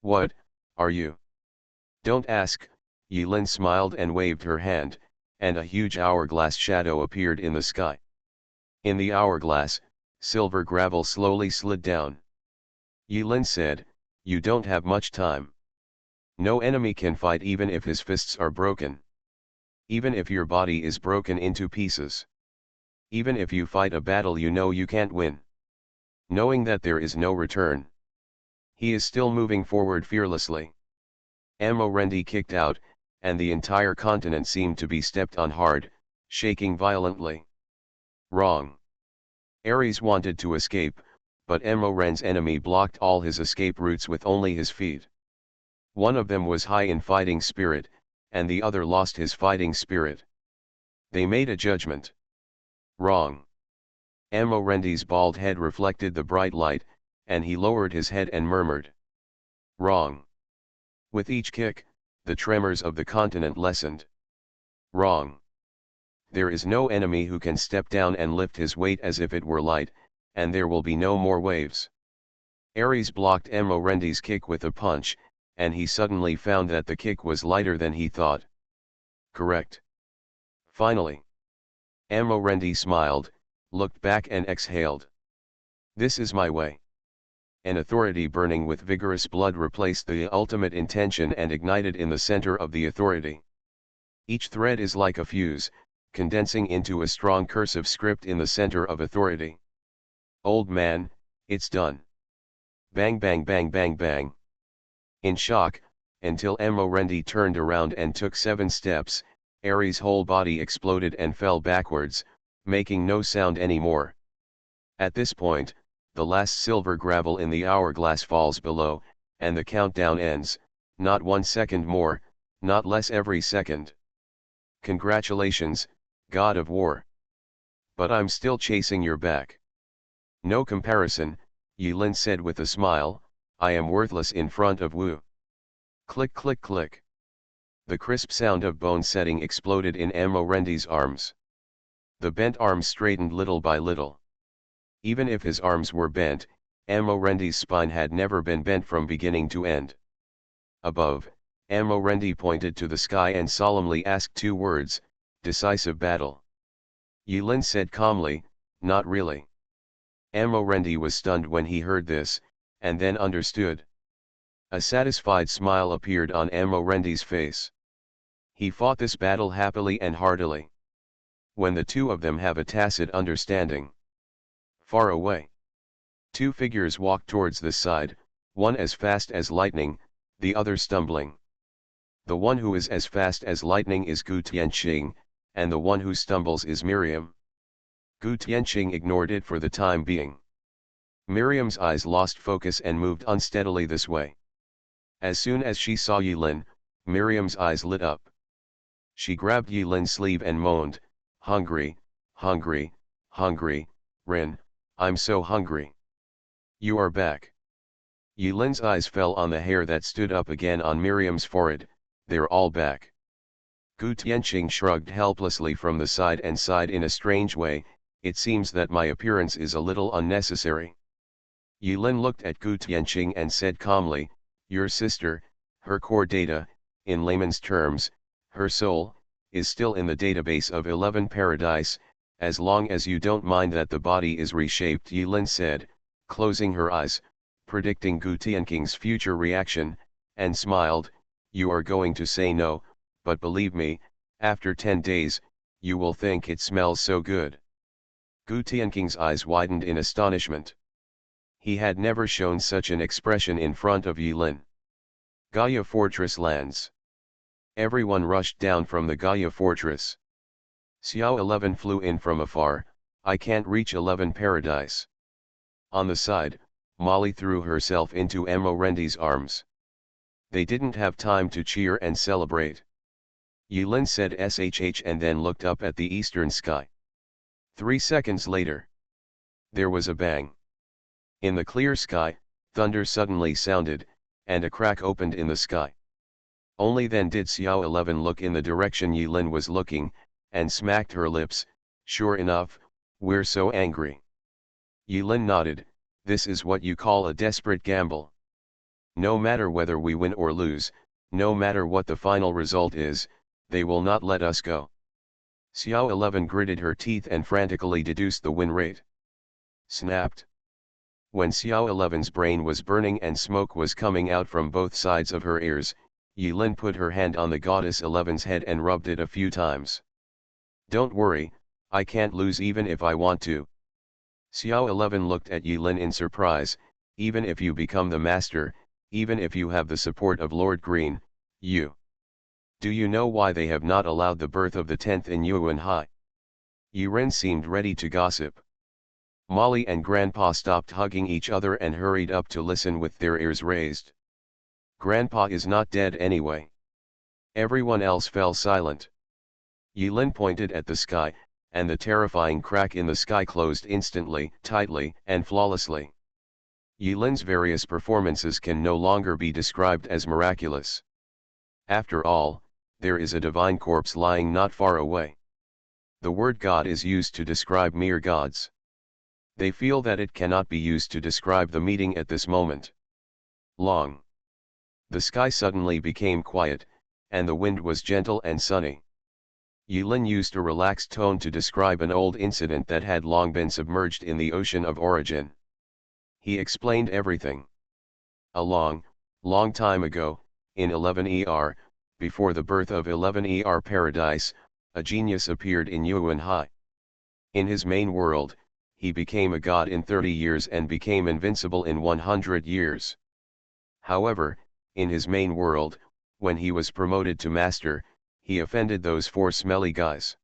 "What, are you?" "Don't ask." Yilin smiled and waved her hand, and a huge hourglass shadow appeared in the sky. In the hourglass, silver gravel slowly slid down. Yilin said, "You don't have much time. No enemy can fight even if his fists are broken. Even if your body is broken into pieces. Even if you fight a battle you know you can't win. Knowing that there is no return. He is still moving forward fearlessly." Amorendi kicked out, and the entire continent seemed to be stepped on hard, shaking violently. "Wrong. Ares wanted to escape, but Emoren's enemy blocked all his escape routes with only his feet. One of them was high in fighting spirit, and the other lost his fighting spirit. They made a judgment. Wrong. Amorendi's bald head reflected the bright light, and he lowered his head and murmured. Wrong. With each kick, the tremors of the continent lessened. Wrong. There is no enemy who can step down and lift his weight as if it were light, and there will be no more waves. Ares blocked Amorendi's kick with a punch, and he suddenly found that the kick was lighter than he thought. Correct. Finally. Amorendi smiled, looked back and exhaled. This is my way. An authority burning with vigorous blood replaced the ultimate intention and ignited in the center of the authority. Each thread is like a fuse, condensing into a strong cursive script in the center of authority. Old man, it's done. Bang bang bang bang bang. In shock, until Amorendi turned around and took 7 steps, Ares' whole body exploded and fell backwards, making no sound anymore. At this point, the last silver gravel in the hourglass falls below, and the countdown ends, not 1 second more, not less every second. Congratulations, God of War. But I'm still chasing your back. No comparison, Yulin said with a smile, I am worthless in front of Wu. Click click click. The crisp sound of bone setting exploded in Amorendi's arms. The bent arms straightened little by little. Even if his arms were bent, Amorendi's spine had never been bent from beginning to end. Above, Amorendi pointed to the sky and solemnly asked 2 words, decisive battle. Yulin said calmly, not really. Amorendi was stunned when he heard this, and then understood. A satisfied smile appeared on Amorendi's face. He fought this battle happily and heartily. When the 2 of them have a tacit understanding. Far away. 2 figures walked towards the side, one as fast as lightning, the other stumbling. The one who is as fast as lightning is Gu Tianqing, and the one who stumbles is Miriam. Gu Tianqing ignored it for the time being. Miriam's eyes lost focus and moved unsteadily this way. As soon as she saw Yulin, Miriam's eyes lit up. She grabbed Yulin's sleeve and moaned, hungry, hungry, hungry, Rin, I'm so hungry. You are back. Yulin's eyes fell on the hair that stood up again on Miriam's forehead, they're all back. Gu Tianqing shrugged helplessly from the side and sighed in a strange way, it seems that my appearance is a little unnecessary. Yulin looked at Gu Tianqing and said calmly, your sister, her core data, in layman's terms, her soul, is still in the database of 11 Paradise, as long as you don't mind that the body is reshaped, Yulin said, closing her eyes, predicting Gu Tianqing's future reaction, and smiled, you are going to say no, but believe me, after 10 days, you will think it smells so good. Gu Tianqing's eyes widened in astonishment. He had never shown such an expression in front of Yulin. Gaia Fortress lands. Everyone rushed down from the Gaia Fortress. Xiao 11 flew in from afar, I can't reach 11 Paradise. On the side, Molly threw herself into Amorendi's arms. They didn't have time to cheer and celebrate. Yulin said SHH and then looked up at the eastern sky. 3 seconds later, there was a bang. In the clear sky, thunder suddenly sounded, and a crack opened in the sky. Only then did Xiao 11 look in the direction Yulin was looking, and smacked her lips, sure enough, we're so angry. Yulin nodded, this is what you call a desperate gamble. No matter whether we win or lose, no matter what the final result is, they will not let us go. Xiao 11 gritted her teeth and frantically deduced the win rate. Snapped. When Xiao 11's brain was burning and smoke was coming out from both sides of her ears, Yulin put her hand on the goddess 11's head and rubbed it a few times. Don't worry, I can't lose even if I want to. Xiao 11 looked at Yulin in surprise, even if you become the master, even if you have the support of Lord Green, you. Do you know why they have not allowed the birth of the 10th in Yuan Hai? Yuren seemed ready to gossip. Molly and Grandpa stopped hugging each other and hurried up to listen with their ears raised. Grandpa is not dead anyway. Everyone else fell silent. Yilin pointed at the sky, and the terrifying crack in the sky closed instantly, tightly, and flawlessly. Yilin's various performances can no longer be described as miraculous. After all, there is a divine corpse lying not far away. The word God is used to describe mere gods. They feel that it cannot be used to describe the meeting at this moment. Long. The sky suddenly became quiet, and the wind was gentle and sunny. Yilin used a relaxed tone to describe an old incident that had long been submerged in the ocean of origin. He explained everything. A long time ago, in 11 before the birth of 11 Paradise, a genius appeared in Yuanhai. In his main world, he became a god in 30 years and became invincible in 100 years. However, in his main world, when he was promoted to master, he offended those 4 smelly guys.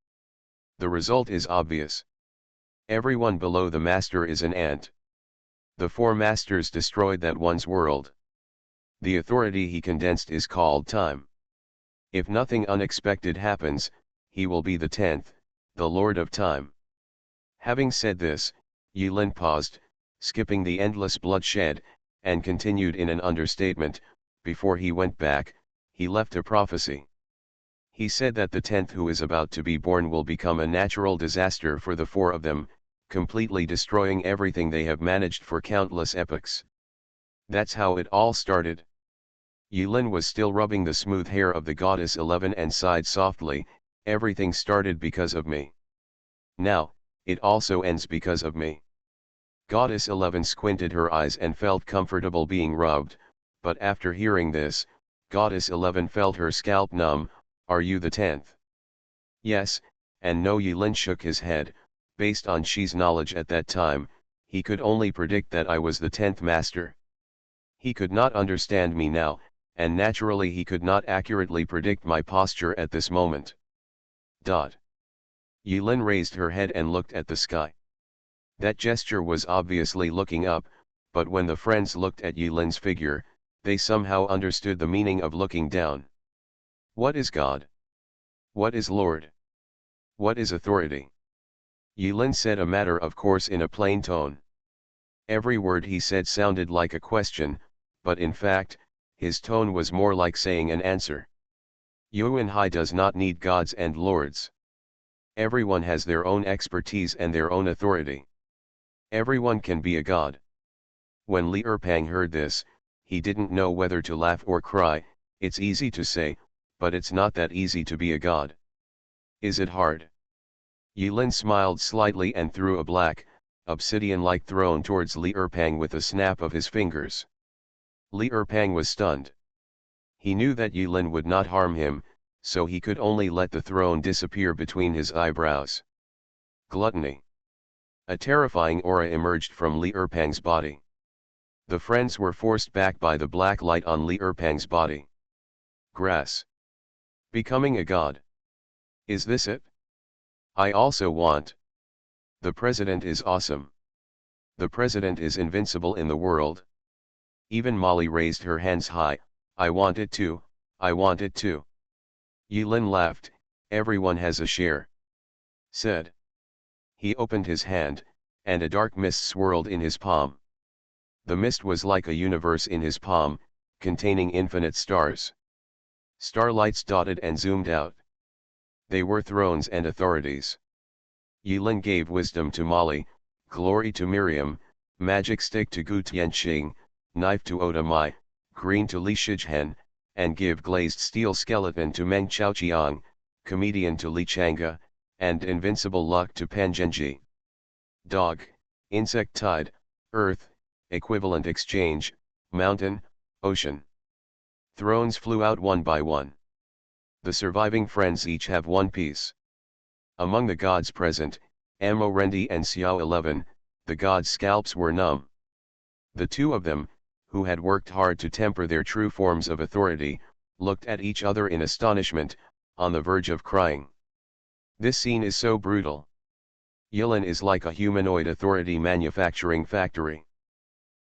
The result is obvious. Everyone below the master is an ant. The 4 masters destroyed that one's world. The authority he condensed is called time. If nothing unexpected happens, he will be the 10th, the Lord of Time. Having said this, Yilin paused, skipping the endless bloodshed, and continued in an understatement. Before he went back, he left a prophecy. He said that the 10th who is about to be born will become a natural disaster for the 4 of them, completely destroying everything they have managed for countless epochs. That's how it all started. Yilin was still rubbing the smooth hair of the goddess 11 and sighed softly, everything started because of me. Now, it also ends because of me. Goddess 11 squinted her eyes and felt comfortable being rubbed, but after hearing this, Goddess 11 felt her scalp numb. Are you the 10th? Yes, and no. Yilin shook his head. Based on Shi's knowledge at that time, he could only predict that I was the 10th master. He could not understand me now, and naturally he could not accurately predict my posture at this moment. Yilin raised her head and looked at the sky. That gesture was obviously looking up, but when the friends looked at Yilin's figure, they somehow understood the meaning of looking down. What is God? What is Lord? What is authority? Yilin said a matter of course in a plain tone. Every word he said sounded like a question, but in fact, his tone was more like saying an answer. Yuanhai does not need gods and lords. Everyone has their own expertise and their own authority. Everyone can be a god. When Li Erpang heard this, he didn't know whether to laugh or cry. It's easy to say, but it's not that easy to be a god. Is it hard? Yilin smiled slightly and threw a black, obsidian-like throne towards Li Erpang with a snap of his fingers. Li Erpang was stunned. He knew that Yilin would not harm him, so he could only let the throne disappear between his eyebrows. Gluttony. A terrifying aura emerged from Li Erpang's body. The friends were forced back by the black light on Li Erpang's body. Grass. Becoming a god. Is this it? I also want. The president is awesome. The president is invincible in the world. Even Molly raised her hands high. I want it too, I want it too. Yilin laughed. Everyone has a share. Said. He opened his hand, and a dark mist swirled in his palm. The mist was like a universe in his palm, containing infinite stars. Starlights dotted and zoomed out. They were thrones and authorities. Yilin gave wisdom to Molly, glory to Miriam, magic stick to Gu Tianxing, knife to Oda Mai, green to Li Shizhen, and give glazed steel skeleton to Meng Chaoqiang, comedian to Li Chang'e, and invincible luck to Pan Zhenji. Dog, insect tide, earth, equivalent exchange, mountain, ocean. Thrones flew out one by one. The surviving friends each have one piece. Among the gods present, Amo Rendi and Xiao 11, the gods' scalps were numb. The 2 of them, who had worked hard to temper their true forms of authority, looked at each other in astonishment, on the verge of crying. This scene is so brutal. Yulin is like a humanoid authority manufacturing factory.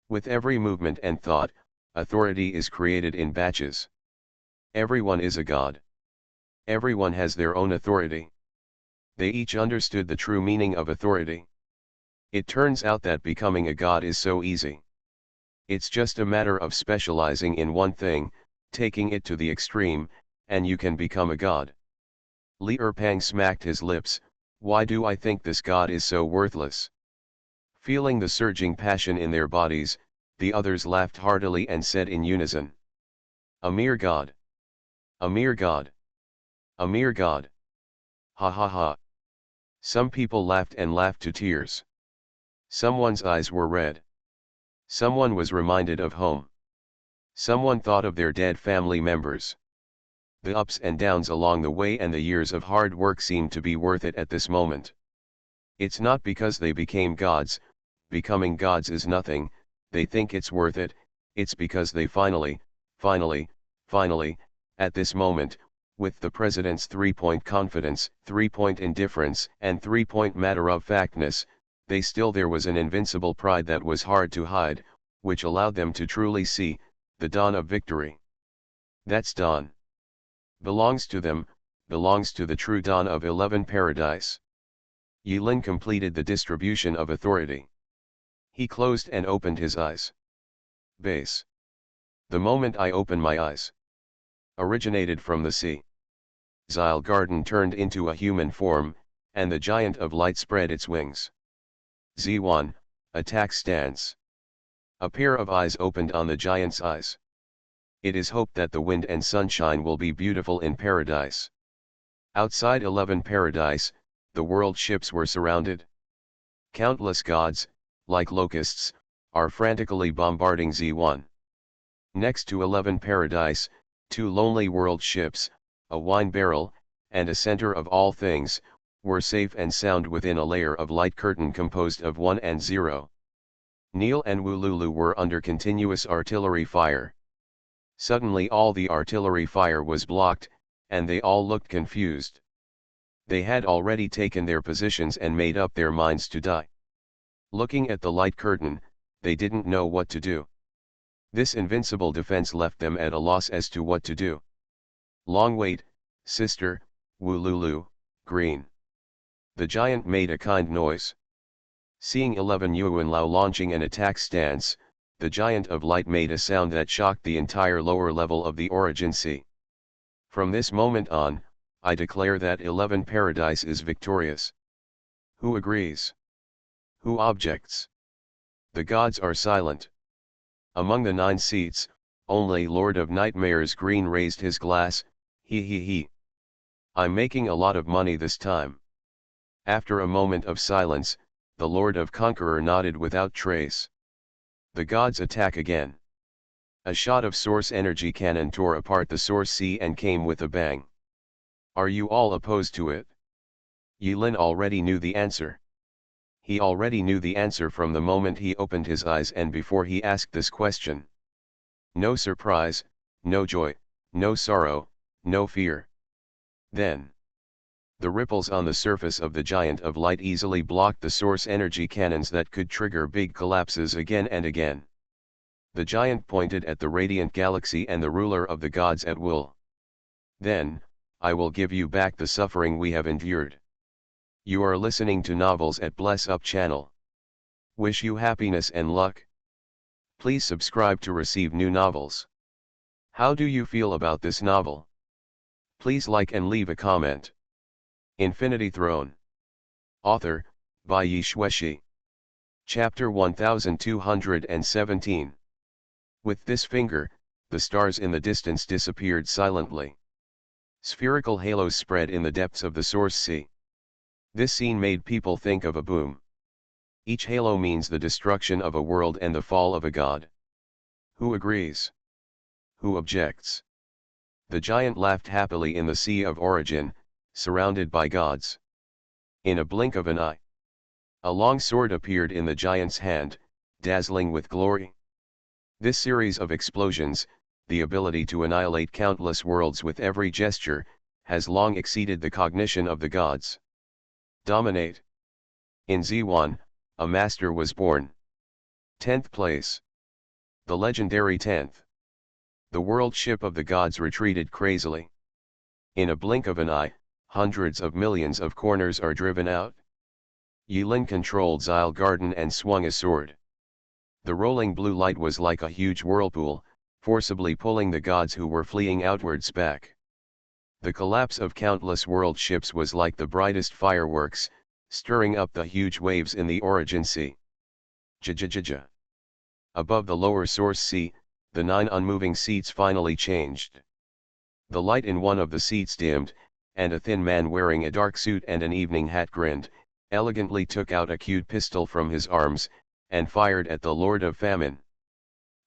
With every movement and thought, authority is created in batches. Everyone is a god. Everyone has their own authority. They each understood the true meaning of authority. It turns out that becoming a god is so easy. It's just a matter of specializing in one thing, taking it to the extreme, and you can become a god. Li Erpang smacked his lips. Why do I think this god is so worthless? Feeling the surging passion in their bodies, the others laughed heartily and said in unison. A mere god. A mere god. A mere god. Ha ha ha. Some people laughed and laughed to tears. Someone's eyes were red. Someone was reminded of home. Someone thought of their dead family members. The ups and downs along the way and the years of hard work seemed to be worth it at this moment. It's not because they became gods, becoming gods is nothing, they think it's worth it, it's because they finally, at this moment, with the president's 3-point confidence, 3-point indifference, and 3-point matter-of-factness, there was an invincible pride that was hard to hide, which allowed them to truly see the dawn of victory. That's dawn. Belongs to them, belongs to the true dawn of 11 paradise. Yulin completed the distribution of authority. He closed and opened his eyes. Base. The moment I open my eyes. Originated from the sea. Zyle Garden turned into a human form, and the giant of light spread its wings. Z1, attack stance. A pair of eyes opened on the giant's eyes. It is hoped that the wind and sunshine will be beautiful in paradise. Outside 11 paradise, the world ships were surrounded. Countless gods, like locusts, are frantically bombarding Z1. Next to 11 paradise, 2 lonely world ships, a wine barrel, and a center of all things, were safe and sound within a layer of light curtain composed of 1 and 0. Neil and Wululu were under continuous artillery fire. Suddenly all the artillery fire was blocked, and they all looked confused. They had already taken their positions and made up their minds to die. Looking at the light curtain, they didn't know what to do. This invincible defense left them at a loss as to what to do. Long wait, sister, Wululu, green. The giant made a kind noise. Seeing 11 Yuanlao launching an attack stance, the giant of light made a sound that shocked the entire lower level of the origin sea. From this moment on, I declare that 11 paradise is victorious. Who agrees? Who objects? The gods are silent. Among the 9 seats, only Lord of Nightmares Green raised his glass. He. I'm making a lot of money this time. After a moment of silence, the Lord of Conqueror nodded without trace. The gods attack again. A shot of source energy cannon tore apart the source sea and came with a bang. Are you all opposed to it? Yulin already knew the answer. He already knew the answer from the moment he opened his eyes and before he asked this question. No surprise, no joy, no sorrow, no fear. Then. The ripples on the surface of the giant of light easily blocked the source energy cannons that could trigger big collapses again and again. The giant pointed at the radiant galaxy and the ruler of the gods at will. Then, I will give you back the suffering we have endured. You are listening to novels at Bless Up channel. Wish you happiness and luck. Please subscribe to receive new novels. How do you feel about this novel? Please like and leave a comment. Infinity Throne. Author, by Yi Shueshi. Chapter 1217. With this finger, the stars in the distance disappeared silently. Spherical halos spread in the depths of the source sea. This scene made people think of a boom. Each halo means the destruction of a world and the fall of a god. Who agrees? Who objects? The giant laughed happily in the sea of origin, surrounded by gods. In a blink of an eye, a long sword appeared in the giant's hand, dazzling with glory. This series of explosions, the ability to annihilate countless worlds with every gesture, has long exceeded the cognition of the gods. Dominate. In Z1, a master was born. 10th place. The legendary 10th. The world ship of the gods retreated crazily. In a blink of an eye, hundreds of millions of corners are driven out. Yulin controlled Zyle Garden and swung a sword. The rolling blue light was like a huge whirlpool, forcibly pulling the gods who were fleeing outwards back. The collapse of countless world ships was like the brightest fireworks, stirring up the huge waves in the origin sea. Jajajaja. Above the lower source sea, the 9 unmoving seats finally changed. The light in one of the seats dimmed, and a thin man wearing a dark suit and an evening hat grinned, elegantly took out a cute pistol from his arms, and fired at the Lord of Famine.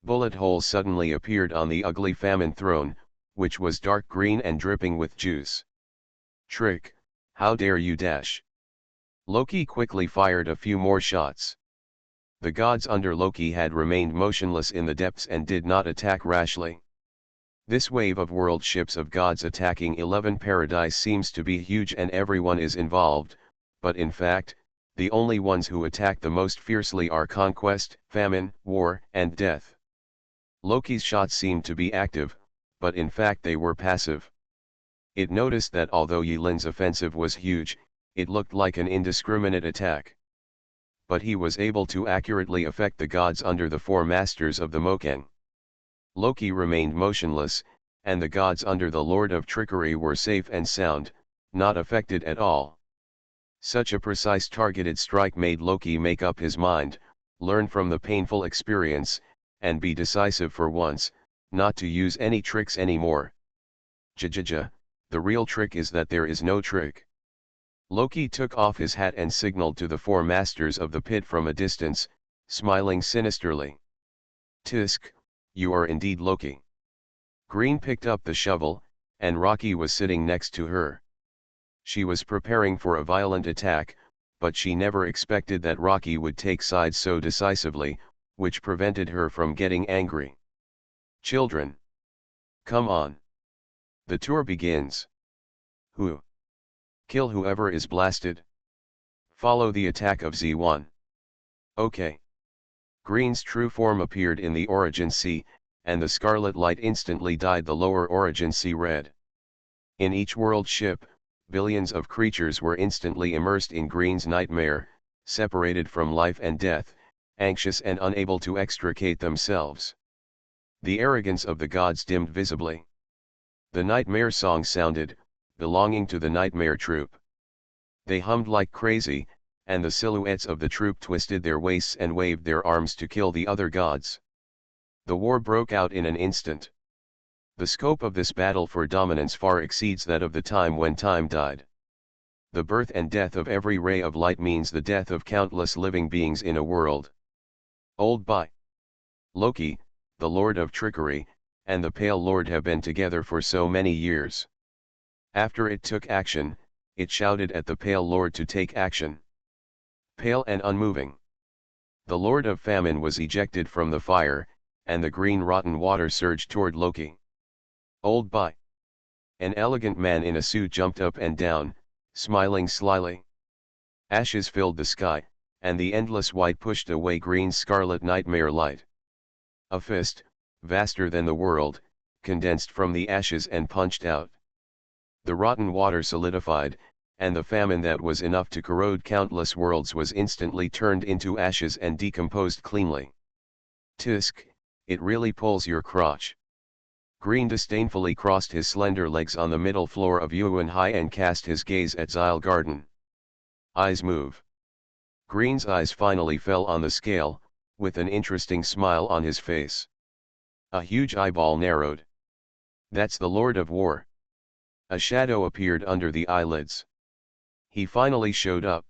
Bullet holes suddenly appeared on the ugly famine throne, which was dark green and dripping with juice. Trick, how dare you dash? Loki quickly fired a few more shots. The gods under Loki had remained motionless in the depths and did not attack rashly. This wave of world ships of gods attacking 11 Paradise seems to be huge and everyone is involved, but in fact, the only ones who attack the most fiercely are conquest, famine, war, and death. Loki's shots seemed to be active, but in fact they were passive. It noticed that although Yulin's offensive was huge, it looked like an indiscriminate attack. But he was able to accurately affect the gods under the 4 masters of the Mokeng. Loki remained motionless, and the gods under the Lord of Trickery were safe and sound, not affected at all. Such a precise targeted strike made Loki make up his mind, learn from the painful experience, and be decisive for once, not to use any tricks anymore. Jajaja, the real trick is that there is no trick. Loki took off his hat and signaled to the 4 masters of the pit from a distance, smiling sinisterly. Tisk, you are indeed Loki. Green picked up the shovel, and Rocky was sitting next to her. She was preparing for a violent attack, but she never expected that Rocky would take sides so decisively, which prevented her from getting angry. Children, come on. The tour begins. Who? Kill whoever is blasted. Follow the attack of Z1. Okay. Green's true form appeared in the origin sea, and the scarlet light instantly dyed the lower origin sea red. In each world ship, billions of creatures were instantly immersed in Green's nightmare, separated from life and death, anxious and unable to extricate themselves. The arrogance of the gods dimmed visibly. The nightmare song sounded, belonging to the nightmare troupe. They hummed like crazy, and the silhouettes of the troupe twisted their waists and waved their arms to kill the other gods. The war broke out in an instant. The scope of this battle for dominance far exceeds that of the time when time died. The birth and death of every ray of light means the death of countless living beings in a world. Old by Loki, the Lord of Trickery, and the Pale Lord have been together for so many years. After it took action, it shouted at the Pale Lord to take action. Pale and unmoving. The Lord of Famine was ejected from the fire, and the green rotten water surged toward Loki. Old by an elegant man in a suit jumped up and down, smiling slyly. Ashes filled the sky, and the endless white pushed away Green's scarlet nightmare light. A fist, vaster than the world, condensed from the ashes and punched out. The rotten water solidified, and the famine that was enough to corrode countless worlds was instantly turned into ashes and decomposed cleanly. Tisk, it really pulls your crotch. Green disdainfully crossed his slender legs on the middle floor of Yuan Hai and cast his gaze at Zyle Garden. Eyes move. Green's eyes finally fell on the scale, with an interesting smile on his face. A huge eyeball narrowed. That's the Lord of War. A shadow appeared under the eyelids. He finally showed up.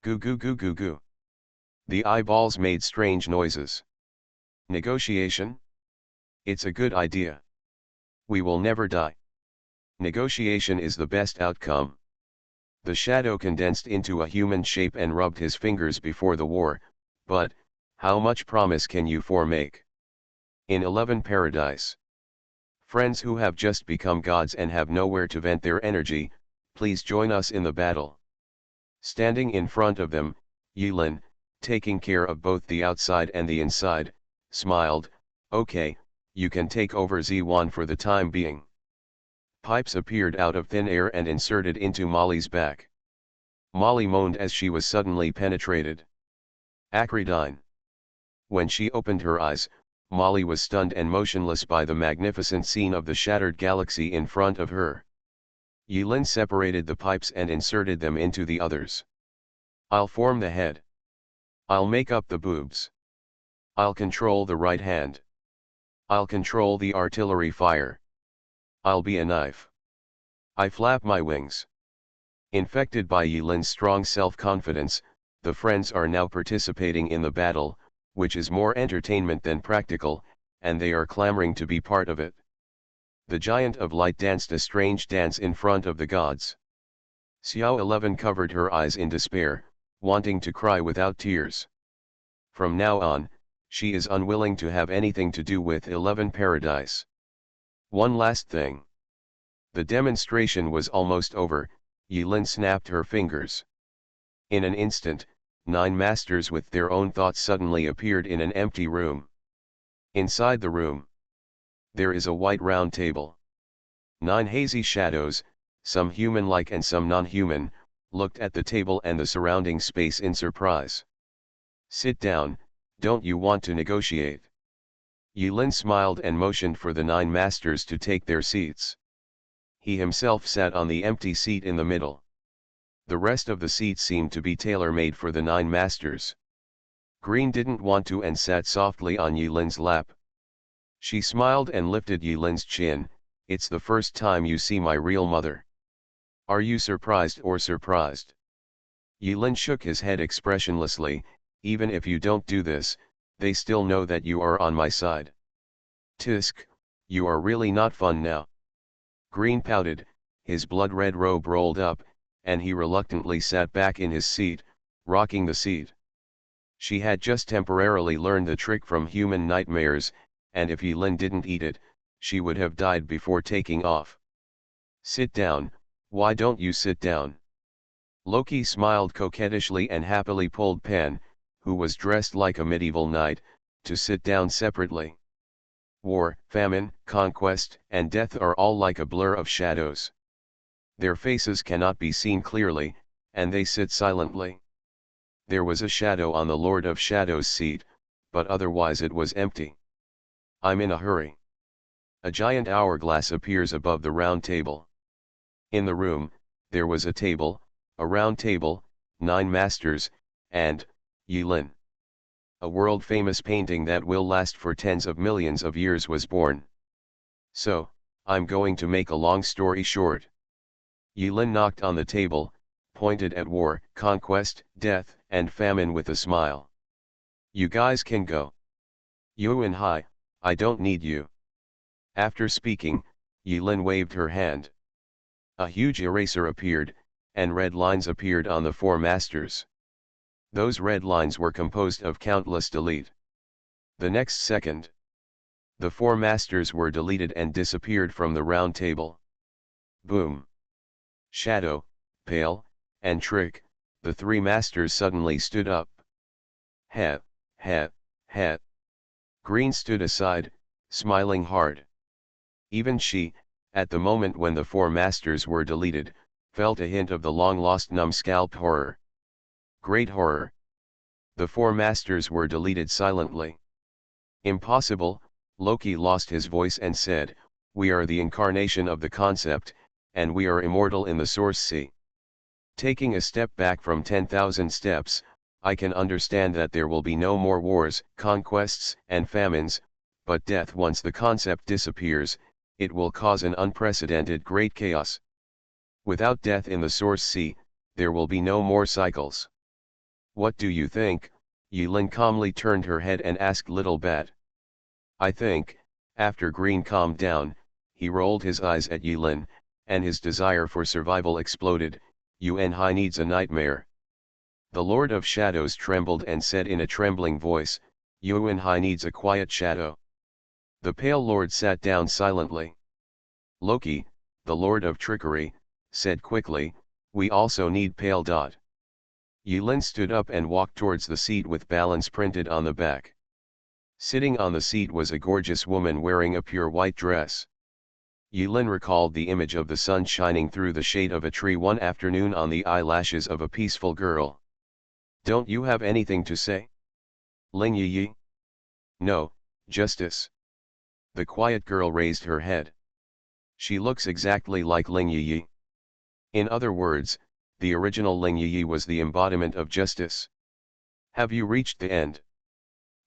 Goo goo goo goo goo. The eyeballs made strange noises. Negotiation? It's a good idea. We will never die. Negotiation is the best outcome. The shadow condensed into a human shape and rubbed his fingers before the war, but, how much promise can you four make? In 11 Paradise. Friends who have just become gods and have nowhere to vent their energy, please join us in the battle. Standing in front of them, Yulin, taking care of both the outside and the inside, smiled, "Okay, you can take over Z1 for the time being." Pipes appeared out of thin air and inserted into Molly's back. Molly moaned as she was suddenly penetrated. Acridine. When she opened her eyes, Molly was stunned and motionless by the magnificent scene of the shattered galaxy in front of her. Yulin separated the pipes and inserted them into the others. "I'll form the head. I'll make up the boobs. I'll control the right hand. I'll control the artillery fire. I'll be a knife. I flap my wings." Infected by Yulin's strong self-confidence, the friends are now participating in the battle, which is more entertainment than practical, and they are clamoring to be part of it. The Giant of Light danced a strange dance in front of the gods. Xiao 11 covered her eyes in despair, wanting to cry without tears. From now on, she is unwilling to have anything to do with 11 Paradise. One last thing. The demonstration was almost over. Yulin snapped her fingers. In an instant, 9 masters with their own thoughts suddenly appeared in an empty room. Inside the room, there is a white round table. 9 hazy shadows, some human-like and some non-human, looked at the table and the surrounding space in surprise. "Sit down, don't you want to negotiate?" Yulin smiled and motioned for the 9 masters to take their seats. He himself sat on the empty seat in the middle. The rest of the seats seemed to be tailor-made for the 9 masters. Green didn't want to and sat softly on Yulin's lap. She smiled and lifted Yulin's chin. "It's the first time you see my real mother. Are you surprised or surprised?" Yulin shook his head expressionlessly. "Even if you don't do this, they still know that you are on my side." "Tisk, you are really not fun now." Green pouted, his blood-red robe rolled up, and he reluctantly sat back in his seat, rocking the seat. She had just temporarily learned the trick from human nightmares, and if Yulin didn't eat it, she would have died before taking off. "Sit down, why don't you sit down?" Loki smiled coquettishly and happily pulled Pan, who was dressed like a medieval knight, to sit down separately. War, famine, conquest, and death are all like a blur of shadows. Their faces cannot be seen clearly, and they sit silently. There was a shadow on the Lord of Shadows' seat, but otherwise it was empty. "I'm in a hurry." A giant hourglass appears above the round table. In the room, there was a table, a round table, 9 masters, and Yulin. A world-famous painting that will last for tens of millions of years was born. "So, I'm going to make a long story short." Yulin knocked on the table, pointed at war, conquest, death, and famine with a smile. "You guys can go. Yuan Hai, I don't need you." After speaking, Yulin waved her hand. A huge eraser appeared, and red lines appeared on the 4 masters. Those red lines were composed of countless delete. The next second, the 4 masters were deleted and disappeared from the round table. Boom! Shadow, Pale, and Trick, the 3 masters suddenly stood up. "Heh, heh, heh." Green stood aside, smiling hard. Even she, at the moment when the 4 masters were deleted, felt a hint of the long-lost numbscalp horror. Great horror. The 4 masters were deleted silently. "Impossible," Loki lost his voice and said, "We are the incarnation of the concept, and we are immortal in the source sea. Taking a step back from 10,000 steps, I can understand that there will be no more wars, conquests, and famines, but death, once the concept disappears, it will cause an unprecedented great chaos. Without death in the source sea, there will be no more cycles." "What do you think?" Yulin calmly turned her head and asked Little Bat. "I think," after Green calmed down, he rolled his eyes at Yulin, and his desire for survival exploded. "Yuan Hai needs a nightmare." The Lord of Shadows trembled and said in a trembling voice, "Yuan Hai needs a quiet shadow." The Pale Lord sat down silently. Loki, the Lord of Trickery, said quickly, "We also need Pale Dot." Yilin stood up and walked towards the seat with balance printed on the back. Sitting on the seat was a gorgeous woman wearing a pure white dress. Yilin recalled the image of the sun shining through the shade of a tree one afternoon on the eyelashes of a peaceful girl. "Don't you have anything to say?" "Ling Yi?" "No, Justice." The quiet girl raised her head. "She looks exactly like Ling Yi." In other words, the original Ling Yi was the embodiment of justice. "Have you reached the end?"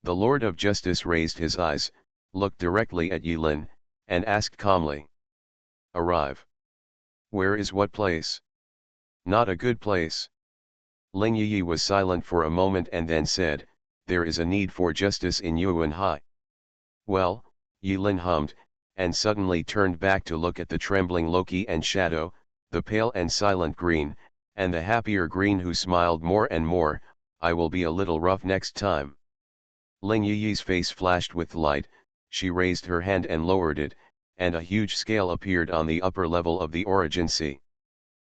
The Lord of Justice raised his eyes, looked directly at Yilin, and asked calmly. "Arrive. Where is what place?" "Not a good place." Ling Yi was silent for a moment and then said, "There is a need for justice in Yuanhai." "Well," Yilin hummed, and suddenly turned back to look at the trembling Loki and Shadow, the pale and silent Green, and the happier Green who smiled more and more. "I will be a little rough next time." Ling Yi's face flashed with light, she raised her hand and lowered it, and a huge scale appeared on the upper level of the origin sea.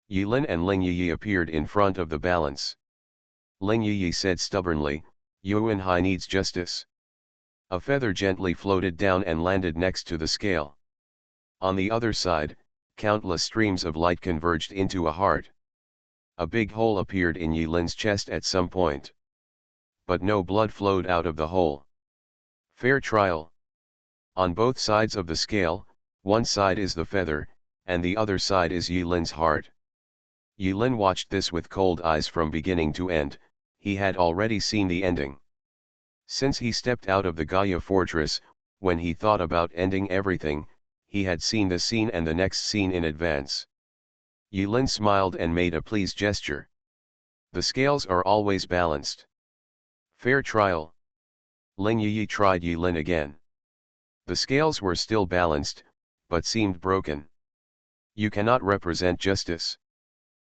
Yilin and Ling Yi appeared in front of the balance. Ling Yi said stubbornly, "Yuanhai needs justice." A feather gently floated down and landed next to the scale. On the other side, countless streams of light converged into a heart. A big hole appeared in Yilin's chest at some point. But no blood flowed out of the hole. Fair trial. On both sides of the scale, one side is the feather, and the other side is Yilin's heart. Yilin watched this with cold eyes from beginning to end. He had already seen the ending. Since he stepped out of the Gaia fortress, when he thought about ending everything, he had seen the scene and the next scene in advance. Yilin smiled and made a pleased gesture. "The scales are always balanced." "Fair trial." Ling Yi tried Yilin again. The scales were still balanced, but seemed broken. "You cannot represent justice."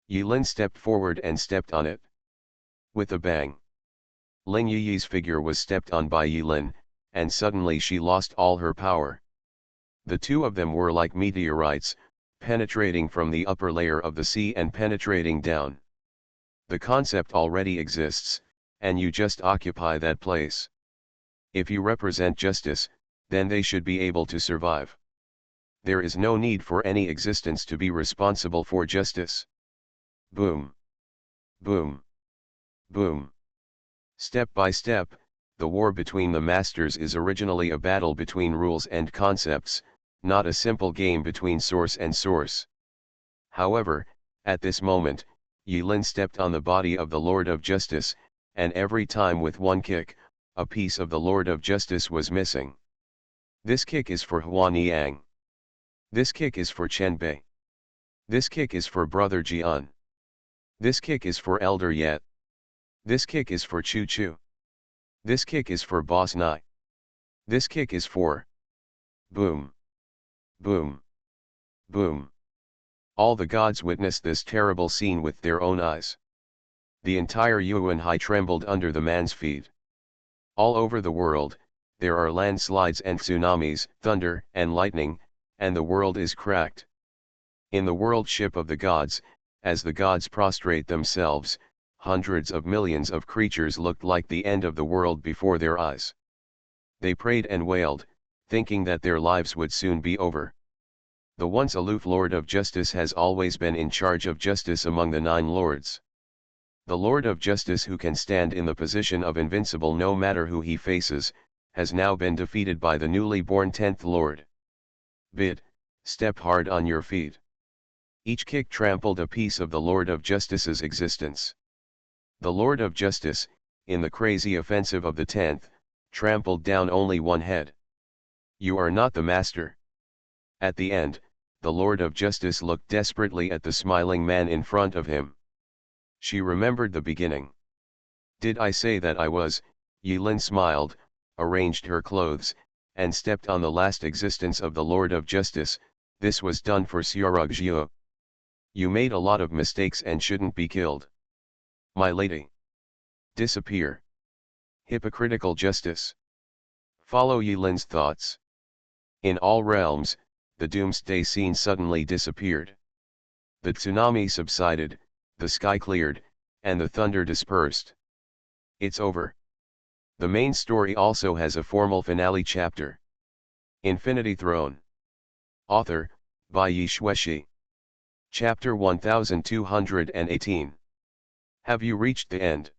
Yilin stepped forward and stepped on it. With a bang, Ling Yi's figure was stepped on by Yilin, and suddenly she lost all her power. The two of them were like meteorites, penetrating from the upper layer of the sea and penetrating down. The concept already exists, and you just occupy that place. If you represent justice, then they should be able to survive. There is no need for any existence to be responsible for justice. Boom. Boom. Boom. Step by step, the war between the masters is originally a battle between rules and concepts, not a simple game between source and source. However, at this moment, Yilin stepped on the body of the Lord of Justice, and every time with one kick, a piece of the Lord of Justice was missing. This kick is for Huan Yang. This kick is for Chen Bei. This kick is for Brother Jian. This kick is for Elder Yet. This kick is for Chu Chu. This kick is for Boss Nai. This kick is for... Boom. Boom. Boom. All the gods witnessed this terrible scene with their own eyes. The entire Yuanhai trembled under the man's feet. All over the world, there are landslides and tsunamis, thunder and lightning, and the world is cracked. In the world ship of the gods, as the gods prostrate themselves, hundreds of millions of creatures looked like the end of the world before their eyes. They prayed and wailed, thinking that their lives would soon be over. The once aloof Lord of Justice has always been in charge of justice among the 9 lords. The Lord of Justice, who can stand in the position of invincible no matter who he faces, has now been defeated by the newly born 10th Lord. Bid, step hard on your feet. Each kick trampled a piece of the Lord of Justice's existence. The Lord of Justice, in the crazy offensive of the 10th, trampled down only one head. "You are not the master." At the end, the Lord of Justice looked desperately at the smiling man in front of him. She remembered the beginning. "Did I say that I was?" Yilin smiled, arranged her clothes, and stepped on the last existence of the Lord of Justice. "This was done for Xiarugjiu. You made a lot of mistakes and shouldn't be killed. My lady. Disappear. Hypocritical justice." Follow Yilin's thoughts. In all realms, the doomsday scene suddenly disappeared. The tsunami subsided, the sky cleared, and the thunder dispersed. It's over. The main story also has a formal finale chapter. Infinity Throne. Author, by Yi Shueshi. Chapter 1218. Have you reached the end?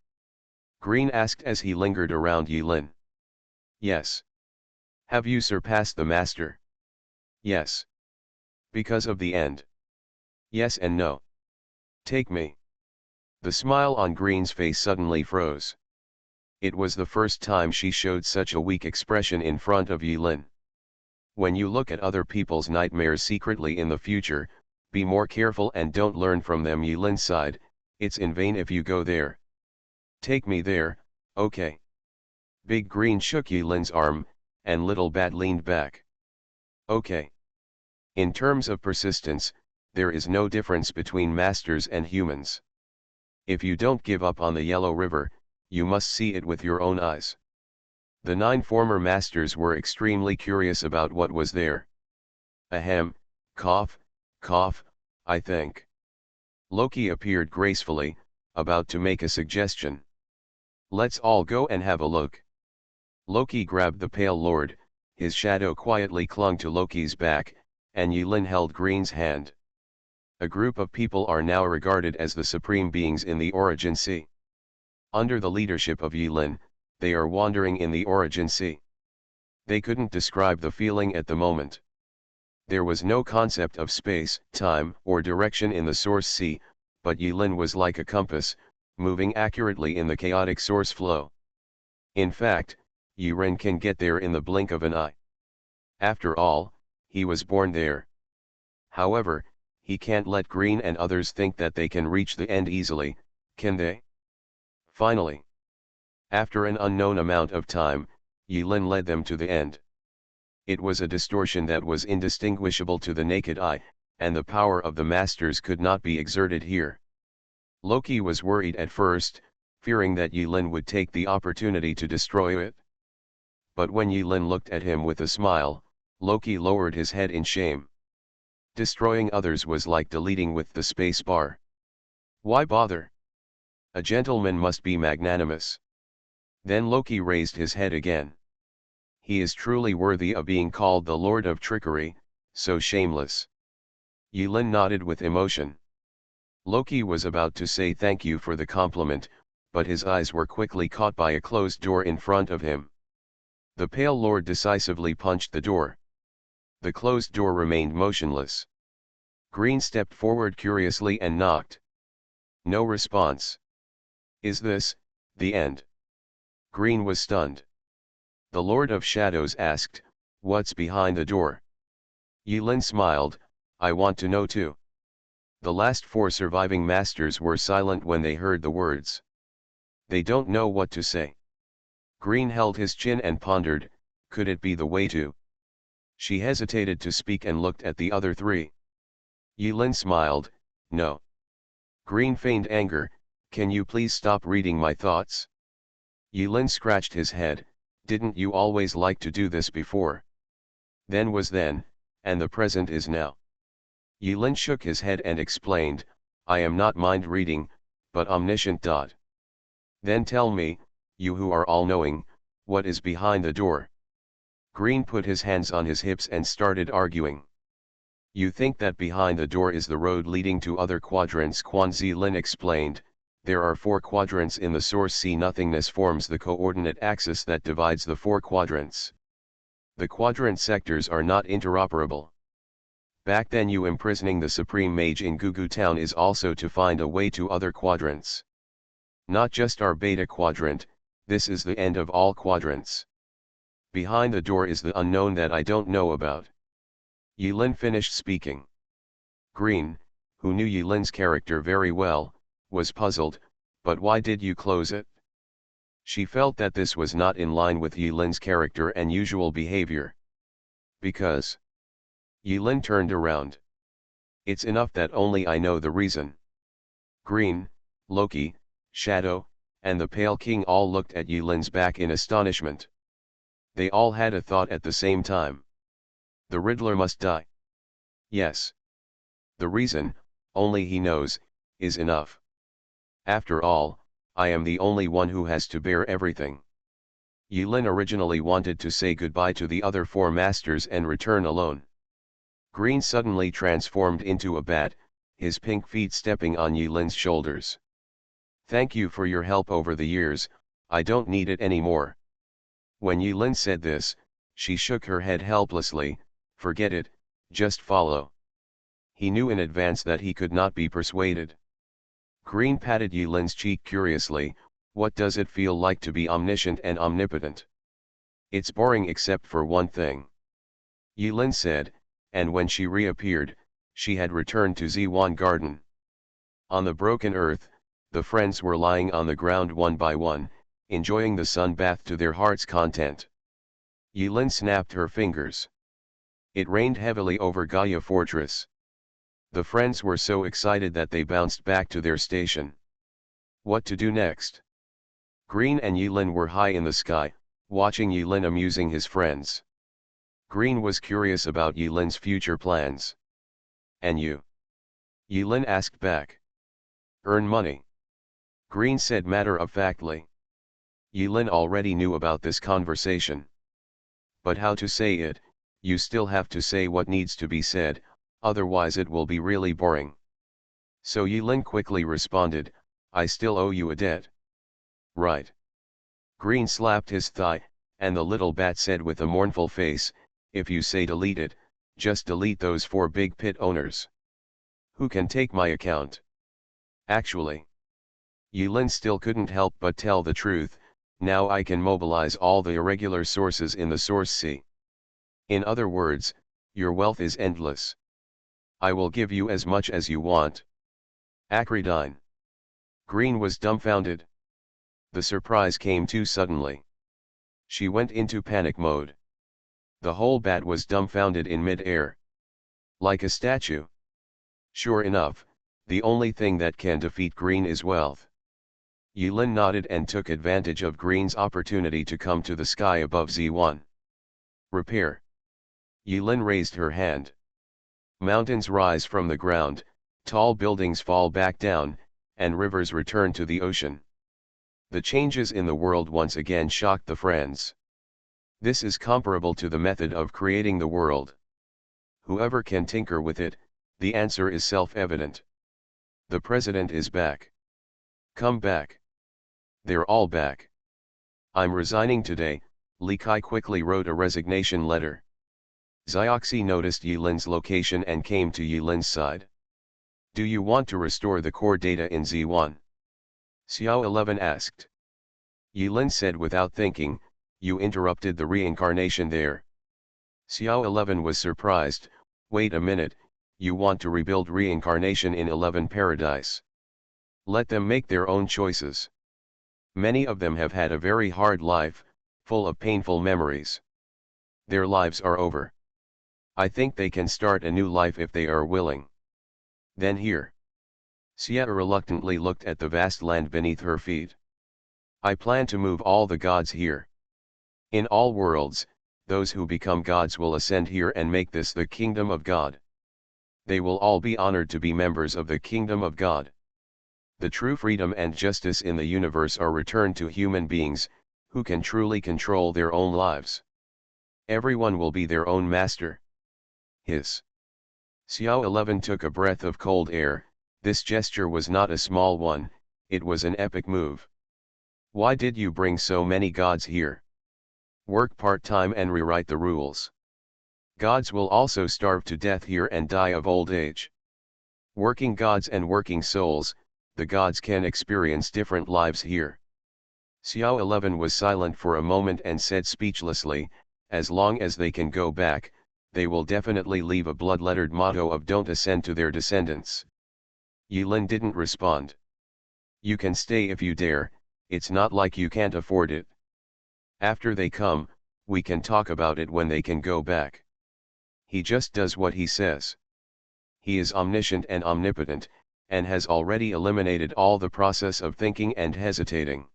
Green asked as he lingered around Yilin. Yes. Have you surpassed the master? Yes. Because of the end? Yes and no. Take me. The smile on Green's face suddenly froze. It was the first time she showed such a weak expression in front of Yilin. When you look at other people's nightmares secretly in the future, be more careful and don't learn from them. Yilin sighed, it's in vain if you go there. Take me there, okay. Big Green shook Yilin's arm, and Little Bat leaned back. Okay. In terms of persistence, there is no difference between masters and humans. If you don't give up on the Yellow River, you must see it with your own eyes. The 9 former masters were extremely curious about what was there. Ahem, cough, cough, I think. Loki appeared gracefully, about to make a suggestion. Let's all go and have a look. Loki grabbed the Pale Lord, his shadow quietly clung to Loki's back, and Yilin held Green's hand. A group of people are now regarded as the supreme beings in the Origin Sea. Under the leadership of Yilin, they are wandering in the Origin Sea. They couldn't describe the feeling at the moment. There was no concept of space, time, or direction in the Source Sea, but Yilin was like a compass, moving accurately in the chaotic source flow. In fact, Yilin can get there in the blink of an eye. After all, he was born there. However, he can't let Green and others think that they can reach the end easily, can they? Finally, after an unknown amount of time, Yilin led them to the end. It was a distortion that was indistinguishable to the naked eye, and the power of the masters could not be exerted here. Loki was worried at first, fearing that Yilin would take the opportunity to destroy it. But when Yilin looked at him with a smile, Loki lowered his head in shame. Destroying others was like deleting with the space bar. Why bother? A gentleman must be magnanimous. Then Loki raised his head again. He is truly worthy of being called the Lord of Trickery, so shameless. Yilin nodded with emotion. Loki was about to say thank you for the compliment, but his eyes were quickly caught by a closed door in front of him. The Pale Lord decisively punched the door. The closed door remained motionless. Green stepped forward curiously and knocked. No response. Is this the end? Green was stunned. The Lord of Shadows asked, what's behind the door? Yilin smiled, I want to know too. The last 4 surviving masters were silent when they heard the words. They don't know what to say. Green held his chin and pondered, could it be the way to? She hesitated to speak and looked at the other 3. Yilin smiled, no. Green feigned anger, can you please stop reading my thoughts? Yilin scratched his head, didn't you always like to do this before? Then was then, and the present is now. Yilin shook his head and explained, I am not mind reading, but omniscient. Then tell me, you who are all-knowing, what is behind the door? Green put his hands on his hips and started arguing. You think that behind the door is the road leading to other quadrants? Quan Zilin explained, there are 4 quadrants in the Source Sea. Nothingness forms the coordinate axis that divides the 4 quadrants. The quadrant sectors are not interoperable. Back then you imprisoning the Supreme Mage in Gugu Town is also to find a way to other quadrants. Not just our beta quadrant, this is the end of all quadrants. Behind the door is the unknown that I don't know about. Yilin finished speaking. Green, who knew Yilin's character very well, was puzzled, but why did you close it? She felt that this was not in line with Yilin's character and usual behavior. Because. Yilin turned around. It's enough that only I know the reason. Green, Loki, Shadow, and the Pale King all looked at Yilin's back in astonishment. They all had a thought at the same time. The Riddler must die. Yes. The reason, only he knows, is enough. After all, I am the only one who has to bear everything. Yulin originally wanted to say goodbye to the other four masters and return alone. Green suddenly transformed into a bat, his pink feet stepping on Yulin's shoulders. Thank you for your help over the years, I don't need it anymore. When Yulin said this, she shook her head helplessly, forget it, just follow. He knew in advance that he could not be persuaded. Green patted Yulin's cheek curiously, what does it feel like to be omniscient and omnipotent? It's boring except for one thing. Yulin said, and when she reappeared, she had returned to Ziwan Garden. On the broken earth, the friends were lying on the ground one by one, enjoying the sun bath to their heart's content. Yulin snapped her fingers. It rained heavily over Gaia Fortress. The friends were so excited that they bounced back to their station. What to do next? Green and Yulin were high in the sky, watching Yulin amusing his friends. Green was curious about Yulin's future plans. And you? Yulin asked back. Earn money. Green said matter-of-factly. Yulin already knew about this conversation. But how to say it, you still have to say what needs to be said, otherwise it will be really boring. So Yulin quickly responded, I still owe you a debt. Right. Green slapped his thigh, and the little bat said with a mournful face, if you say delete it, just delete those 4 big pit owners. Who can take my account? Actually. Yulin still couldn't help but tell the truth, now I can mobilize all the irregular sources in the source sea. In other words, your wealth is endless. I will give you as much as you want. Acridine. Green was dumbfounded. The surprise came too suddenly. She went into panic mode. The whole bat was dumbfounded in mid-air. Like a statue. Sure enough, the only thing that can defeat Green is wealth. Yulin nodded and took advantage of Green's opportunity to come to the sky above Z1. Repair. Yulin raised her hand. Mountains rise from the ground, tall buildings fall back down, and rivers return to the ocean. The changes in the world once again shocked the friends. This is comparable to the method of creating the world. Whoever can tinker with it, the answer is self-evident. The president is back. Come back. They're all back. I'm resigning today, Li Kai quickly wrote a resignation letter. Zioxi noticed Yulin's location and came to Yulin's side. Do you want to restore the core data in Z1? Xiao 11 asked. Yulin said without thinking, you interrupted the reincarnation there. Xiao 11 was surprised, wait a minute, you want to rebuild reincarnation in 11 Paradise. Let them make their own choices. Many of them have had a very hard life, full of painful memories. Their lives are over. I think they can start a new life if they are willing. Then here. Xia reluctantly looked at the vast land beneath her feet. I plan to move all the gods here. In all worlds, those who become gods will ascend here and make this the kingdom of God. They will all be honored to be members of the kingdom of God. The true freedom and justice in the universe are returned to human beings, who can truly control their own lives. Everyone will be their own master. Hiss. Xiao 11 took a breath of cold air. This gesture was not a small one, it was an epic move. Why did you bring so many gods here? Work part-time and rewrite the rules. Gods will also starve to death here and die of old age. Working gods and working souls, the gods can experience different lives here. Xiao 11 was silent for a moment and said speechlessly, as long as they can go back, they will definitely leave a blood-lettered motto of don't ascend to their descendants. Yulin didn't respond. You can stay if you dare, it's not like you can't afford it. After they come, we can talk about it when they can go back. He just does what he says. He is omniscient and omnipotent, and has already eliminated all the process of thinking and hesitating.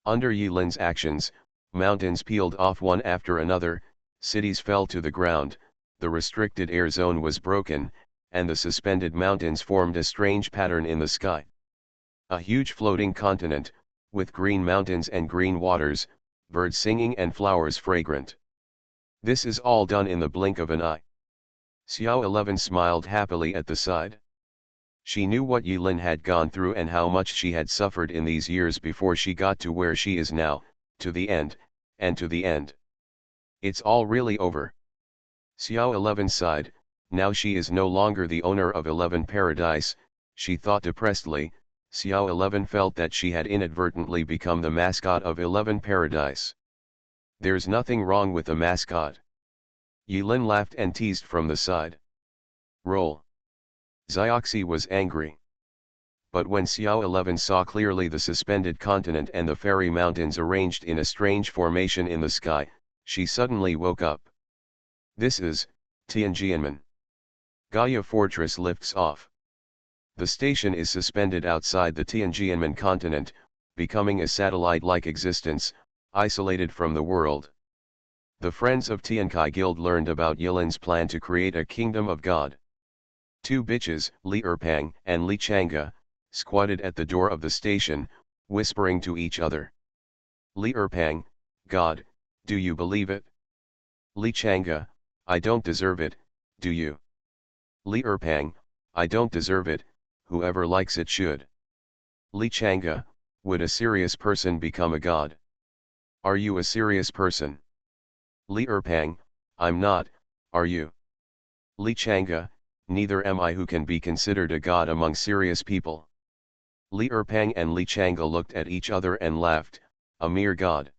Under Yulin's actions, mountains peeled off one after another, cities fell to the ground, the restricted air zone was broken, and the suspended mountains formed a strange pattern in the sky. A huge floating continent, with green mountains and green waters, birds singing and flowers fragrant. This is all done in the blink of an eye. Xiao 11 smiled happily at the side. She knew what Yilin had gone through and how much she had suffered in these years before she got to where she is now, to the end, and to the end. It's all really over. Xiao 11 sighed. Now she is no longer the owner of 11 Paradise, she thought depressedly. Xiao 11 felt that she had inadvertently become the mascot of 11 Paradise. There's nothing wrong with the mascot. Yilin laughed and teased from the side. Roll. Zioxi was angry. But when Xiao 11 saw clearly the suspended continent and the fairy mountains arranged in a strange formation in the sky, she suddenly woke up. This is Tianjianmen. Gaia Fortress lifts off. The station is suspended outside the Tianjianmen continent, becoming a satellite-like existence, isolated from the world. The Friends of Tiankai Guild learned about Yilin's plan to create a kingdom of God. Two bitches, Li Erpang and Li Changa, squatted at the door of the station, whispering to each other. Li Erpang, God, do you believe it? Li Changa, I don't deserve it, do you? Li Erpang, I don't deserve it, whoever likes it should. Li Changa, would a serious person become a god? Are you a serious person? Li Erpang, I'm not, are you? Li Changa, neither am I. Who can be considered a god among serious people? Li Erpang and Li Changa looked at each other and laughed, a mere god.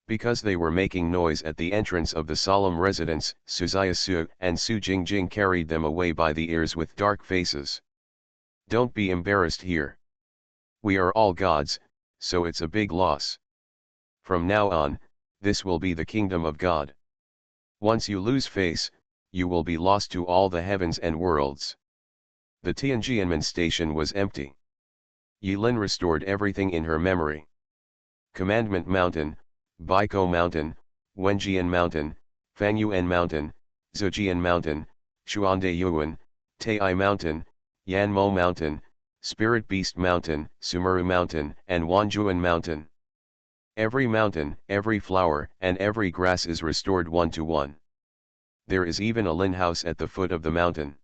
Because they were making noise at the entrance of the solemn residence, Su Ziasu and Su Jingjing carried them away by the ears with dark faces. Don't be embarrassed here. We are all gods, so it's a big loss. From now on, this will be the kingdom of God. Once you lose face, you will be lost to all the heavens and worlds. The Tianjianmen station was empty. Yilin restored everything in her memory. Commandment Mountain, Baiko Mountain, Wenjian Mountain, Fangyuan Mountain, Zhejian Mountain, Chuande Yuan, Tei Mountain, Yanmo Mountain, Spirit Beast Mountain, Sumuru Mountain, and Wanjuan Mountain. Every mountain, every flower, and every grass is restored one to one. There is even a Lin house at the foot of the mountain.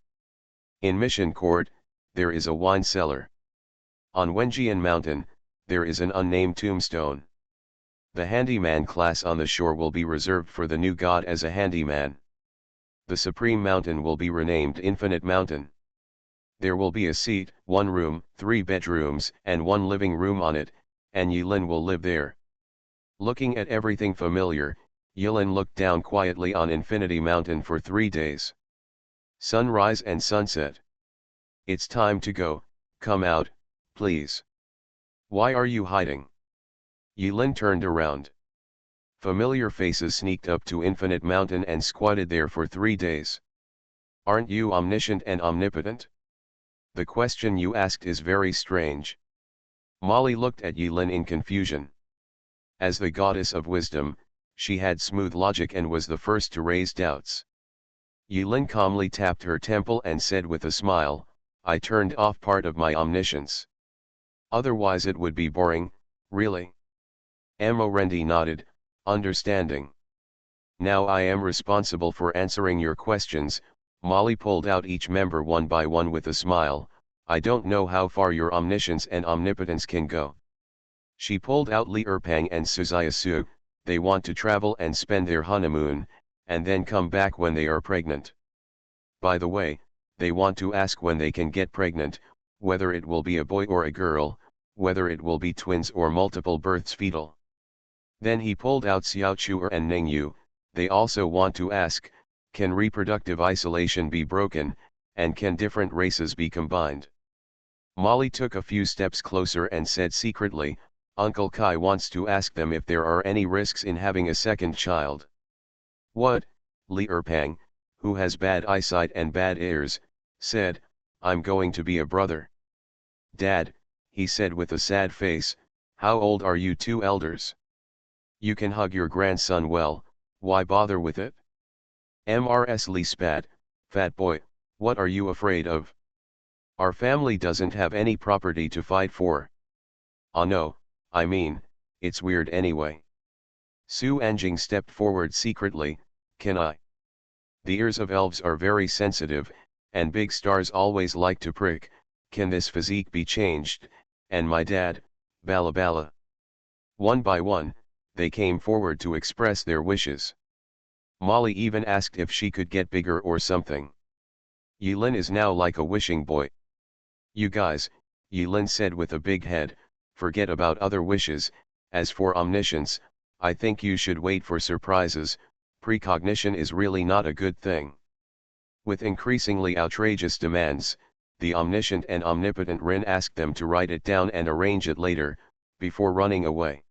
In Mission Court, there is a wine cellar. On Wenjian Mountain, there is an unnamed tombstone. The handyman class on the shore will be reserved for the new god as a handyman. The supreme mountain will be renamed Infinite Mountain. There will be a seat, 1 room, 3 bedrooms, and 1 living room on it, and Yilin will live there. Looking at everything familiar, Yilin looked down quietly on Infinity Mountain for 3 days. Sunrise and sunset. It's time to go, come out, please. Why are you hiding? Yilin turned around. Familiar faces sneaked up to Infinite Mountain and squatted there for 3 days. Aren't you omniscient and omnipotent? The question you asked is very strange. Molly looked at Yilin in confusion. As the goddess of wisdom, she had smooth logic and was the first to raise doubts. Yilin calmly tapped her temple and said with a smile, I turned off part of my omniscience. Otherwise it would be boring, really. Amorendi nodded, understanding. Now I am responsible for answering your questions. Molly pulled out each member one by one with a smile. I don't know how far your omniscience and omnipotence can go. She pulled out Li Erpang and Suzayasu. They want to travel and spend their honeymoon, and then come back when they are pregnant. By the way, they want to ask when they can get pregnant, whether it will be a boy or a girl, whether it will be twins or multiple births fetal. Then he pulled out Xiao Chuer and Ningyu. They also want to ask, can reproductive isolation be broken, and can different races be combined? Molly took a few steps closer and said secretly, Uncle Kai wants to ask them if there are any risks in having a second child. What? Li Erpang, who has bad eyesight and bad ears, said, I'm going to be a brother. Dad, he said with a sad face, how old are you two elders? You can hug your grandson well, why bother with it? Mrs. Li spat, fat boy, what are you afraid of? Our family doesn't have any property to fight for. Ah no, I mean, it's weird anyway. Su Anjing stepped forward secretly. Can I? The ears of elves are very sensitive, and big stars always like to prick. Can this physique be changed? And my dad, Bala Bala. One by one, they came forward to express their wishes. Molly even asked if she could get bigger or something. Yilin is now like a wishing boy. You guys, Yilin said with a big head, forget about other wishes. As for omniscience, I think you should wait for surprises. Precognition is really not a good thing. With increasingly outrageous demands, the omniscient and omnipotent Rin asked them to write it down and arrange it later, before running away.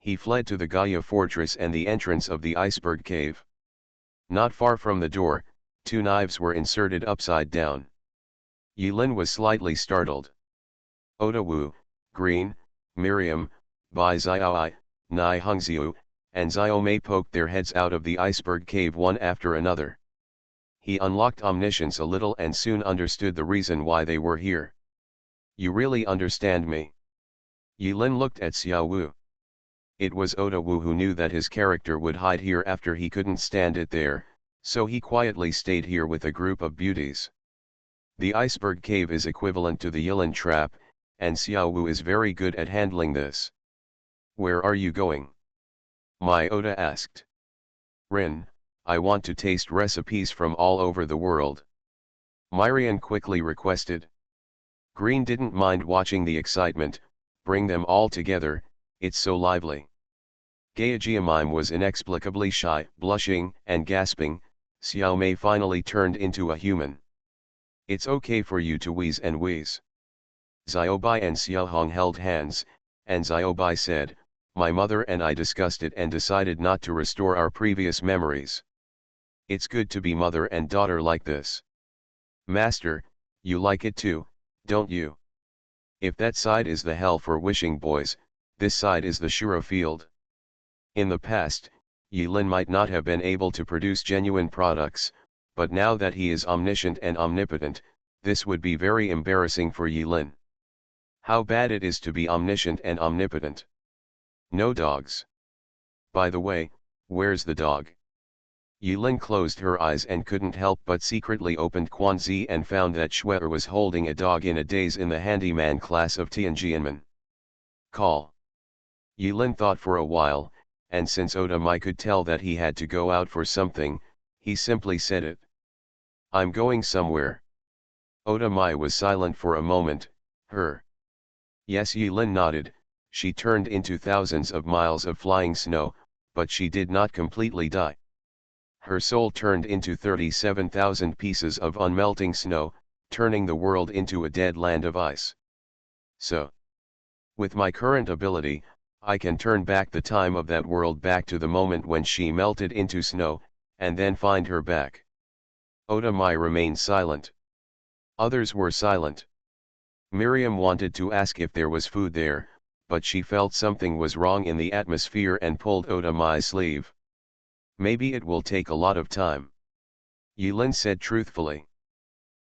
He fled to the Gaia fortress and the entrance of the iceberg cave. Not far from the door, two knives were inserted upside down. Yilin was slightly startled. Odawu, Green, Miriam, Bai Xiaoi, Nai Hongxiu, and Xiaomei poked their heads out of the iceberg cave one after another. He unlocked omniscience a little and soon understood the reason why they were here. You really understand me? Yilin looked at Xiao Wu. It was Odawu who knew that his character would hide here after he couldn't stand it there, so he quietly stayed here with a group of beauties. The iceberg cave is equivalent to the Yilin trap, and Xiao Wu is very good at handling this. Where are you going? Mai Oda asked. Rin, I want to taste recipes from all over the world. Myrian quickly requested. Green didn't mind watching the excitement. Bring them all together, it's so lively. Gaiajiamime was inexplicably shy, blushing and gasping. Xiao Mei finally turned into a human. It's okay for you to wheeze and wheeze. Xiaobai and Xiaohong held hands, and Xiaobai said, my mother and I discussed it and decided not to restore our previous memories. It's good to be mother and daughter like this. Master, you like it too, don't you? If that side is the hell for wishing boys, this side is the Shura field. In the past, Yilin might not have been able to produce genuine products, but now that he is omniscient and omnipotent, this would be very embarrassing for Yilin. How bad it is to be omniscient and omnipotent. No dogs. By the way, where's the dog? Yilin closed her eyes and couldn't help but secretly opened Quanzi and found that Shuer was holding a dog in a daze in the handyman class of Tianjianmen. Call. Yilin thought for a while, and since Oda Mai could tell that he had to go out for something, he simply said it. I'm going somewhere. Oda Mai was silent for a moment. Her. Yes, Yilin nodded. She turned into thousands of miles of flying snow, but she did not completely die. Her soul turned into 37,000 pieces of unmelting snow, turning the world into a dead land of ice. So, with my current ability, I can turn back the time of that world back to the moment when she melted into snow, and then find her back. Oda Mai remained silent. Others were silent. Miriam wanted to ask if there was food there, but she felt something was wrong in the atmosphere and pulled Oda Mai's sleeve. Maybe it will take a lot of time. Yilin said truthfully.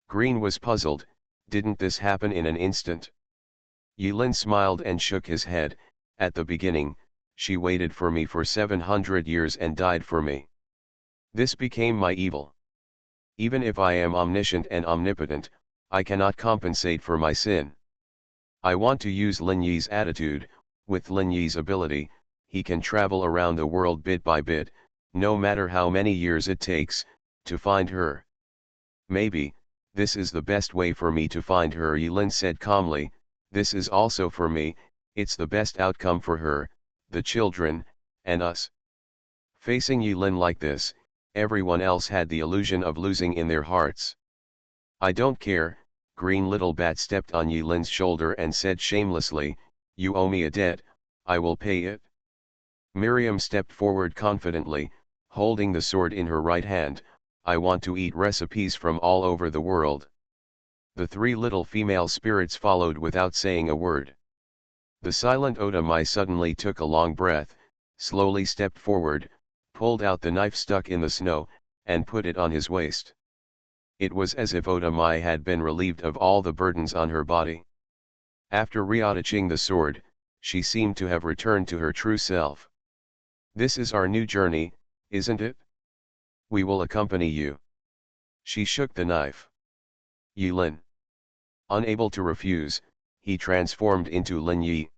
Green was puzzled. Didn't this happen in an instant? Yilin smiled and shook his head. At the beginning, she waited for me for 700 years and died for me. This became my evil. Even if I am omniscient and omnipotent, I cannot compensate for my sin. I want to use Lin Yi's attitude. With Lin Yi's ability, he can travel around the world bit by bit, no matter how many years it takes, to find her. Maybe, this is the best way for me to find her, Yilin said calmly. This is also for me, it's the best outcome for her, the children, and us. Facing Yilin like this, everyone else had the illusion of losing in their hearts. I don't care. Green Little Bat stepped on Yilin's shoulder and said shamelessly, you owe me a debt, I will pay it. Miriam stepped forward confidently, holding the sword in her right hand. I want to eat recipes from all over the world. The three little female spirits followed without saying a word. The silent Oda Mai suddenly took a long breath, slowly stepped forward, pulled out the knife stuck in the snow, and put it on his waist. It was as if Otamai had been relieved of all the burdens on her body. After reattaching the sword, she seemed to have returned to her true self. This is our new journey, isn't it? We will accompany you. She shook the knife. Yulin. Unable to refuse, he transformed into Lin Yi.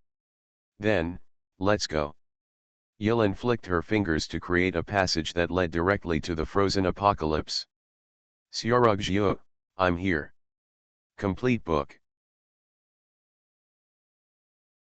Then, let's go. Yulin flicked her fingers to create a passage that led directly to the frozen apocalypse. Xiorugjiu, I'm here. Complete book.